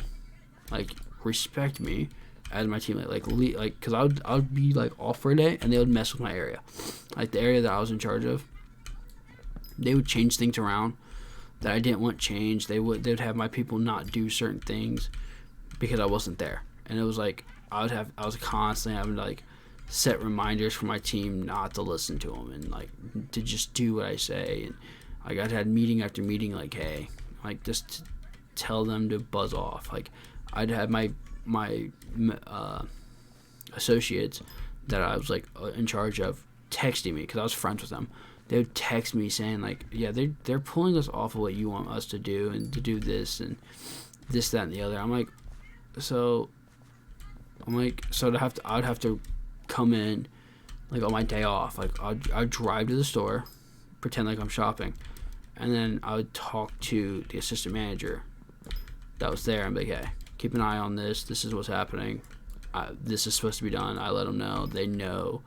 Like, respect me as my teammate. Like, because I would be like off for a day and they would mess with my area, like the area that I was in charge of. They would change things around that I didn't want changed. They would have my people not do certain things because I wasn't there. And it was like I was constantly having to like set reminders for my team not to listen to them and like to just do what I say. And like I'd had meeting after meeting like, hey, like just to tell them to buzz off. Like I'd have my associates that I was like in charge of texting me because I was friends with them. They would text me saying like, yeah, they're pulling us off of what you want us to do and to do this and this, that, and the other. So I'd have to come in like on my day off. Like I'd drive to the store, pretend like I'm shopping, and then I would talk to the assistant manager that was there and be like, hey, keep an eye on this. This is what's happening. This is supposed to be done. I let them know. They know.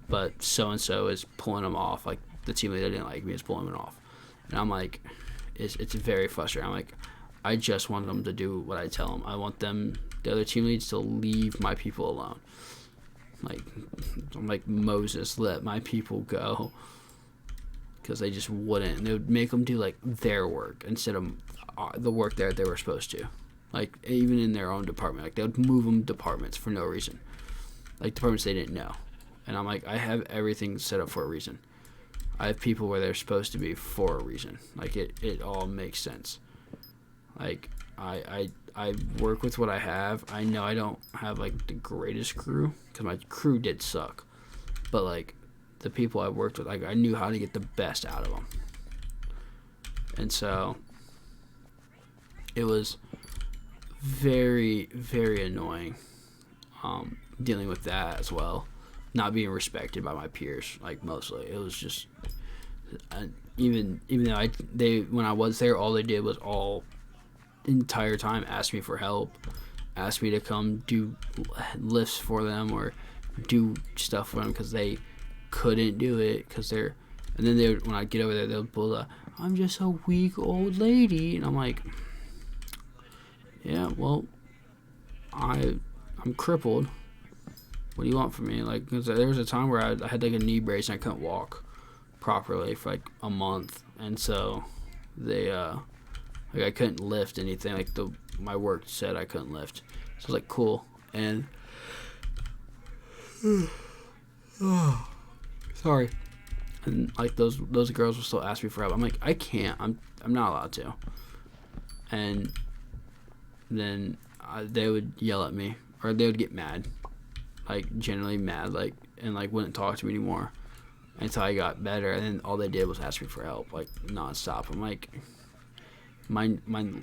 But so-and-so is pulling them off. Like, the teammate that didn't like me is pulling them off. And I'm like, it's very frustrating. I'm like, I just want them to do what I tell them. I want them, the other team leads, to leave my people alone. Like, I'm like, Moses, let my people go. Because they just wouldn't. And they would make them do, like, their work instead of the work that they were supposed to. Like, even in their own department. Like, they would move them departments for no reason. Like, departments they didn't know. And I'm like, I have everything set up for a reason. I have people where they're supposed to be for a reason. Like, it all makes sense. Like, I work with what I have. I know I don't have, like, the greatest crew, because my crew did suck. But, like, the people I worked with, like, I knew how to get the best out of them. And so, it was very, very annoying dealing with that as well. Not being respected by my peers, like, mostly. It was just, even though when I was there, all they did was entire time ask me for help, ask me to come do lifts for them or do stuff for them because they couldn't do it and then when I get over there, they'll pull the, I'm just a weak old lady, and I'm like, yeah, well, I'm crippled. What do you want from me? Like, cause there was a time where I had like a knee brace and I couldn't walk properly for like a month, and so they like I couldn't lift anything. Like my work said I couldn't lift, so I was like, cool. And sorry. And like those girls will still ask me for help. I'm like, I can't. I'm not allowed to. And then they would yell at me, or they would get mad. Like, generally mad, like, and like wouldn't talk to me anymore until I got better, and then all they did was ask me for help, like, nonstop. I'm like, my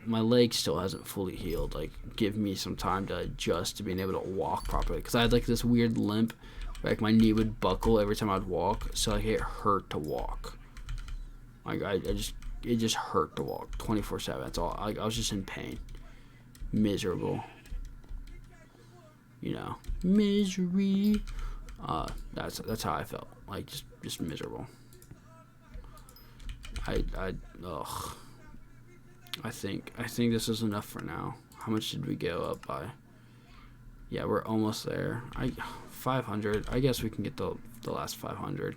leg still hasn't fully healed. Like, give me some time to adjust to being able to walk properly, because I had like this weird limp where, like, my knee would buckle every time I'd walk, so like it hurt to walk. Like it just hurt to walk 24/7. That's all. I was just in pain, miserable. You know, misery. That's how I felt. Like, just miserable. I think this is enough for now. How much did we go up by? Yeah, we're almost there. 500. I guess we can get the last 500.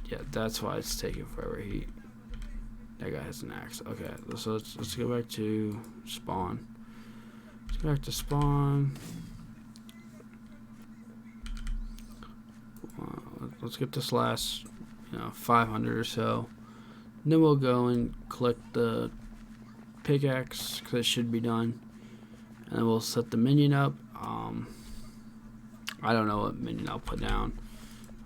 Yeah, that's why it's taking forever. That guy has an axe. Okay, so let's go back to spawn. Let's go back to spawn. Let's get this last, 500 or so. And then we'll go and collect the pickaxe, because it should be done. And then we'll set the minion up. I don't know what minion I'll put down.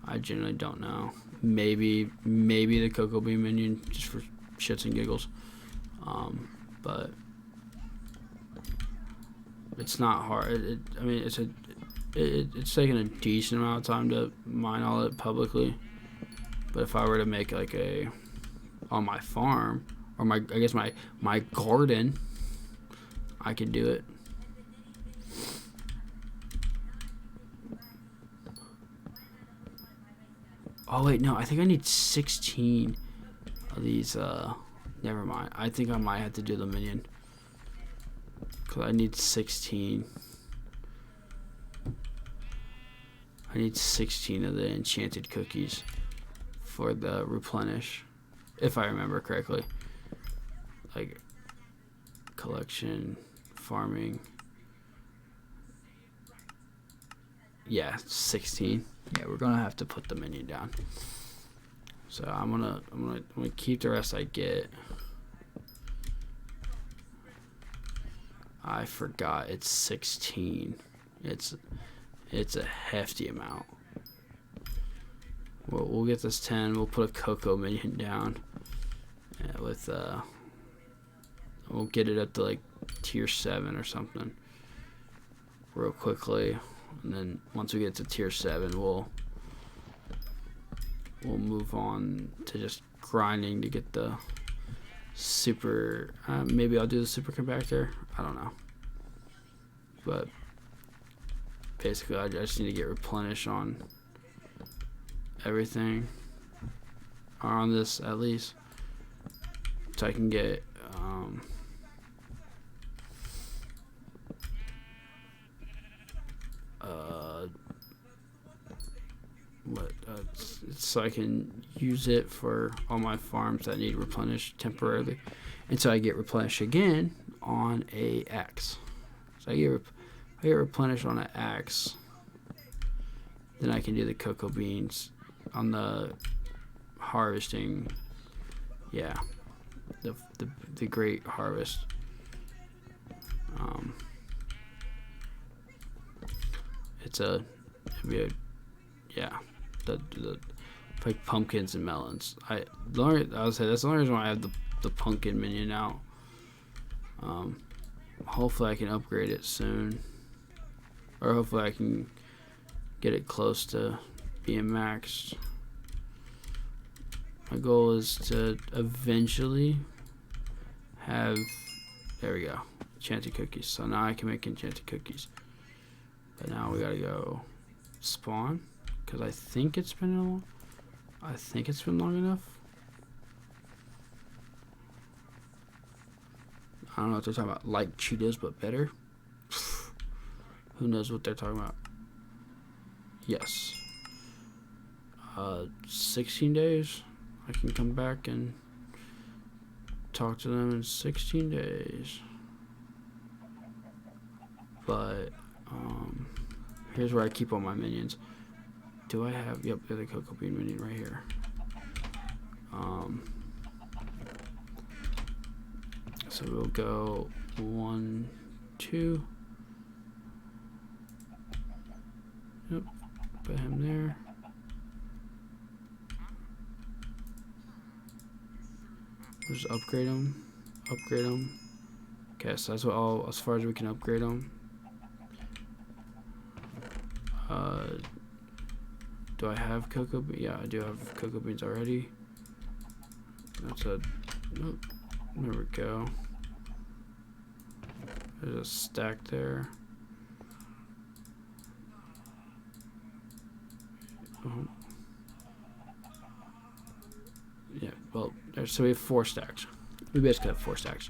I generally don't know. Maybe the Cocoa Bean minion just for shits and giggles. But it's not hard. I mean, it's taking a decent amount of time to mine all it publicly. But if I were to make like on my farm or I guess my garden, I could do it. Oh wait, no, I think I need 16 of these. Never mind. I think I might have to do the minion. Because I need 16. I need 16 of the enchanted cookies for the replenish. If I remember correctly. Like, collection, farming. Yeah, 16. Yeah, we're gonna have to put the minion down. So I'm gonna keep the rest I get. I forgot it's 16. It's a hefty amount. We'll get this 10. We'll put a cocoa minion down. With we'll get it up to like tier 7 or something real quickly. And then once we get to tier 7, we'll move on to just grinding to get the super. Maybe I'll do the super compactor. I don't know. But basically, I just need to get replenish on everything, or on this at least, so I can get. So I can use it for all my farms that need replenished temporarily, until I get replenished again on a axe. So I get replenished on an axe, then I can do the cocoa beans on the harvesting. Yeah, the great harvest. It'd be a, yeah, the like pumpkins and melons. I would say that's the only reason why I have the pumpkin minion out. Hopefully I can upgrade it soon, or hopefully I can get it close to being maxed. My goal is to eventually have, there we go, enchanted cookies. So now I can make enchanted cookies. But now we gotta go spawn, because I think it's been long enough. I don't know what they're talking about. Like Cheetos, but better. Who knows what they're talking about? Yes. 16 days. I can come back and talk to them in 16 days. But here's where I keep all my minions. Do I have? Yep, there's a cocoa bean minion right here. So we'll go 1, 2. Yep, put him there. We'll just upgrade him. Okay, so that's what as far as we can upgrade them. Do I have cocoa beans? Yeah, I do have cocoa beans already. That's a, nope, there we go. There's a stack there. Yeah, well, so we have 4 stacks. We basically have 4 stacks.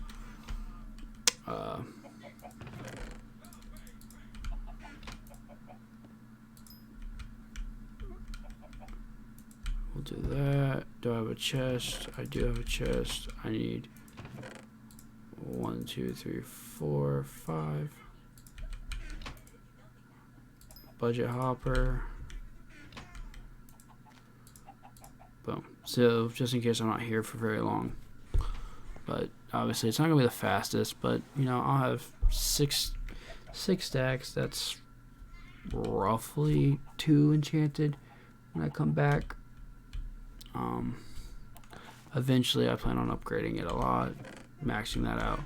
We'll do that. Do I have a chest? I do have a chest. I need 1, 2, 3, 4, 5. Budget hopper. Boom. So just in case I'm not here for very long, but obviously it's not gonna be the fastest. But you know, I'll have six stacks. That's roughly 2 enchanted when I come back. Eventually I plan on upgrading it a lot, maxing that out.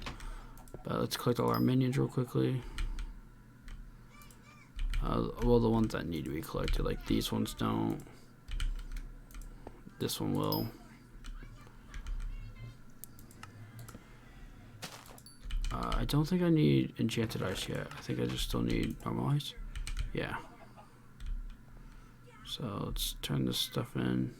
But let's collect all our minions real quickly. Well, the ones that need to be collected, like these ones don't. This one will. I don't think I need enchanted ice yet. I think I just still need normal ice. Yeah. So let's turn this stuff in.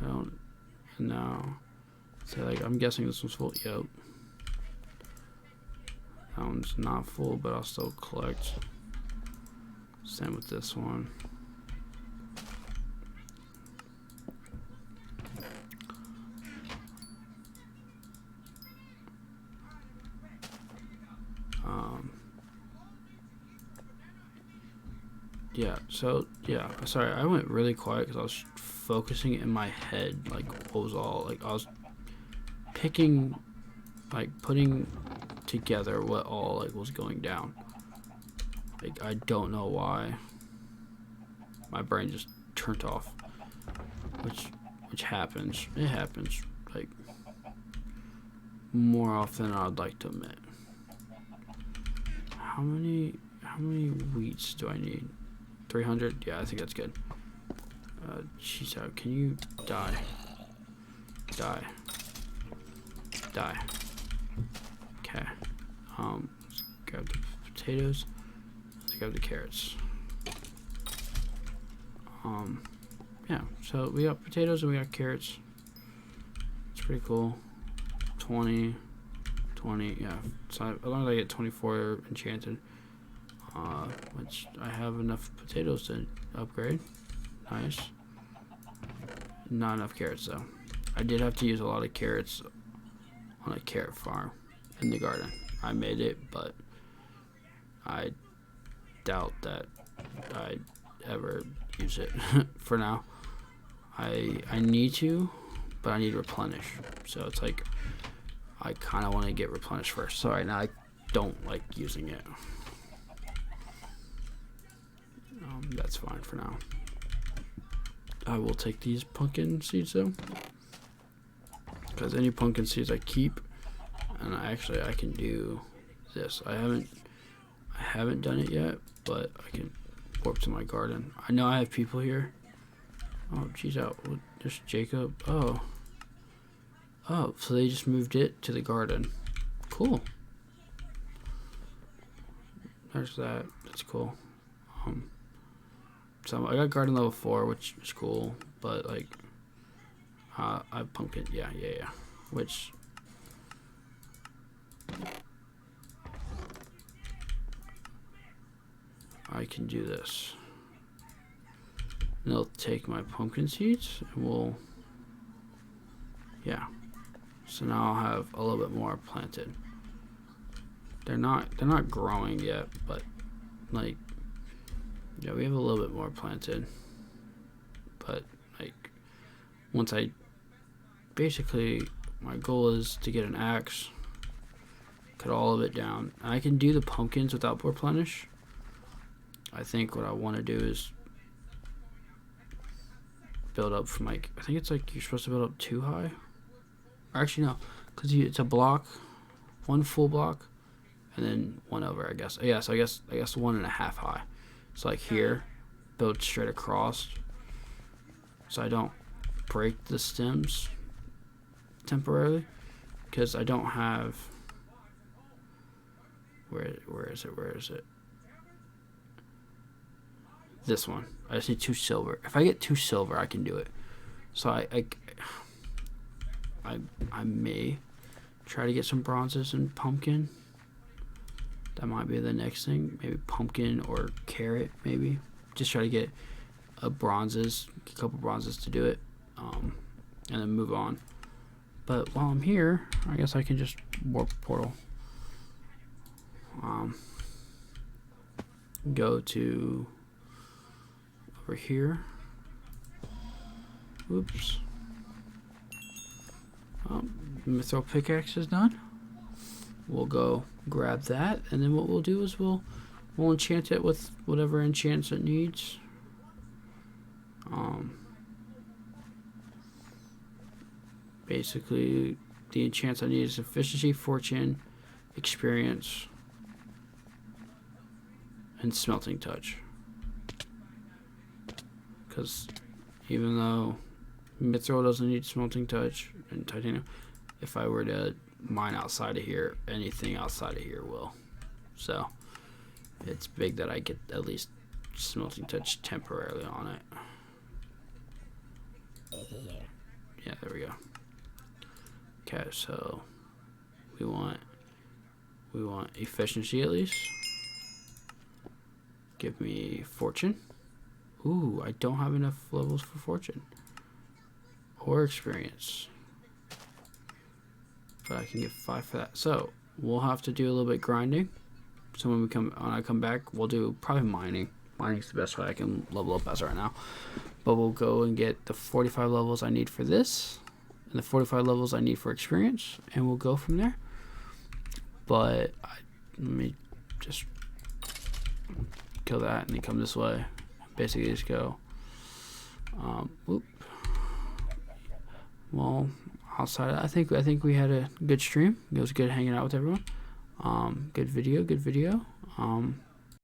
I don't know. So like, I'm guessing this one's full. Yep. That one's not full, but I'll still collect. Same with this one. Yeah, so, yeah, sorry, I went really quiet because I was focusing in my head, like, what was all, like, I was picking, like, putting together what all, like, was going down. Like, I don't know why my brain just turned off, which happens. It happens, like, more often than I'd like to admit. How many wheats do I need? 300? Yeah, I think that's good. She's out. Can you die? Die. Die. Okay. Let's grab the potatoes. Let's grab the carrots. Yeah, so we got potatoes and we got carrots. It's pretty cool. 20, yeah. So as long as I get 24 enchanted, which I have enough potatoes to upgrade. Nice. Not enough carrots though. I did have to use a lot of carrots on a carrot farm in the garden. I made it, but I doubt that I'd ever use it for now. I need to, but I need to replenish. So it's like I kind of want to get replenished first. So right now I don't like using it. That's fine for now. I will take these pumpkin seeds though, because any pumpkin seeds I keep, and I can do this. I haven't done it yet, but I can warp to my garden. I know I have people here. Oh, geez, out. There's Jacob. Oh, so they just moved it to the garden. Cool. There's that. That's cool. So I got garden level 4, which is cool, but like, I have pumpkin. Yeah. Which I can do this. And they'll take my pumpkin seeds and we'll, yeah. So now I'll have a little bit more planted. They're not growing yet, but like, yeah, we have a little bit more planted. But like, once basically my goal is to get an axe, cut all of it down. I can do the pumpkins without replenish. I think what I want to do is build up from like, I think it's like you're supposed to build up 2 high. Or actually no, because it's a block, 1 full block, and then 1 over, I guess. Yeah, so I guess 1.5 high. So like here, build straight across, so I don't break the stems temporarily, because I don't have. Where is it? This one. I just need 2 silver. If I get 2 silver, I can do it. So I may try to get some bronzes and pumpkin. That might be the next thing. Maybe pumpkin or carrot, maybe. Just try to get a couple bronzes to do it, and then move on. But while I'm here, I guess I can just warp portal. Go to over here. Oops. Mithril pickaxe is done. We'll go grab that, and then what we'll do is we'll enchant it with whatever enchants it needs. Basically, the enchants I need is efficiency, fortune, experience, and smelting touch. Because even though mithril doesn't need smelting touch and titanium, if I were to mine outside of here, anything outside of here will. So it's big that I get at least smelting touch temporarily on it. Yeah, there we go. Okay, so we want efficiency at least. Give me fortune. Ooh, I don't have enough levels for fortune or experience, but I can get 5 for that. So we'll have to do a little bit grinding. So when I come back, we'll do probably mining. Mining's the best way I can level up as right now. But we'll go and get the 45 levels I need for this, and the 45 levels I need for experience, and we'll go from there. But let me just kill that and then come this way. Basically just go well, outside I think we had a good stream. It was good hanging out with everyone. Good video.